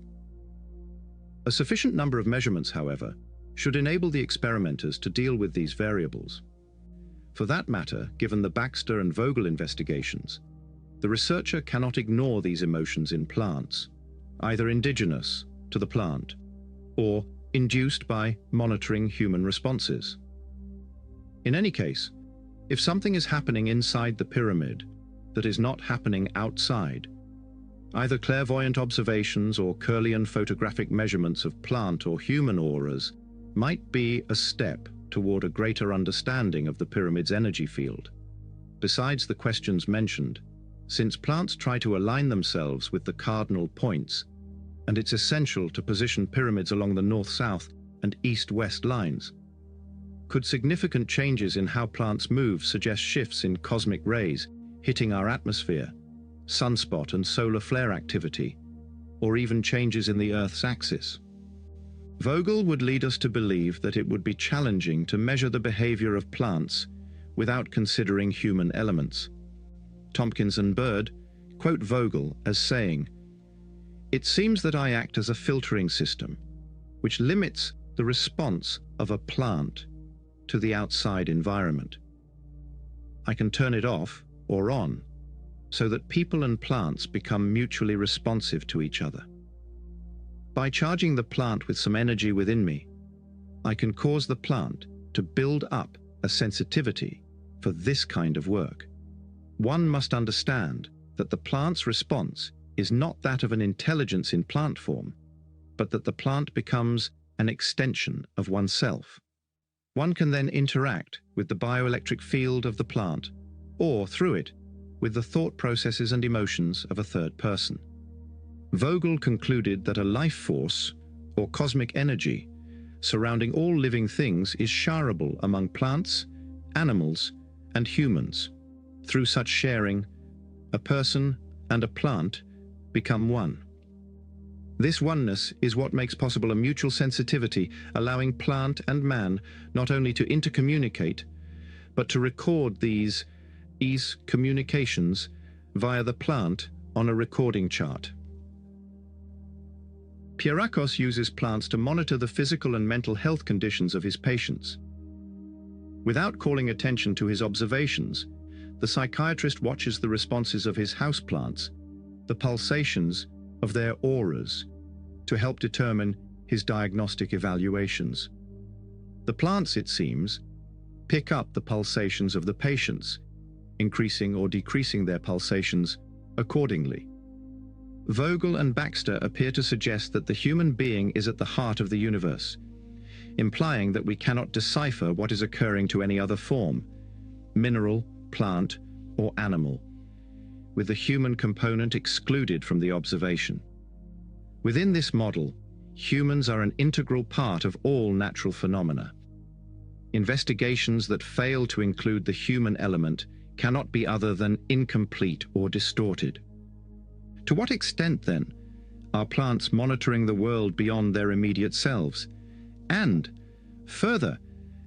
A sufficient number of measurements, however, should enable the experimenters to deal with these variables. For that matter, given the Baxter and Vogel investigations, the researcher cannot ignore these emotions in plants, either indigenous to the plant or induced by monitoring human responses. In any case, if something is happening inside the pyramid that is not happening outside, either clairvoyant observations or Kirlian photographic measurements of plant or human auras might be a step toward a greater understanding of the pyramid's energy field. Besides the questions mentioned, since plants try to align themselves with the cardinal points, and it's essential to position pyramids along the north-south and east-west lines, could significant changes in how plants move suggest shifts in cosmic rays hitting our atmosphere, sunspot and solar flare activity, or even changes in the Earth's axis? Vogel would lead us to believe that it would be challenging to measure the behavior of plants without considering human elements. Tompkins and Bird quote Vogel as saying, "It seems that I act as a filtering system, which limits the response of a plant to the outside environment. I can turn it off or on, so that people and plants become mutually responsive to each other. By charging the plant with some energy within me, I can cause the plant to build up a sensitivity for this kind of work. One must understand that the plant's response is not that of an intelligence in plant form, but that the plant becomes an extension of oneself. One can then interact with the bioelectric field of the plant, or through it, with the thought processes and emotions of a third person." Vogel concluded that a life force, or cosmic energy, surrounding all living things is shareable among plants, animals, and humans. Through such sharing, a person and a plant become one. This oneness is what makes possible a mutual sensitivity, allowing plant and man not only to intercommunicate, but to record these communications via the plant on a recording chart. Pierracos uses plants to monitor the physical and mental health conditions of his patients. Without calling attention to his observations, the psychiatrist watches the responses of his houseplants, the pulsations of their auras, to help determine his diagnostic evaluations. The plants, it seems, pick up the pulsations of the patients, increasing or decreasing their pulsations accordingly. Vogel and Baxter appear to suggest that the human being is at the heart of the universe, implying that we cannot decipher what is occurring to any other form, mineral, plant, or animal, with the human component excluded from the observation. Within this model, humans are an integral part of all natural phenomena. Investigations that fail to include the human element cannot be other than incomplete or distorted. To what extent, then, are plants monitoring the world beyond their immediate selves? And, further,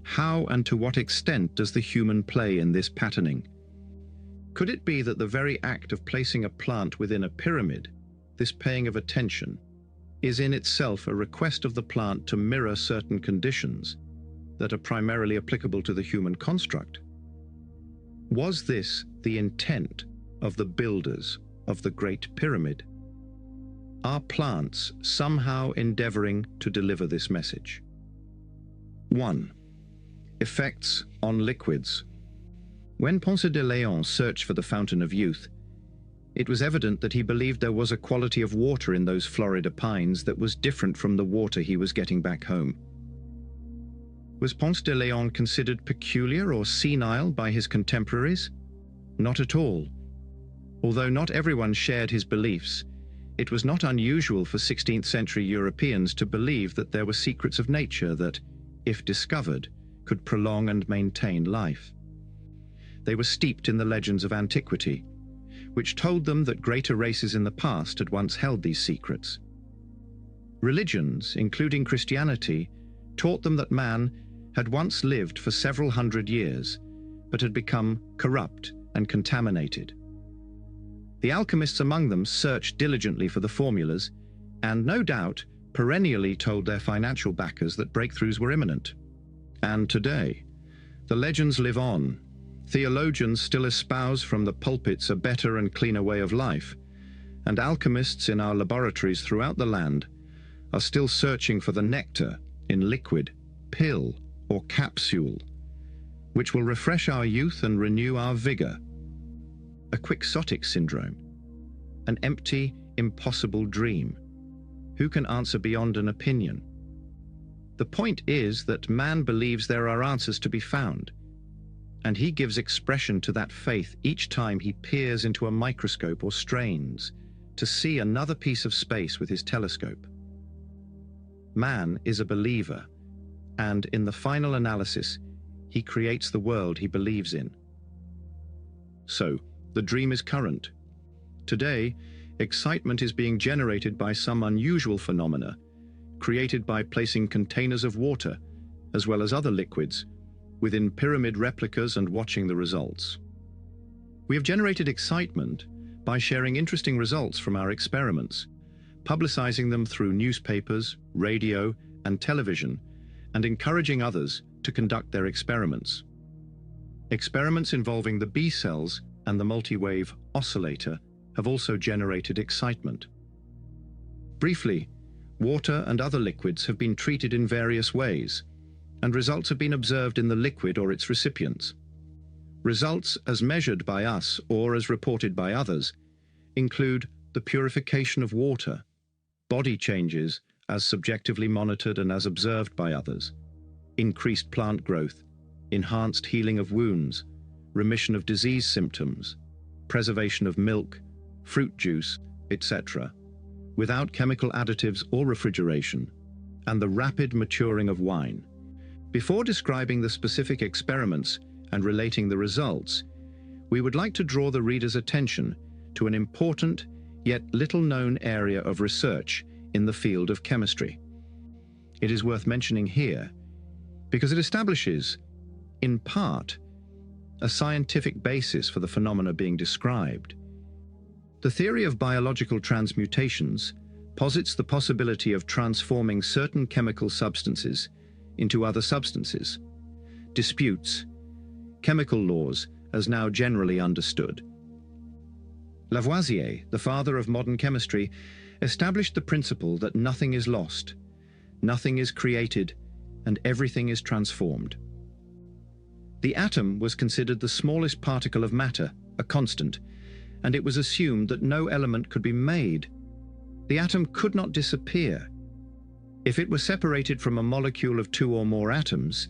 how and to what extent does the human play in this patterning? Could it be that the very act of placing a plant within a pyramid, this paying of attention, is in itself a request of the plant to mirror certain conditions that are primarily applicable to the human construct? Was this the intent of the builders of the Great Pyramid? Are plants somehow endeavoring to deliver this message? 1. Effects on liquids. When Ponce de Leon searched for the fountain of youth, it was evident that he believed there was a quality of water in those Florida pines that was different from the water he was getting back home. Was Ponce de Leon considered peculiar or senile by his contemporaries? Not at all. Although not everyone shared his beliefs, it was not unusual for 16th century Europeans to believe that there were secrets of nature that, if discovered, could prolong and maintain life. They were steeped in the legends of antiquity, which told them that greater races in the past had once held these secrets. Religions, including Christianity, taught them that man had once lived for several hundred years, but had become corrupt and contaminated. The alchemists among them searched diligently for the formulas, and no doubt perennially told their financial backers that breakthroughs were imminent. And today, the legends live on. Theologians still espouse from the pulpits a better and cleaner way of life, and alchemists in our laboratories throughout the land are still searching for the nectar in liquid, pill, or capsule, which will refresh our youth and renew our vigor. A quixotic syndrome, an empty, impossible dream. Who can answer beyond an opinion? The point is that man believes there are answers to be found, and he gives expression to that faith each time he peers into a microscope or strains to see another piece of space with his telescope. Man is a believer, and in the final analysis, he creates the world he believes in. So, the dream is current. Today, excitement is being generated by some unusual phenomena, created by placing containers of water, as well as other liquids, within pyramid replicas and watching the results. We have generated excitement by sharing interesting results from our experiments, publicizing them through newspapers, radio, and television, and encouraging others to conduct their experiments. Experiments involving the B cells and the multi-wave oscillator have also generated excitement. Briefly, water and other liquids have been treated in various ways, and results have been observed in the liquid or its recipients. Results as measured by us or as reported by others include the purification of water, body changes as subjectively monitored and as observed by others, increased plant growth, enhanced healing of wounds, remission of disease symptoms, preservation of milk, fruit juice, etc., without chemical additives or refrigeration, and the rapid maturing of wine. Before describing the specific experiments and relating the results, we would like to draw the reader's attention to an important yet little-known area of research in the field of chemistry. It is worth mentioning here because it establishes, in part, a scientific basis for the phenomena being described. The theory of biological transmutations posits the possibility of transforming certain chemical substances into other substances. Disputes, chemical laws as now generally understood. Lavoisier, the father of modern chemistry, established the principle that nothing is lost, nothing is created, and everything is transformed. The atom was considered the smallest particle of matter, a constant, and it was assumed that no element could be made. The atom could not disappear. If it were separated from a molecule of two or more atoms,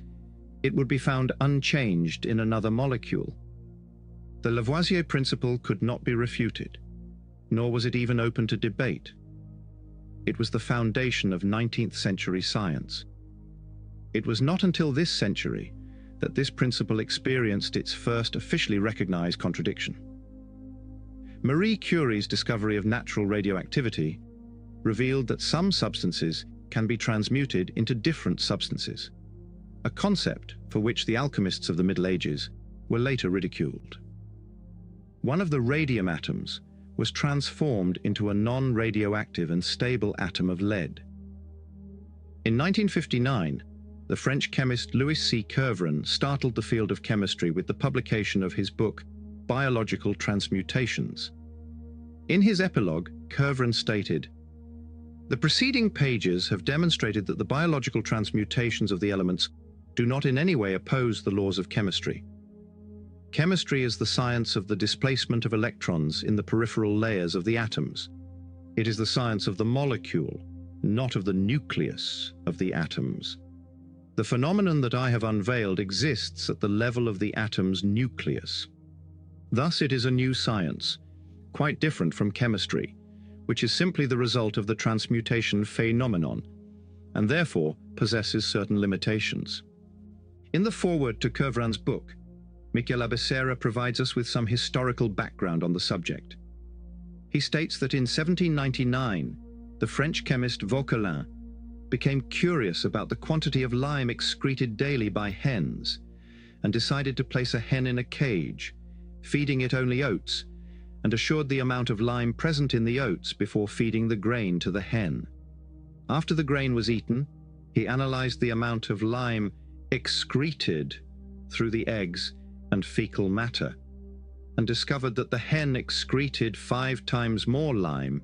it would be found unchanged in another molecule. The Lavoisier principle could not be refuted, nor was it even open to debate. It was the foundation of 19th century science. It was not until this century that this principle experienced its first officially recognized contradiction. Marie Curie's discovery of natural radioactivity revealed that some substances can be transmuted into different substances, a concept for which the alchemists of the Middle Ages were later ridiculed. One of the radium atoms was transformed into a non-radioactive and stable atom of lead. In 1959, the French chemist Louis C. Kervran startled the field of chemistry with the publication of his book, Biological Transmutations. In his epilogue, Kervran stated, "The preceding pages have demonstrated that the biological transmutations of the elements do not in any way oppose the laws of chemistry. Chemistry is the science of the displacement of electrons in the peripheral layers of the atoms. It is the science of the molecule, not of the nucleus of the atoms. The phenomenon that I have unveiled exists at the level of the atom's nucleus. Thus it is a new science, quite different from chemistry, which is simply the result of the transmutation phenomenon, and therefore possesses certain limitations." In the foreword to Kervran's book, Michel Abecera provides us with some historical background on the subject. He states that in 1799, the French chemist Vauquelin became curious about the quantity of lime excreted daily by hens and decided to place a hen in a cage, feeding it only oats, and assured the amount of lime present in the oats before feeding the grain to the hen. After the grain was eaten, he analyzed the amount of lime excreted through the eggs and fecal matter, and discovered that the hen excreted 5 times more lime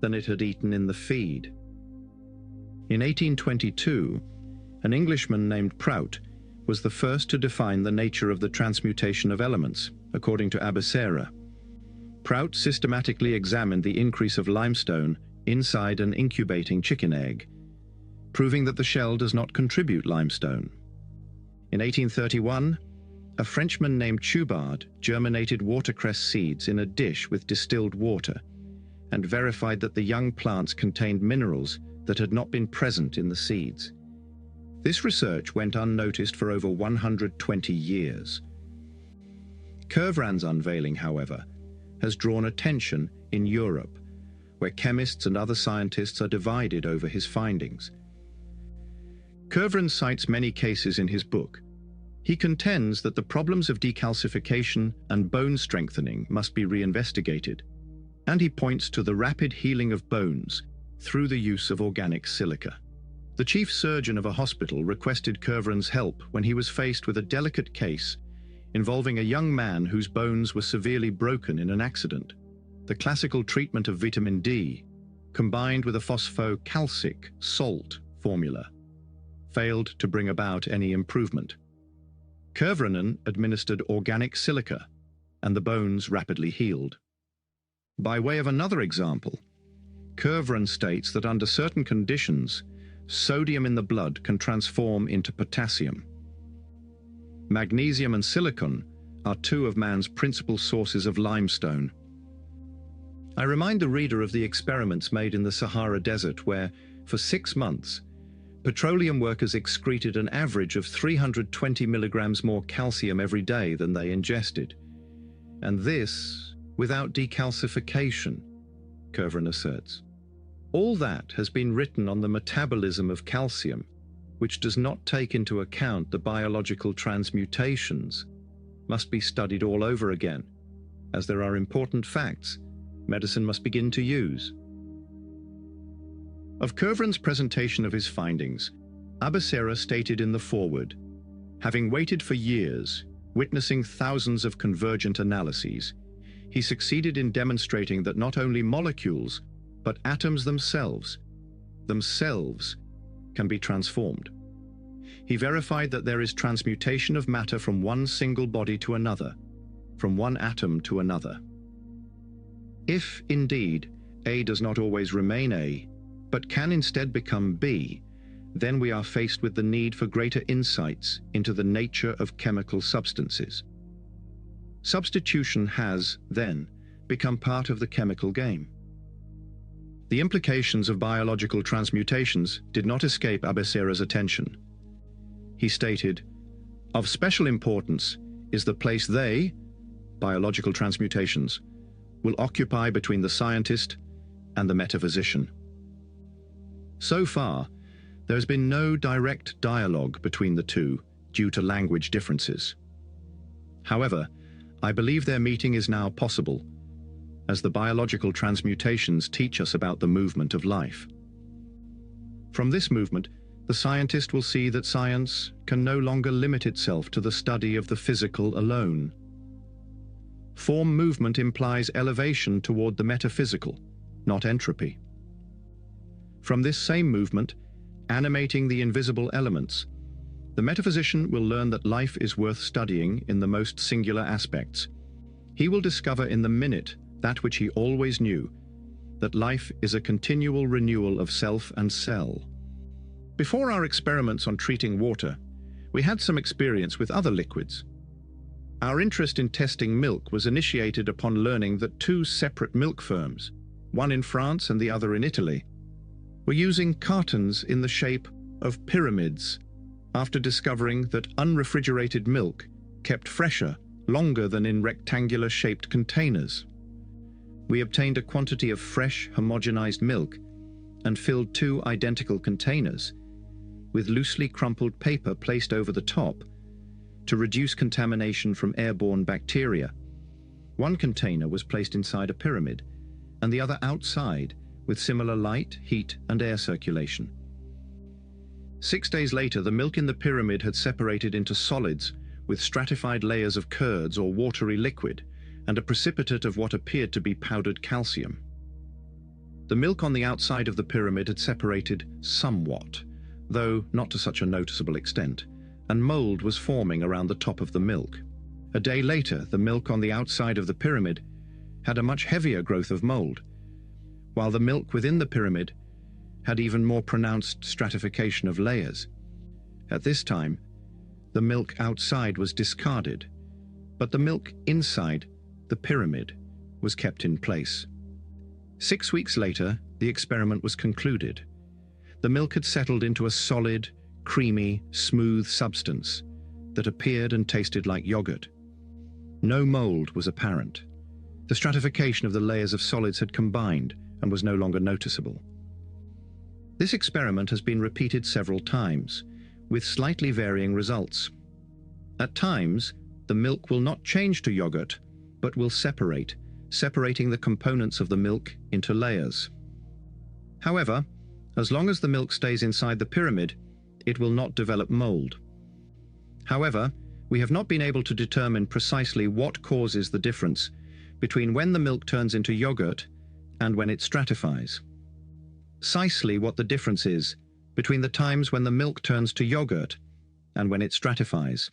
than it had eaten in the feed. In 1822, an Englishman named Prout was the first to define the nature of the transmutation of elements, according to Abecera. Prout systematically examined the increase of limestone inside an incubating chicken egg, proving that the shell does not contribute limestone. In 1831, a Frenchman named Chubard germinated watercress seeds in a dish with distilled water and verified that the young plants contained minerals that had not been present in the seeds. This research went unnoticed for over 120 years. Kervran's unveiling, however, has drawn attention in Europe, where chemists and other scientists are divided over his findings. Kervran cites many cases in his book. He contends that the problems of decalcification and bone strengthening must be reinvestigated, and he points to the rapid healing of bones through the use of organic silica. The chief surgeon of a hospital requested Kervran's help when he was faced with a delicate case involving a young man whose bones were severely broken in an accident. The classical treatment of vitamin D, combined with a phosphocalcic salt formula, failed to bring about any improvement. Kervran administered organic silica, and the bones rapidly healed. By way of another example, Kervran states that under certain conditions, sodium in the blood can transform into potassium. Magnesium and silicon are 2 of man's principal sources of limestone. I remind the reader of the experiments made in the Sahara Desert where, for 6 months, petroleum workers excreted an average of 320 milligrams more calcium every day than they ingested. And this without decalcification, Kervran asserts. All that has been written on the metabolism of calcium, which does not take into account the biological transmutations, must be studied all over again, as there are important facts medicine must begin to use. Of Kervran's presentation of his findings, Abecera stated in the foreword, having waited for years, witnessing thousands of convergent analyses, he succeeded in demonstrating that not only molecules, but atoms themselves can be transformed. He verified that there is transmutation of matter from one single body to another, from one atom to another. If, indeed, A does not always remain A, but can instead become B, then we are faced with the need for greater insights into the nature of chemical substances. Substitution has, then, become part of the chemical game. The implications of biological transmutations did not escape Abessera's attention. He stated, "Of special importance is the place they, biological transmutations, will occupy between the scientist and the metaphysician." So far, there has been no direct dialogue between the two due to language differences. However, I believe their meeting is now possible, as the biological transmutations teach us about the movement of life. From this movement, the scientist will see that science can no longer limit itself to the study of the physical alone. Form movement implies elevation toward the metaphysical, not entropy. From this same movement, animating the invisible elements, the metaphysician will learn that life is worth studying in the most singular aspects. He will discover in the minute that which he always knew, that life is a continual renewal of self and cell. Before our experiments on treating water, we had some experience with other liquids. Our interest in testing milk was initiated upon learning that two separate milk firms, one in France and the other in Italy, were using cartons in the shape of pyramids after discovering that unrefrigerated milk kept fresher longer than in rectangular-shaped containers. We obtained a quantity of fresh, homogenized milk and filled two identical containers with loosely crumpled paper placed over the top to reduce contamination from airborne bacteria. One container was placed inside a pyramid and the other outside with similar light, heat, and air circulation. 6 days later, the milk in the pyramid had separated into solids with stratified layers of curds or watery liquid and a precipitate of what appeared to be powdered calcium. The milk on the outside of the pyramid had separated somewhat, though not to such a noticeable extent, and mold was forming around the top of the milk. A day later, the milk on the outside of the pyramid had a much heavier growth of mold, while the milk within the pyramid had even more pronounced stratification of layers. At this time, the milk outside was discarded, but the milk inside the pyramid was kept in place. 6 weeks later, the experiment was concluded. The milk had settled into a solid, creamy, smooth substance that appeared and tasted like yogurt. No mold was apparent. The stratification of the layers of solids had combined and was no longer noticeable. This experiment has been repeated several times, with slightly varying results. At times, the milk will not change to yogurt, but will separate, separating the components of the milk into layers. However, as long as the milk stays inside the pyramid, it will not develop mold. However, we have not been able to determine precisely what causes the difference between when the milk turns into yogurt and when it stratifies. Precisely what the difference is between the times when the milk turns to yogurt and when it stratifies.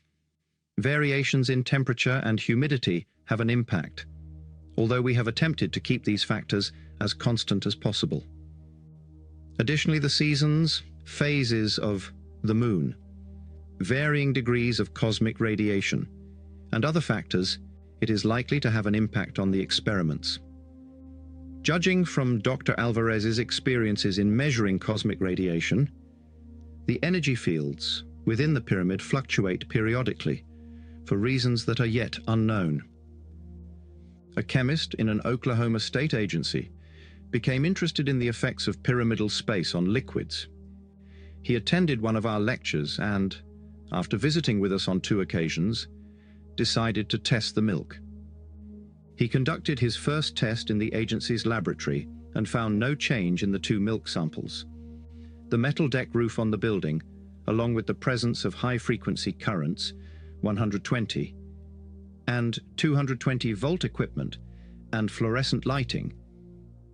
Variations in temperature and humidity have an impact, although we have attempted to keep these factors as constant as possible. Additionally, the seasons, phases of the moon, varying degrees of cosmic radiation, and other factors, it is likely to have an impact on the experiments. Judging from Dr. Alvarez's experiences in measuring cosmic radiation, the energy fields within the pyramid fluctuate periodically for reasons that are yet unknown. A chemist in an Oklahoma state agency became interested in the effects of pyramidal space on liquids. He attended one of our lectures and, after visiting with us on 2 occasions, decided to test the milk. He conducted his first test in the agency's laboratory and found no change in the 2 milk samples. The metal deck roof on the building, along with the presence of high-frequency currents, 120, and 220-volt equipment and fluorescent lighting,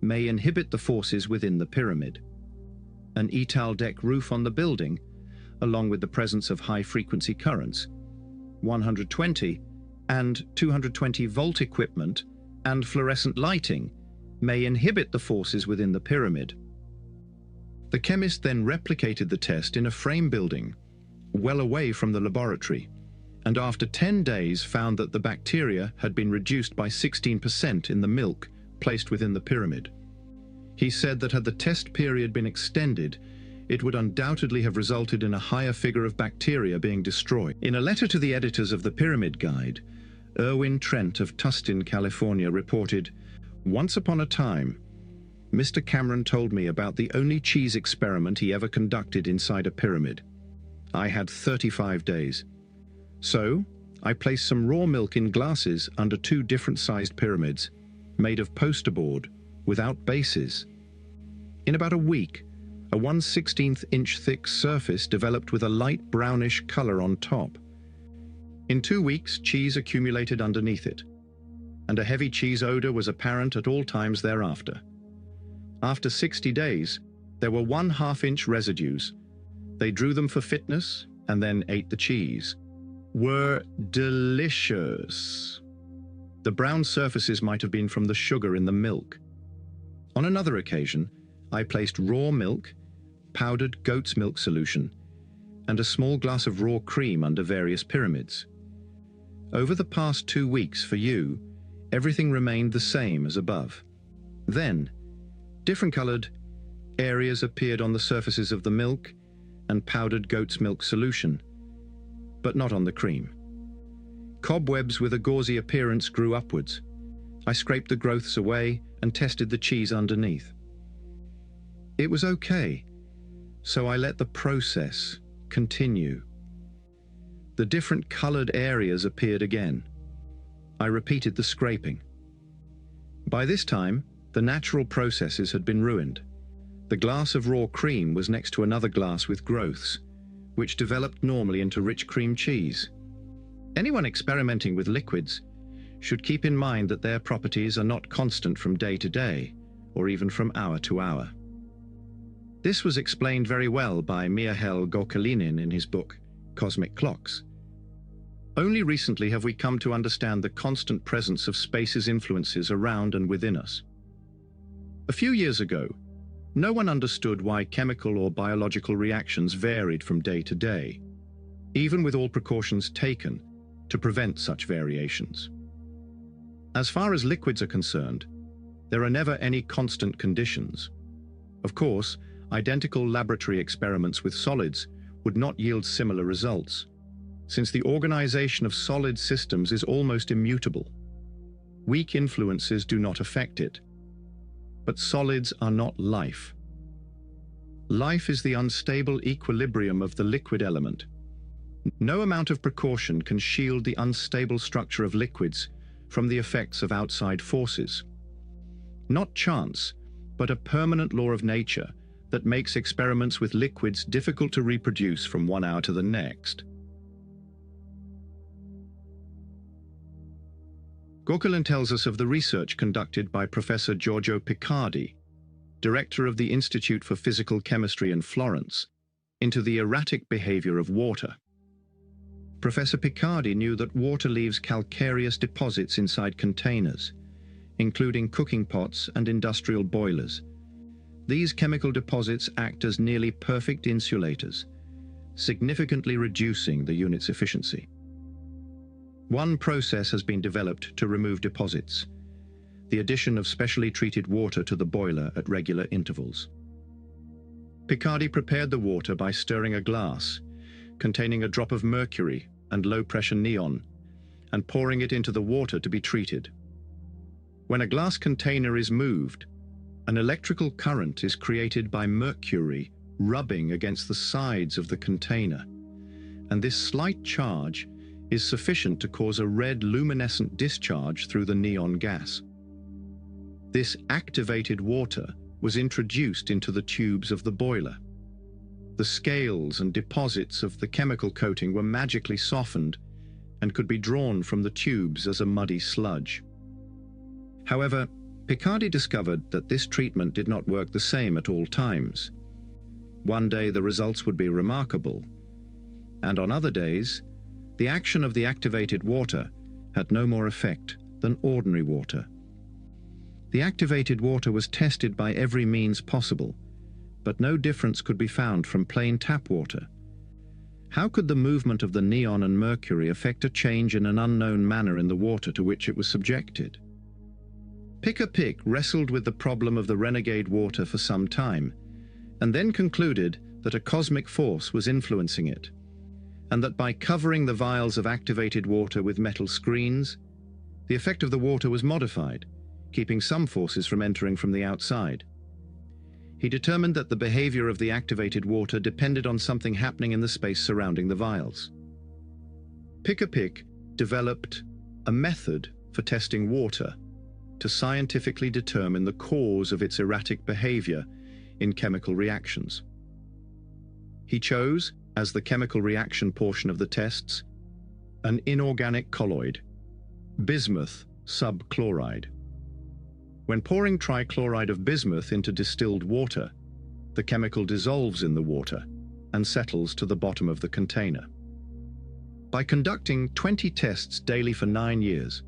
may inhibit the forces within the pyramid. An ETAL deck roof on the building, along with the presence of high-frequency currents, 120, and 220-volt equipment and fluorescent lighting may inhibit the forces within the pyramid. The chemist then replicated the test in a frame building, well away from the laboratory, and after 10 days found that the bacteria had been reduced by 16% in the milk placed within the pyramid. He said that had the test period been extended, it would undoubtedly have resulted in a higher figure of bacteria being destroyed. In a letter to the editors of the Pyramid Guide, Erwin Trent of Tustin, California reported, "Once upon a time, Mr. Cameron told me about the only cheese experiment he ever conducted inside a pyramid. I had 35 days. So, I placed some raw milk in glasses under 2 different-sized pyramids, made of poster board, without bases. In about a week, a 1/16 inch thick surface developed with a light brownish color on top. In 2 weeks, cheese accumulated underneath it, and a heavy cheese odor was apparent at all times thereafter. After 60 days, there were 1/2 inch residues. They drew them for fitness and then ate the cheese. Were delicious. The brown surfaces might have been from the sugar in the milk. On another occasion, I placed raw milk, powdered goat's milk solution, and a small glass of raw cream under various pyramids. Over the past 2 weeks for you, everything remained the same as above. Then, different colored areas appeared on the surfaces of the milk and powdered goat's milk solution, but not on the cream. Cobwebs with a gauzy appearance grew upwards. I scraped the growths away and tested the cheese underneath. It was okay, so I let the process continue. The different colored areas appeared again. I repeated the scraping. By this time, the natural processes had been ruined. The glass of raw cream was next to another glass with growths, which developed normally into rich cream cheese. Anyone experimenting with liquids should keep in mind that their properties are not constant from day to day, or even from hour to hour. This was explained very well by Mihail Gorkalinin in his book, Cosmic Clocks. Only recently have we come to understand the constant presence of space's influences around and within us. A few years ago, no one understood why chemical or biological reactions varied from day to day, even with all precautions taken to prevent such variations. As far as liquids are concerned, there are never any constant conditions. Of course, identical laboratory experiments with solids would not yield similar results, since the organization of solid systems is almost immutable. Weak influences do not affect it. But solids are not life. Life is the unstable equilibrium of the liquid element. No amount of precaution can shield the unstable structure of liquids from the effects of outside forces. Not chance, but a permanent law of nature that makes experiments with liquids difficult to reproduce from one hour to the next. Gorkalin tells us of the research conducted by Professor Giorgio Picardi, director of the Institute for Physical Chemistry in Florence, into the erratic behavior of water. Professor Picardi knew that water leaves calcareous deposits inside containers, including cooking pots and industrial boilers. These chemical deposits act as nearly perfect insulators, significantly reducing the unit's efficiency. One process has been developed to remove deposits: the addition of specially treated water to the boiler at regular intervals. Picardi prepared the water by stirring a glass containing a drop of mercury and low-pressure neon and pouring it into the water to be treated. When a glass container is moved, an electrical current is created by mercury rubbing against the sides of the container, and this slight charge is sufficient to cause a red luminescent discharge through the neon gas. This activated water was introduced into the tubes of the boiler. The scales and deposits of the chemical coating were magically softened and could be drawn from the tubes as a muddy sludge. However, Picardi discovered that this treatment did not work the same at all times. One day the results would be remarkable, and on other days, the action of the activated water had no more effect than ordinary water. The activated water was tested by every means possible, but no difference could be found from plain tap water. How could the movement of the neon and mercury affect a change in an unknown manner in the water to which it was subjected? Pick wrestled with the problem of the renegade water for some time, and then concluded that a cosmic force was influencing it, and that by covering the vials of activated water with metal screens, the effect of the water was modified, keeping some forces from entering from the outside. He determined that the behavior of the activated water depended on something happening in the space surrounding the vials. Pick developed a method for testing water to scientifically determine the cause of its erratic behavior in chemical reactions. He chose, as the chemical reaction portion of the tests, an inorganic colloid, bismuth subchloride. When pouring trichloride of bismuth into distilled water, the chemical dissolves in the water and settles to the bottom of the container. By conducting 20 tests daily for 9 years,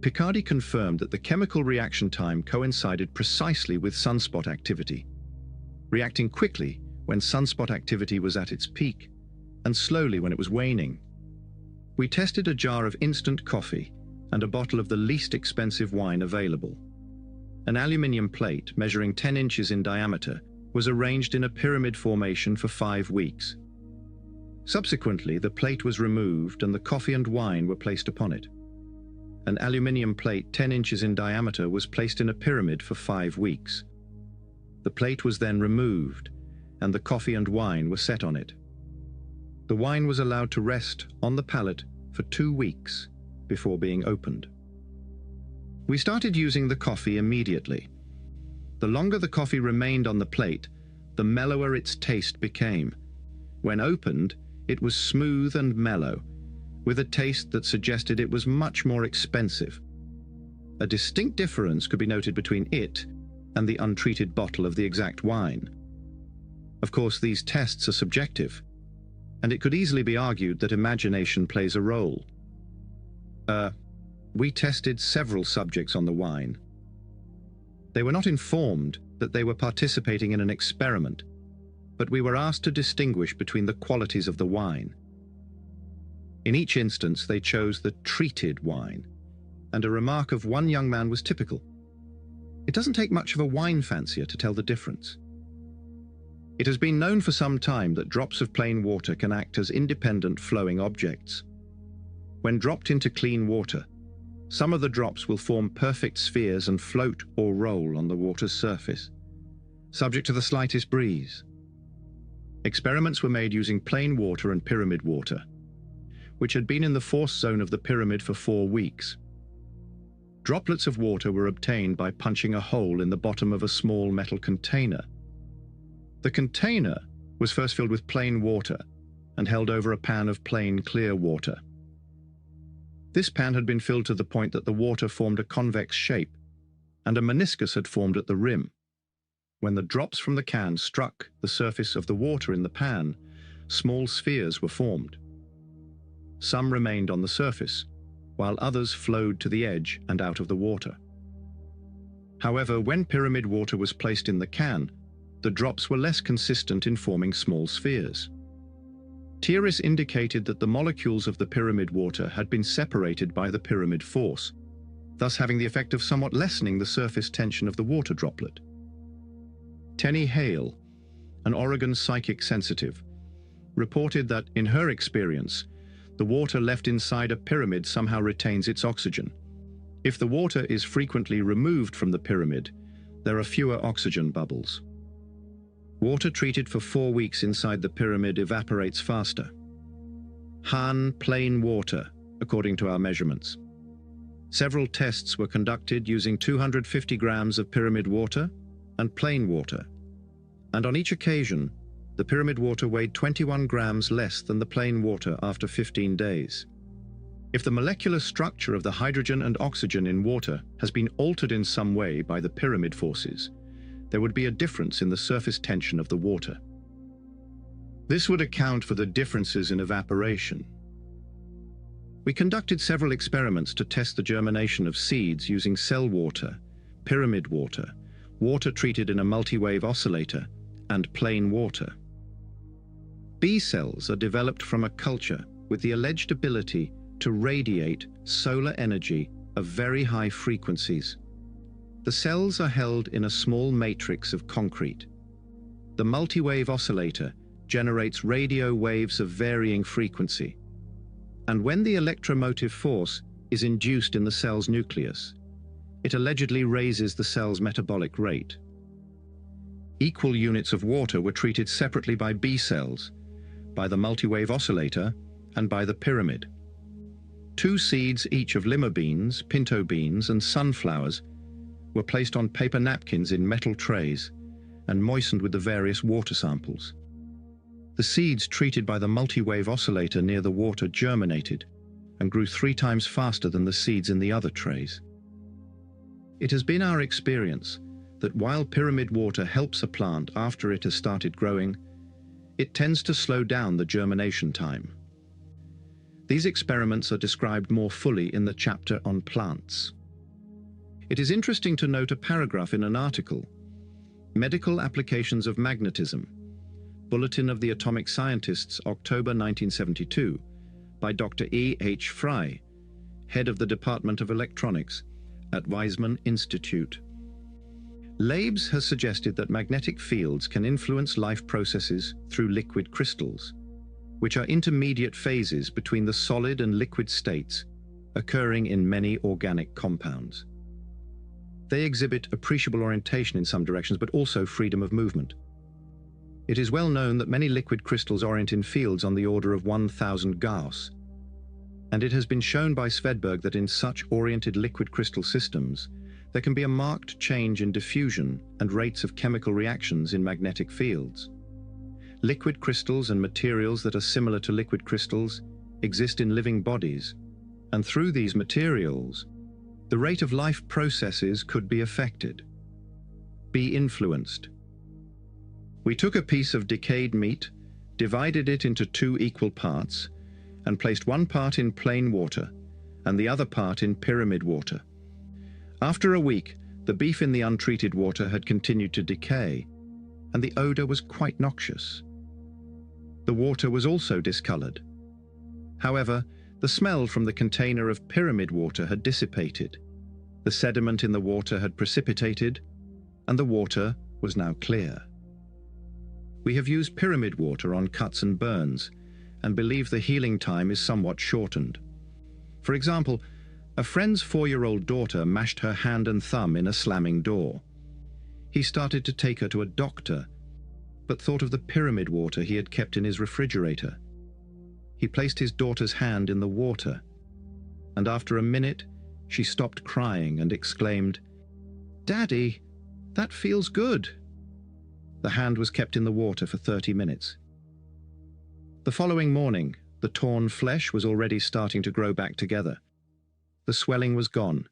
Picardi confirmed that the chemical reaction time coincided precisely with sunspot activity, reacting quickly when sunspot activity was at its peak and slowly when it was waning. We tested a jar of instant coffee and a bottle of the least expensive wine available. An aluminium plate measuring 10 inches in diameter was arranged in a pyramid formation for 5 weeks. Subsequently, the plate was removed and the coffee and wine were placed upon it. An aluminium plate 10 inches in diameter was placed in a pyramid for 5 weeks. The plate was then removed, and the coffee and wine were set on it. The wine was allowed to rest on the pallet for 2 weeks before being opened. We started using the coffee immediately. The longer the coffee remained on the plate, the mellower its taste became. When opened, it was smooth and mellow, with a taste that suggested it was much more expensive. A distinct difference could be noted between it and the untreated bottle of the exact wine. Of course, these tests are subjective, and it could easily be argued that imagination plays a role. We tested several subjects on the wine. They were not informed that they were participating in an experiment, but we were asked to distinguish between the qualities of the wine. In each instance, they chose the treated wine, and a remark of one young man was typical. It doesn't take much of a wine fancier to tell the difference. It has been known for some time that drops of plain water can act as independent flowing objects. When dropped into clean water, some of the drops will form perfect spheres and float or roll on the water's surface, subject to the slightest breeze. Experiments were made using plain water and pyramid water, which had been in the force zone of the pyramid for 4 weeks. Droplets of water were obtained by punching a hole in the bottom of a small metal container. The container was first filled with plain water and held over a pan of plain, clear water. This pan had been filled to the point that the water formed a convex shape, and a meniscus had formed at the rim. When the drops from the can struck the surface of the water in the pan, small spheres were formed. Some remained on the surface, while others flowed to the edge and out of the water. However, when pyramid water was placed in the can, the drops were less consistent in forming small spheres. Theories indicated that the molecules of the pyramid water had been separated by the pyramid force, thus having the effect of somewhat lessening the surface tension of the water droplet. Tenny Hale, an Oregon psychic sensitive, reported that, in her experience, the water left inside a pyramid somehow retains its oxygen. If the water is frequently removed from the pyramid, there are fewer oxygen bubbles. Water treated for 4 weeks inside the pyramid evaporates faster. Han plain water, according to our measurements. Several tests were conducted using 250 grams of pyramid water and plain water, and on each occasion, the pyramid water weighed 21 grams less than the plain water after 15 days. If the molecular structure of the hydrogen and oxygen in water has been altered in some way by the pyramid forces, there would be a difference in the surface tension of the water. This would account for the differences in evaporation. We conducted several experiments to test the germination of seeds using cell water, pyramid water, water treated in a multi-wave oscillator, and plain water. Bee cells are developed from a culture with the alleged ability to radiate solar energy of very high frequencies. The cells are held in a small matrix of concrete. The multi-wave oscillator generates radio waves of varying frequency. And when the electromotive force is induced in the cell's nucleus, it allegedly raises the cell's metabolic rate. Equal units of water were treated separately by B cells, by the multi-wave oscillator, and by the pyramid. 2 seeds each of lima beans, pinto beans, and sunflowers were placed on paper napkins in metal trays and moistened with the various water samples. The seeds treated by the multi-wave oscillator near the water germinated and grew 3 times faster than the seeds in the other trays. It has been our experience that while pyramid water helps a plant after it has started growing, it tends to slow down the germination time. These experiments are described more fully in the chapter on plants. It is interesting to note a paragraph in an article, Medical Applications of Magnetism, Bulletin of the Atomic Scientists, October 1972, by Dr. E. H. Fry, head of the Department of Electronics at Weizmann Institute. Labes has suggested that magnetic fields can influence life processes through liquid crystals, which are intermediate phases between the solid and liquid states occurring in many organic compounds. They exhibit appreciable orientation in some directions, but also freedom of movement. It is well known that many liquid crystals orient in fields on the order of 1,000 Gauss, and it has been shown by Svedberg that in such oriented liquid crystal systems, there can be a marked change in diffusion and rates of chemical reactions in magnetic fields. Liquid crystals and materials that are similar to liquid crystals exist in living bodies, and through these materials, the rate of life processes could be affected, be influenced. We took a piece of decayed meat, divided it into 2 equal parts, and placed 1 part in plain water and the other part in pyramid water. After a week, the beef in the untreated water had continued to decay, and the odor was quite noxious. The water was also discolored. However, the smell from the container of pyramid water had dissipated. The sediment in the water had precipitated, and the water was now clear. We have used pyramid water on cuts and burns, and believe the healing time is somewhat shortened. For example, a friend's 4-year-old daughter mashed her hand and thumb in a slamming door. He started to take her to a doctor, but thought of the pyramid water he had kept in his refrigerator. He placed his daughter's hand in the water, and after a minute, she stopped crying and exclaimed, "Daddy, that feels good." The hand was kept in the water for 30 minutes. The following morning, the torn flesh was already starting to grow back together. The swelling was gone,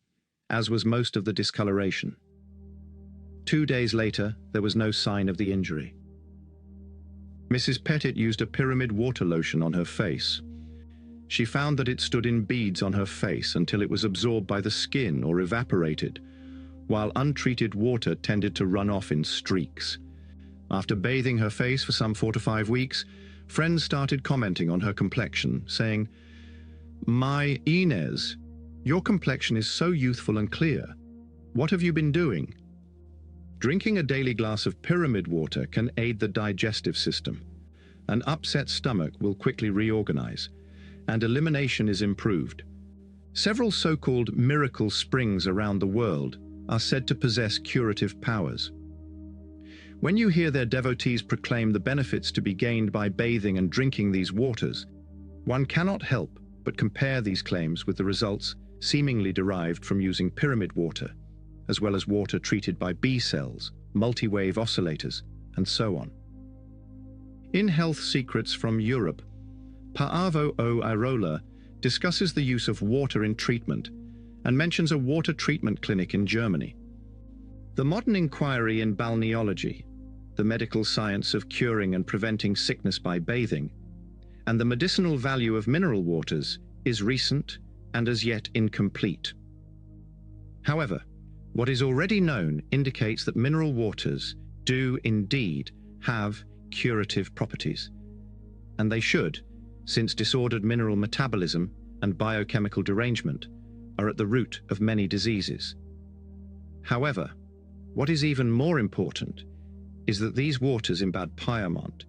as was most of the discoloration. 2 days later, there was no sign of the injury. Mrs. Pettit used a pyramid water lotion on her face. She found that it stood in beads on her face until it was absorbed by the skin or evaporated, while untreated water tended to run off in streaks. After bathing her face for some 4 to 5 weeks, friends started commenting on her complexion, saying, "My Inez, your complexion is so youthful and clear. What have you been doing?" Drinking a daily glass of pyramid water can aid the digestive system. An upset stomach will quickly reorganize, and elimination is improved. Several so-called miracle springs around the world are said to possess curative powers. When you hear their devotees proclaim the benefits to be gained by bathing and drinking these waters, one cannot help but compare these claims with the results seemingly derived from using pyramid water, as well as water treated by B cells, multi-wave oscillators, and so on. In Health Secrets from Europe, Paavo O. Airola discusses the use of water in treatment and mentions a water treatment clinic in Germany. The modern inquiry in balneology, the medical science of curing and preventing sickness by bathing, and the medicinal value of mineral waters is recent and as yet incomplete. However, what is already known indicates that mineral waters do indeed have curative properties, and they should, since disordered mineral metabolism and biochemical derangement are at the root of many diseases. However, what is even more important is that these waters in Bad Pyrmont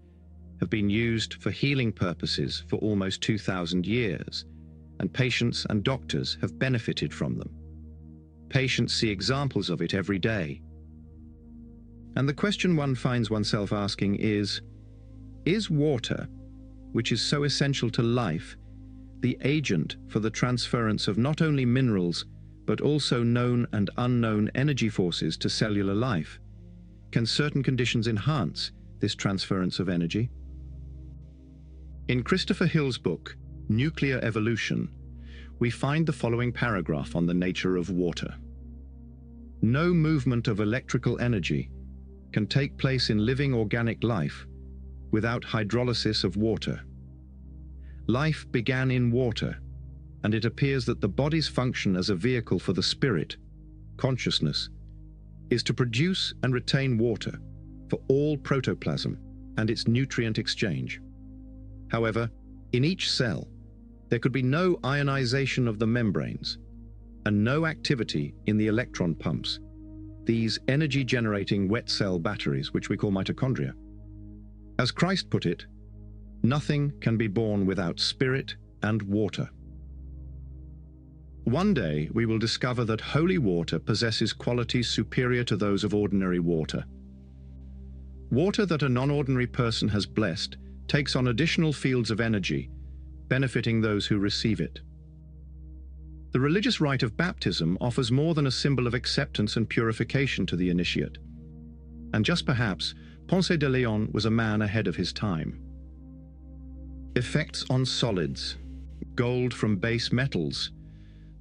have been used for healing purposes for almost 2,000 years, and patients and doctors have benefited from them. Patients see examples of it every day. And the question one finds oneself asking is water, which is so essential to life, the agent for the transference of not only minerals, but also known and unknown energy forces to cellular life? Can certain conditions enhance this transference of energy? In Christopher Hill's book, Nuclear Evolution, we find the following paragraph on the nature of water. No movement of electrical energy can take place in living organic life without hydrolysis of water. Life began in water, and it appears that the body's function as a vehicle for the spirit, consciousness, is to produce and retain water for all protoplasm and its nutrient exchange. However, in each cell, there could be no ionization of the membranes and no activity in the electron pumps, these energy-generating wet cell batteries, which we call mitochondria. As Christ put it, nothing can be born without spirit and water. One day, we will discover that holy water possesses qualities superior to those of ordinary water. Water that a non-ordinary person has blessed takes on additional fields of energy, benefiting those who receive it. The religious rite of baptism offers more than a symbol of acceptance and purification to the initiate. And just perhaps, Ponce de Leon was a man ahead of his time. Effects on solids, gold from base metals,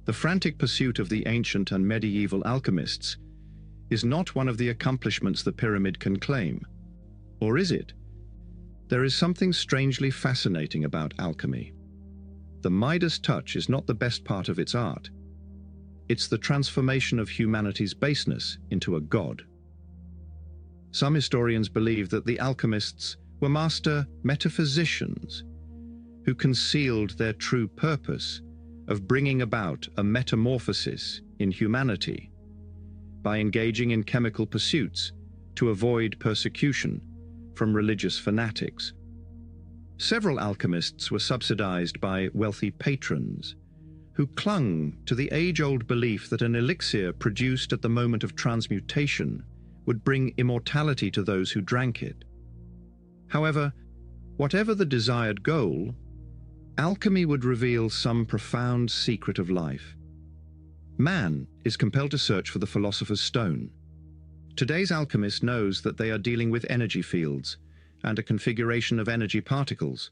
the frantic pursuit of the ancient and medieval alchemists is not one of the accomplishments the pyramid can claim. Or is it? There is something strangely fascinating about alchemy. The Midas touch is not the best part of its art. It's the transformation of humanity's baseness into a god. Some historians believe that the alchemists were master metaphysicians who concealed their true purpose of bringing about a metamorphosis in humanity by engaging in chemical pursuits to avoid persecution from religious fanatics. Several alchemists were subsidized by wealthy patrons who clung to the age-old belief that an elixir produced at the moment of transmutation would bring immortality to those who drank it. However, whatever the desired goal, alchemy would reveal some profound secret of life. Man is compelled to search for the philosopher's stone. Today's alchemist knows that they are dealing with energy fields and a configuration of energy particles.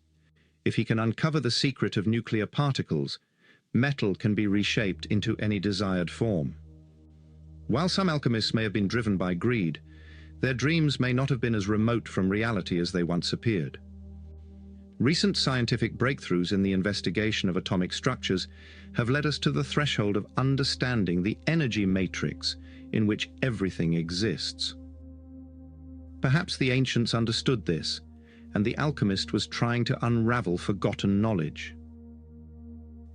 If he can uncover the secret of nuclear particles, metal can be reshaped into any desired form. While some alchemists may have been driven by greed, their dreams may not have been as remote from reality as they once appeared. Recent scientific breakthroughs in the investigation of atomic structures have led us to the threshold of understanding the energy matrix in which everything exists. Perhaps the ancients understood this, and the alchemist was trying to unravel forgotten knowledge.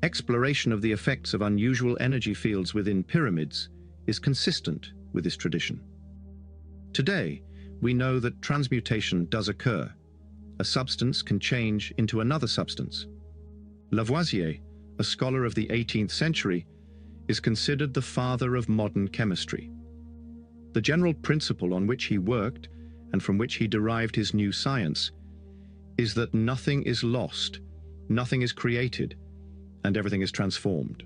Exploration of the effects of unusual energy fields within pyramids is consistent with this tradition. Today, we know that transmutation does occur. A substance can change into another substance. Lavoisier, a scholar of the 18th century, is considered the father of modern chemistry. The general principle on which he worked, and from which he derived his new science, is that nothing is lost, nothing is created, and everything is transformed.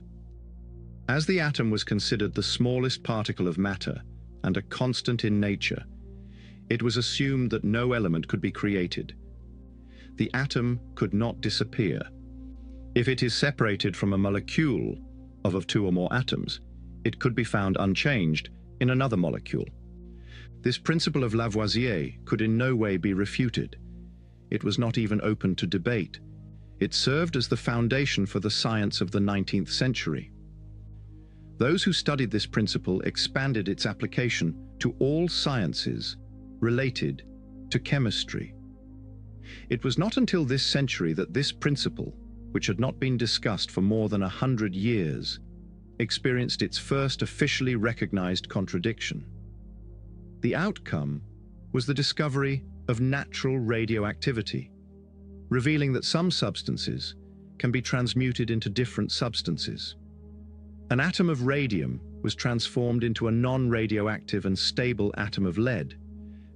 As the atom was considered the smallest particle of matter and a constant in nature, it was assumed that no element could be created. The atom could not disappear. If it is separated from a molecule of two or more atoms, it could be found unchanged in another molecule. This principle of Lavoisier could in no way be refuted. It was not even open to debate. It served as the foundation for the science of the 19th century. Those who studied this principle expanded its application to all sciences related to chemistry. It was not until this century that this principle, which had not been discussed for more than 100 years, experienced its first officially recognized contradiction. The outcome was the discovery of natural radioactivity, revealing that some substances can be transmuted into different substances. An atom of radium was transformed into a non-radioactive and stable atom of lead,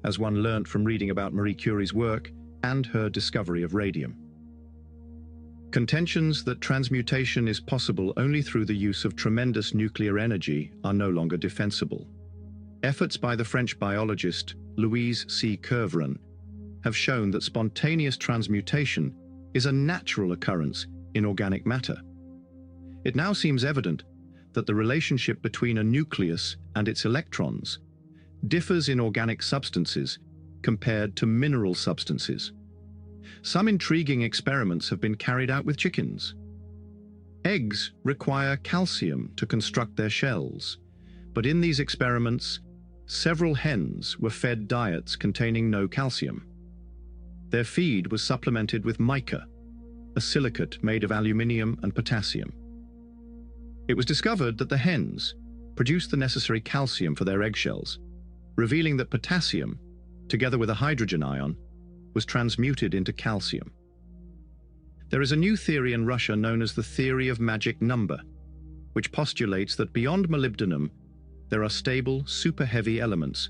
as one learnt from reading about Marie Curie's work and her discovery of radium. Contentions that transmutation is possible only through the use of tremendous nuclear energy are no longer defensible. Efforts by the French biologist Louise C. Kervran have shown that spontaneous transmutation is a natural occurrence in organic matter. It now seems evident that the relationship between a nucleus and its electrons differs in organic substances compared to mineral substances. Some intriguing experiments have been carried out with chickens. Eggs require calcium to construct their shells, but in these experiments, several hens were fed diets containing no calcium. Their feed was supplemented with mica, a silicate made of aluminium and potassium. It was discovered that the hens produced the necessary calcium for their eggshells, revealing that potassium, together with a hydrogen ion, was transmuted into calcium. There is a new theory in Russia known as the theory of magic number, which postulates that beyond molybdenum, there are stable, super-heavy elements.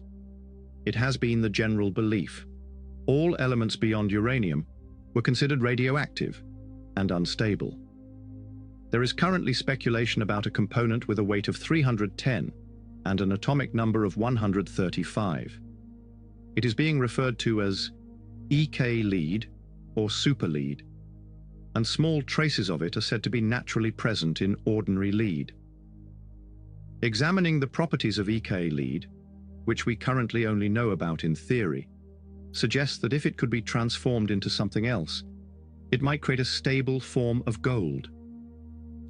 It has been the general belief. All elements beyond uranium were considered radioactive and unstable. There is currently speculation about a component with a weight of 310 and an atomic number of 135. It is being referred to as EK lead or super lead, and small traces of it are said to be naturally present in ordinary lead. Examining the properties of EK lead, which we currently only know about in theory, suggests that if it could be transformed into something else, it might create a stable form of gold.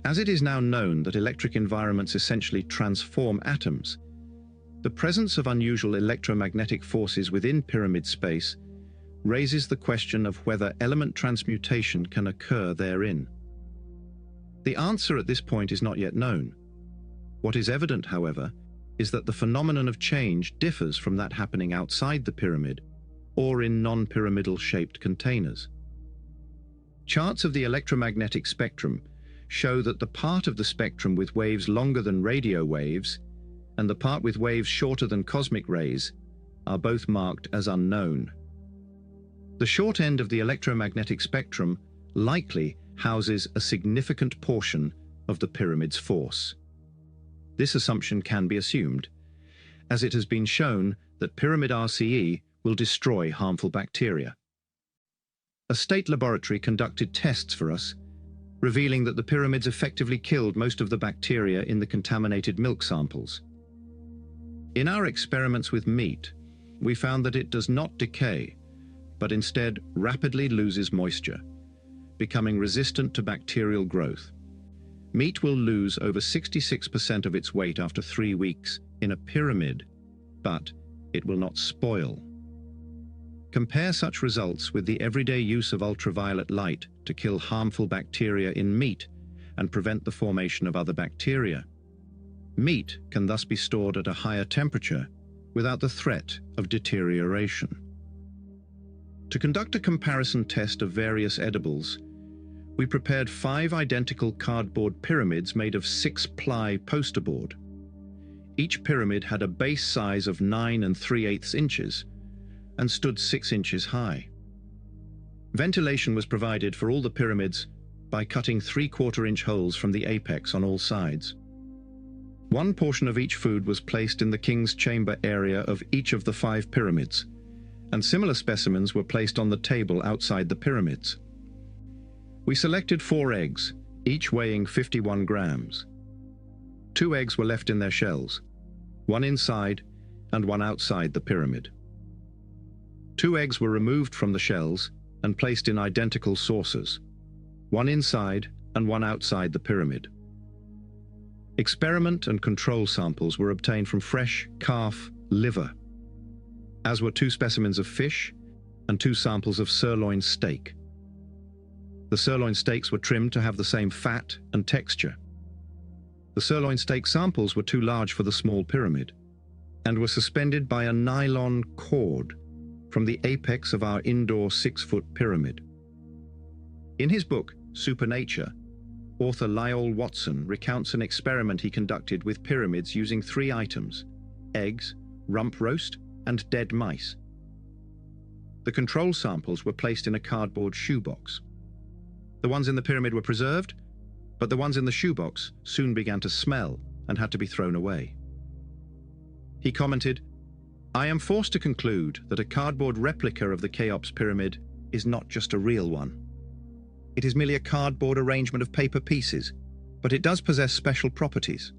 As it is now known that electric environments essentially transform atoms, the presence of unusual electromagnetic forces within pyramid space raises the question of whether element transmutation can occur therein. The answer at this point is not yet known. What is evident, however, is that the phenomenon of change differs from that happening outside the pyramid or in non-pyramidal shaped containers. Charts of the electromagnetic spectrum show that the part of the spectrum with waves longer than radio waves and the part with waves shorter than cosmic rays are both marked as unknown. The short end of the electromagnetic spectrum likely houses a significant portion of the pyramid's force. This assumption can be assumed, as it has been shown that pyramid RCE will destroy harmful bacteria. A state laboratory conducted tests for us, revealing that the pyramids effectively killed most of the bacteria in the contaminated milk samples. In our experiments with meat, we found that it does not decay, but instead rapidly loses moisture, becoming resistant to bacterial growth. Meat will lose over 66% of its weight after 3 weeks in a pyramid, but it will not spoil. Compare such results with the everyday use of ultraviolet light to kill harmful bacteria in meat and prevent the formation of other bacteria. Meat can thus be stored at a higher temperature without the threat of deterioration. To conduct a comparison test of various edibles, we prepared 5 identical cardboard pyramids made of 6-ply poster board. Each pyramid had a base size of 9 3/8 inches and stood 6 inches high. Ventilation was provided for all the pyramids by cutting 3/4-inch holes from the apex on all sides. One portion of each food was placed in the king's chamber area of each of the 5 pyramids, and similar specimens were placed on the table outside the pyramids. We selected 4 eggs, each weighing 51 grams. 2 eggs were left in their shells, 1 inside and 1 outside the pyramid. 2 eggs were removed from the shells and placed in identical saucers, 1 inside and 1 outside the pyramid. Experiment and control samples were obtained from fresh calf liver, as were 2 specimens of fish and 2 samples of sirloin steak. The sirloin steaks were trimmed to have the same fat and texture. The sirloin steak samples were too large for the small pyramid and were suspended by a nylon cord from the apex of our indoor 6-foot pyramid. In his book, Supernature, author Lyle Watson recounts an experiment he conducted with pyramids using 3 items: eggs, rump roast, and dead mice. The control samples were placed in a cardboard shoebox. The ones in the pyramid were preserved, but the ones in the shoebox soon began to smell and had to be thrown away. He commented, "I am forced to conclude that a cardboard replica of the Cheops pyramid is not just a real one. It is merely a cardboard arrangement of paper pieces, but it does possess special properties."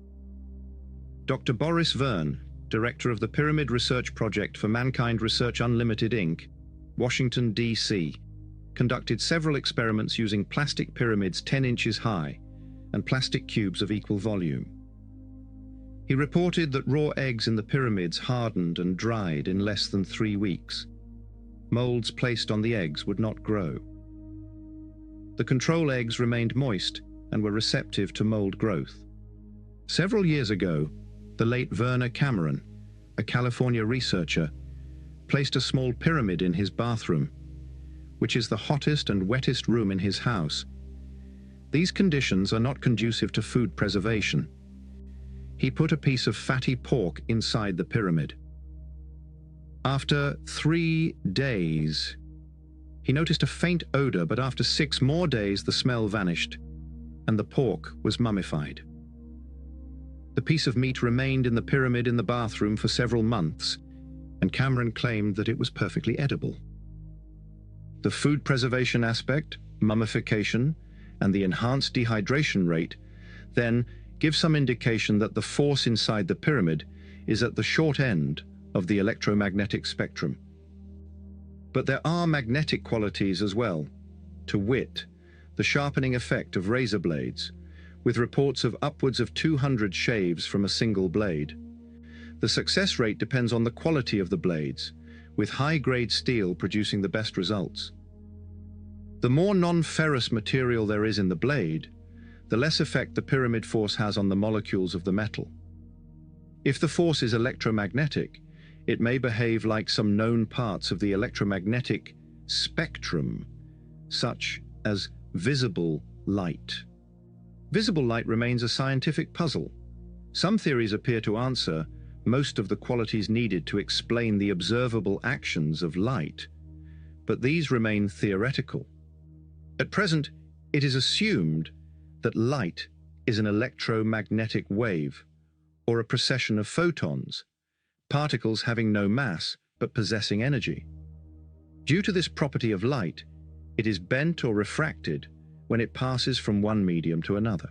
Dr. Boris Verne, director of the Pyramid Research Project for Mankind Research Unlimited Inc., Washington, D.C., conducted several experiments using plastic pyramids 10 inches high and plastic cubes of equal volume. He reported that raw eggs in the pyramids hardened and dried in less than 3 weeks. Molds placed on the eggs would not grow. The control eggs remained moist and were receptive to mold growth. Several years ago, the late Werner Cameron, a California researcher, placed a small pyramid in his bathroom, which is the hottest and wettest room in his house. These conditions are not conducive to food preservation. He put a piece of fatty pork inside the pyramid. After 3 days, he noticed a faint odor, but after 6 more days, the smell vanished, and the pork was mummified. The piece of meat remained in the pyramid in the bathroom for several months, and Cameron claimed that it was perfectly edible. The food preservation aspect, mummification, and the enhanced dehydration rate then give some indication that the force inside the pyramid is at the short end of the electromagnetic spectrum. But there are magnetic qualities as well, to wit, the sharpening effect of razor blades, with reports of upwards of 200 shaves from a single blade. The success rate depends on the quality of the blades, with high-grade steel producing the best results. The more non-ferrous material there is in the blade, the less effect the pyramid force has on the molecules of the metal. If the force is electromagnetic, it may behave like some known parts of the electromagnetic spectrum, such as visible light. Visible light remains a scientific puzzle. Some theories appear to answer most of the qualities needed to explain the observable actions of light, but these remain theoretical. At present, it is assumed that light is an electromagnetic wave, or a procession of photons, particles having no mass but possessing energy. Due to this property of light, it is bent or refracted when it passes from one medium to another.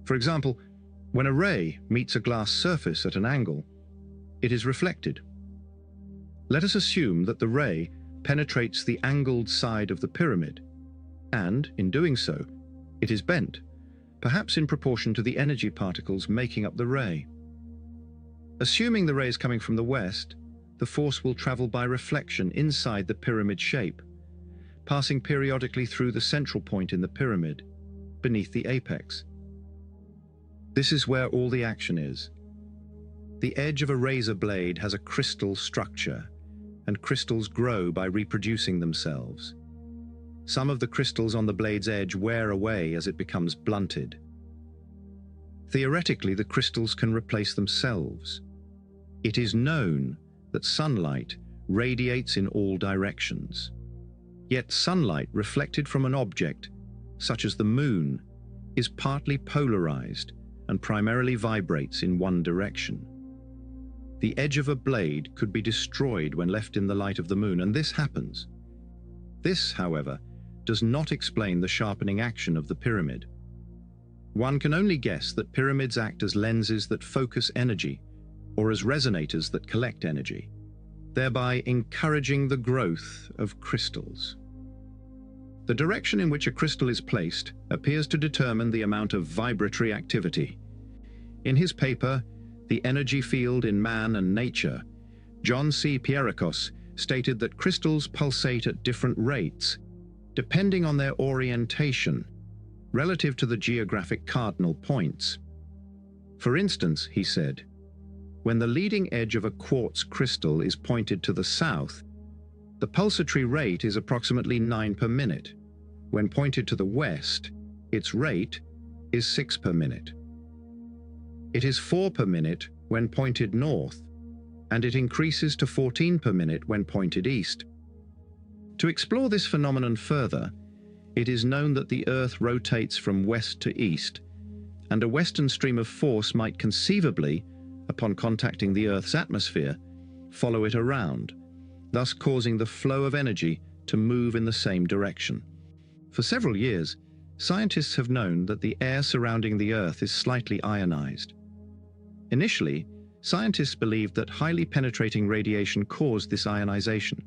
For example, when a ray meets a glass surface at an angle, it is reflected. Let us assume that the ray penetrates the angled side of the pyramid, and, in doing so, it is bent, perhaps in proportion to the energy particles making up the ray. Assuming the ray is coming from the west, the force will travel by reflection inside the pyramid shape, passing periodically through the central point in the pyramid, beneath the apex. This is where all the action is. The edge of a razor blade has a crystal structure, and crystals grow by reproducing themselves. Some of the crystals on the blade's edge wear away as it becomes blunted. Theoretically, the crystals can replace themselves. It is known that sunlight radiates in all directions. Yet sunlight reflected from an object, such as the moon, is partly polarized and primarily vibrates in one direction. The edge of a blade could be destroyed when left in the light of the moon, and this happens. This, however, does not explain the sharpening action of the pyramid. One can only guess that pyramids act as lenses that focus energy, or as resonators that collect energy, thereby encouraging the growth of crystals. The direction in which a crystal is placed appears to determine the amount of vibratory activity. In his paper, The Energy Field in Man and Nature, John C. Pierrakos stated that crystals pulsate at different rates, depending on their orientation, relative to the geographic cardinal points. For instance, he said, when the leading edge of a quartz crystal is pointed to the south, the pulsatory rate is approximately 9 per minute. When pointed to the west, its rate is 6 per minute. It is 4 per minute when pointed north, and it increases to 14 per minute when pointed east. To explore this phenomenon further, it is known that the Earth rotates from west to east, and a western stream of force might conceivably, upon contacting the Earth's atmosphere, follow it around, thus causing the flow of energy to move in the same direction. For several years, scientists have known that the air surrounding the Earth is slightly ionized. Initially, scientists believed that highly penetrating radiation caused this ionization.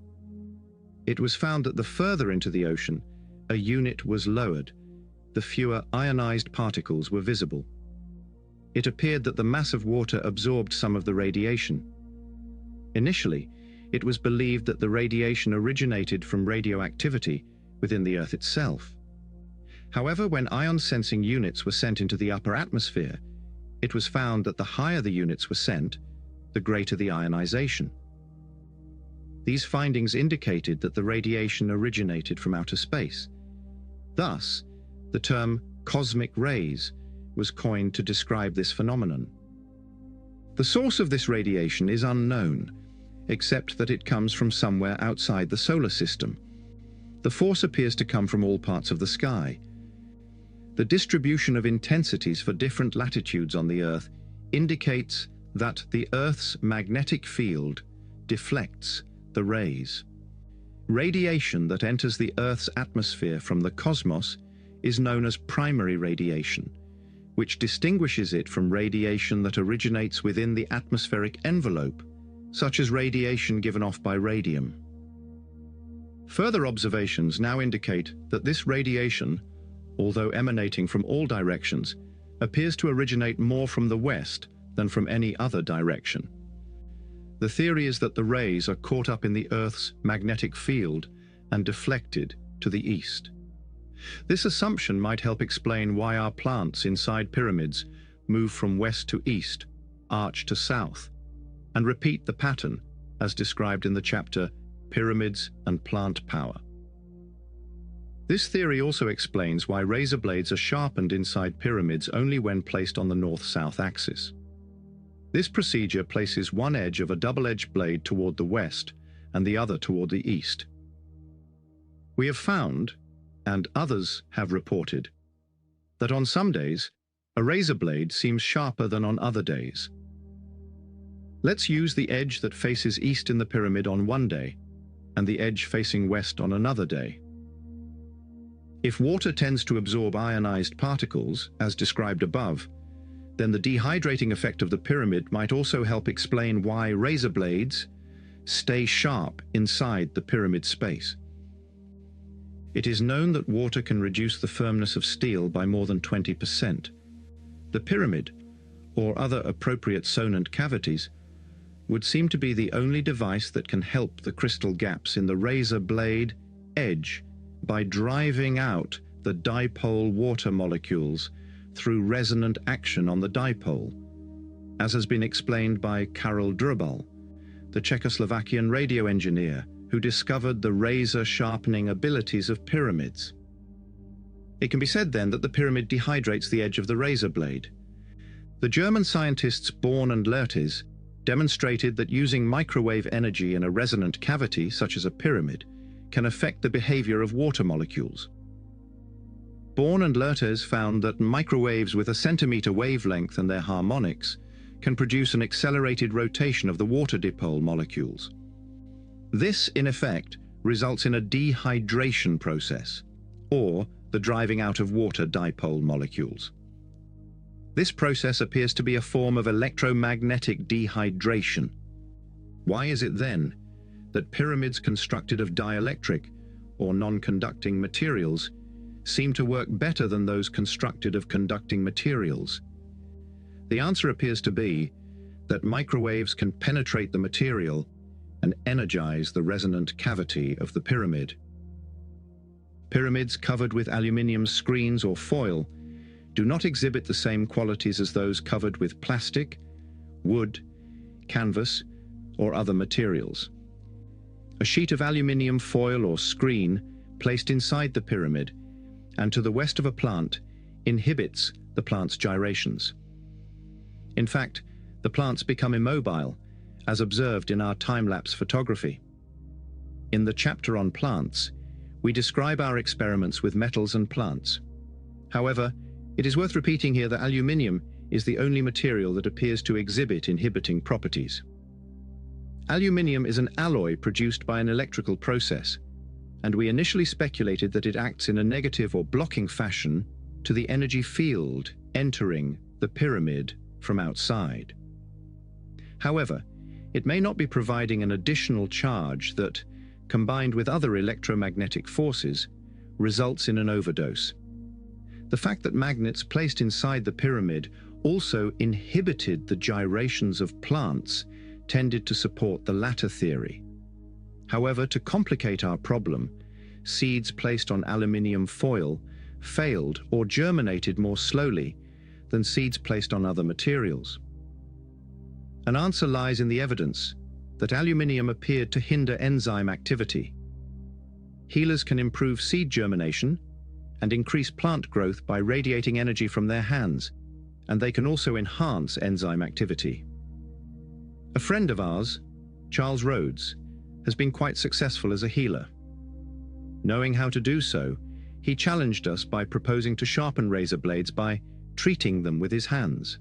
It was found that the further into the ocean a unit was lowered, the fewer ionized particles were visible. It appeared that the mass of water absorbed some of the radiation. Initially, it was believed that the radiation originated from radioactivity within the Earth itself. However, when ion-sensing units were sent into the upper atmosphere, it was found that the higher the units were sent, the greater the ionization. These findings indicated that the radiation originated from outer space. Thus, the term cosmic rays was coined to describe this phenomenon. The source of this radiation is unknown, except that it comes from somewhere outside the solar system. The force appears to come from all parts of the sky. The distribution of intensities for different latitudes on the Earth indicates that the Earth's magnetic field deflects the rays. Radiation that enters the Earth's atmosphere from the cosmos is known as primary radiation, which distinguishes it from radiation that originates within the atmospheric envelope, such as radiation given off by radium. Further observations now indicate that this radiation, although emanating from all directions, appears to originate more from the west than from any other direction. The theory is that the rays are caught up in the Earth's magnetic field and deflected to the east. This assumption might help explain why our plants inside pyramids move from west to east, arch to south, and repeat the pattern as described in the chapter Pyramids and Plant Power. This theory also explains why razor blades are sharpened inside pyramids only when placed on the north-south axis. This procedure places one edge of a double-edged blade toward the west and the other toward the east. We have found, and others have reported, that on some days, a razor blade seems sharper than on other days. Let's use the edge that faces east in the pyramid on one day, and the edge facing west on another day. If water tends to absorb ionized particles, as described above, then the dehydrating effect of the pyramid might also help explain why razor blades stay sharp inside the pyramid space. It is known that water can reduce the firmness of steel by more than 20%. The pyramid, or other appropriate sonant cavities, would seem to be the only device that can help the crystal gaps in the razor blade edge by driving out the dipole water molecules through resonant action on the dipole, as has been explained by Karel Drubal, the Czechoslovakian radio engineer who discovered the razor sharpening abilities of pyramids. It can be said then that the pyramid dehydrates the edge of the razor blade. The German scientists Born and Lertes demonstrated that using microwave energy in a resonant cavity, such as a pyramid, can affect the behavior of water molecules. Born and Lertes found that microwaves with a centimeter wavelength and their harmonics can produce an accelerated rotation of the water dipole molecules. This, in effect, results in a dehydration process, or the driving out of water dipole molecules. This process appears to be a form of electromagnetic dehydration. Why is it then that pyramids constructed of dielectric or non-conducting materials seem to work better than those constructed of conducting materials? The answer appears to be that microwaves can penetrate the material and energize the resonant cavity of the pyramid. Pyramids covered with aluminium screens or foil do not exhibit the same qualities as those covered with plastic, wood, canvas, or other materials. A sheet of aluminium foil or screen placed inside the pyramid and to the west of a plant inhibits the plant's gyrations. In fact, the plants become immobile, as observed in our time-lapse photography. In the chapter on plants, we describe our experiments with metals and plants. However, it is worth repeating here that aluminium is the only material that appears to exhibit inhibiting properties. Aluminium is an alloy produced by an electrical process, and we initially speculated that it acts in a negative or blocking fashion to the energy field entering the pyramid from outside. However, it may not be providing an additional charge that, combined with other electromagnetic forces, results in an overdose. The fact that magnets placed inside the pyramid also inhibited the gyrations of plants tended to support the latter theory. However, to complicate our problem, seeds placed on aluminium foil failed or germinated more slowly than seeds placed on other materials. An answer lies in the evidence that aluminium appeared to hinder enzyme activity. Healers can improve seed germination and increase plant growth by radiating energy from their hands, and they can also enhance enzyme activity. A friend of ours, Charles Rhodes, has been quite successful as a healer. Knowing how to do so, he challenged us by proposing to sharpen razor blades by treating them with his hands.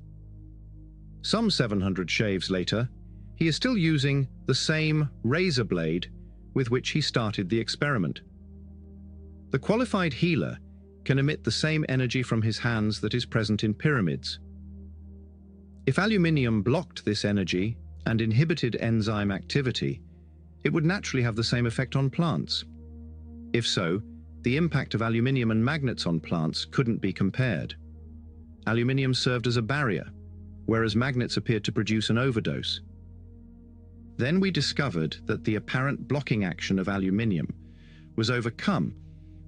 Some 700 shaves later, he is still using the same razor blade with which he started the experiment. The qualified healer can emit the same energy from his hands that is present in pyramids. If aluminium blocked this energy and inhibited enzyme activity, it would naturally have the same effect on plants. If so, the impact of aluminium and magnets on plants couldn't be compared. Aluminium served as a barrier, whereas magnets appeared to produce an overdose. Then we discovered that the apparent blocking action of aluminium was overcome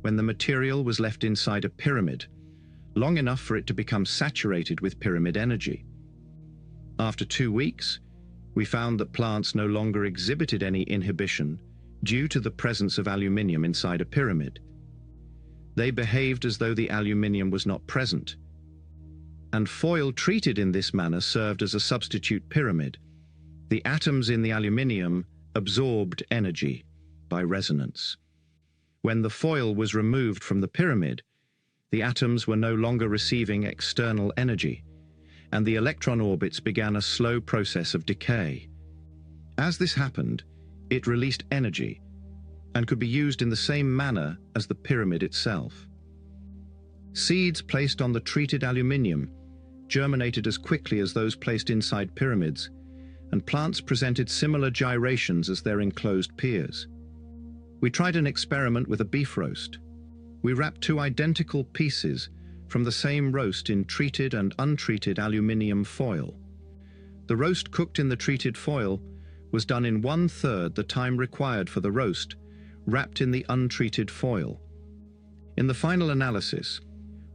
when the material was left inside a pyramid, long enough for it to become saturated with pyramid energy. After 2 weeks, we found that plants no longer exhibited any inhibition due to the presence of aluminium inside a pyramid. They behaved as though the aluminium was not present, and foil treated in this manner served as a substitute pyramid. The atoms in the aluminium absorbed energy by resonance. When the foil was removed from the pyramid, the atoms were no longer receiving external energy, and the electron orbits began a slow process of decay. As this happened, it released energy and could be used in the same manner as the pyramid itself. Seeds placed on the treated aluminium germinated as quickly as those placed inside pyramids, and plants presented similar gyrations as their enclosed peers. We tried an experiment with a beef roast. We wrapped 2 identical pieces from the same roast in treated and untreated aluminium foil. The roast cooked in the treated foil was done in 1/3 the time required for the roast, wrapped in the untreated foil. In the final analysis,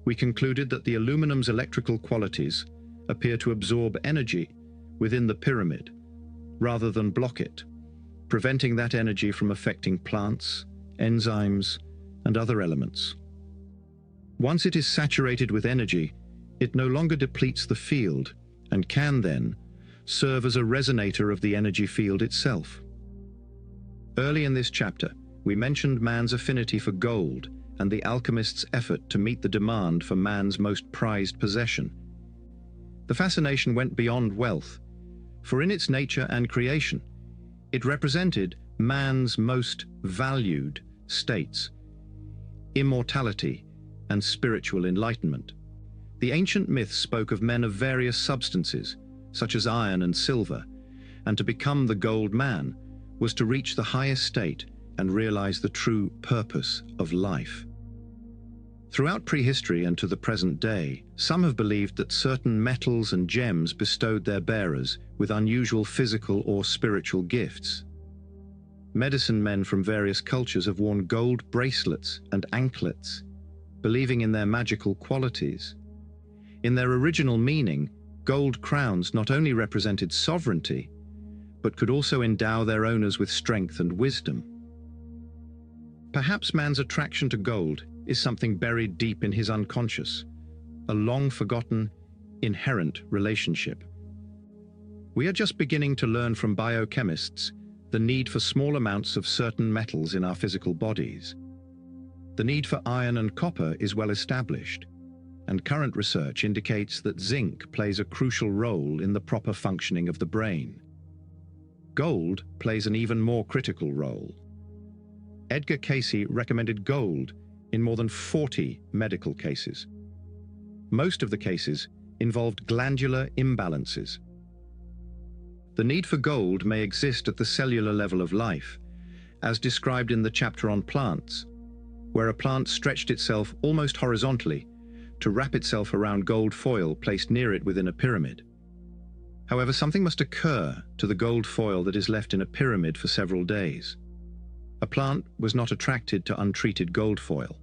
we concluded that the aluminum's electrical qualities appear to absorb energy within the pyramid, rather than block it, preventing that energy from affecting plants, enzymes, and other elements. Once it is saturated with energy, it no longer depletes the field and can then serve as a resonator of the energy field itself. Early in this chapter, we mentioned man's affinity for gold and the alchemist's effort to meet the demand for man's most prized possession. The fascination went beyond wealth, for in its nature and creation, it represented man's most valued states: immortality and spiritual enlightenment. The ancient myths spoke of men of various substances, such as iron and silver, and to become the gold man was to reach the highest state and realize the true purpose of life. Throughout prehistory and to the present day, some have believed that certain metals and gems bestowed their bearers with unusual physical or spiritual gifts. Medicine men from various cultures have worn gold bracelets and anklets, believing in their magical qualities. In their original meaning, gold crowns not only represented sovereignty, but could also endow their owners with strength and wisdom. Perhaps man's attraction to gold is something buried deep in his unconscious, a long-forgotten, inherent relationship. We are just beginning to learn from biochemists the need for small amounts of certain metals in our physical bodies. The need for iron and copper is well established, and current research indicates that zinc plays a crucial role in the proper functioning of the brain. Gold plays an even more critical role. Edgar Cayce recommended gold in more than 40 medical cases. Most of the cases involved glandular imbalances. The need for gold may exist at the cellular level of life, as described in the chapter on plants, where a plant stretched itself almost horizontally to wrap itself around gold foil placed near it within a pyramid. However, something must occur to the gold foil that is left in a pyramid for several days. A plant was not attracted to untreated gold foil.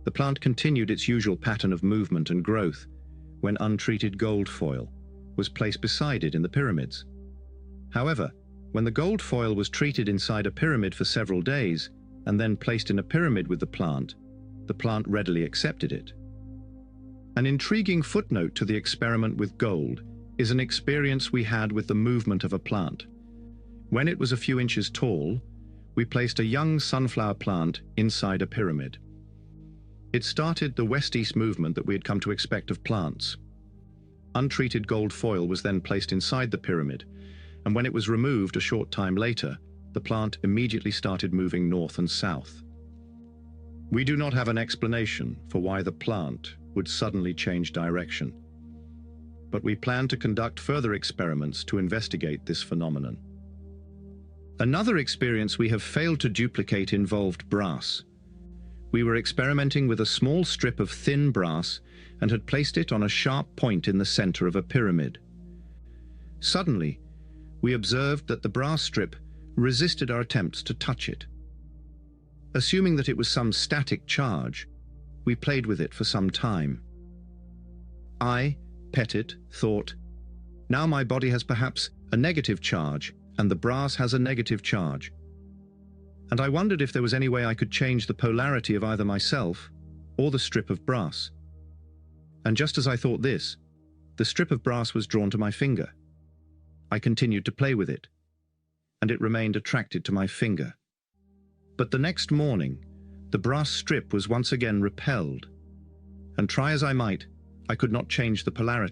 The plant continued its usual pattern of movement and growth when untreated gold foil was placed beside it in the pyramids. However, when the gold foil was treated inside a pyramid for several days and then placed in a pyramid with the plant readily accepted it. An intriguing footnote to the experiment with gold is an experience we had with the movement of a plant. When it was a few inches tall, we placed a young sunflower plant inside a pyramid. It started the west-east movement that we had come to expect of plants. Untreated gold foil was then placed inside the pyramid, and when it was removed a short time later, the plant immediately started moving north and south. We do not have an explanation for why the plant would suddenly change direction, but we plan to conduct further experiments to investigate this phenomenon. Another experience we have failed to duplicate involved brass. We were experimenting with a small strip of thin brass and had placed it on a sharp point in the center of a pyramid. Suddenly, we observed that the brass strip resisted our attempts to touch it. Assuming that it was some static charge, we played with it for some time. I, pet it, thought, now my body has perhaps a negative charge and the brass has a negative charge. And I wondered if there was any way I could change the polarity of either myself or the strip of brass. And just as I thought this, the strip of brass was drawn to my finger. I continued to play with it, and it remained attracted to my finger. But the next morning, the brass strip was once again repelled, and try as I might, I could not change the polarity.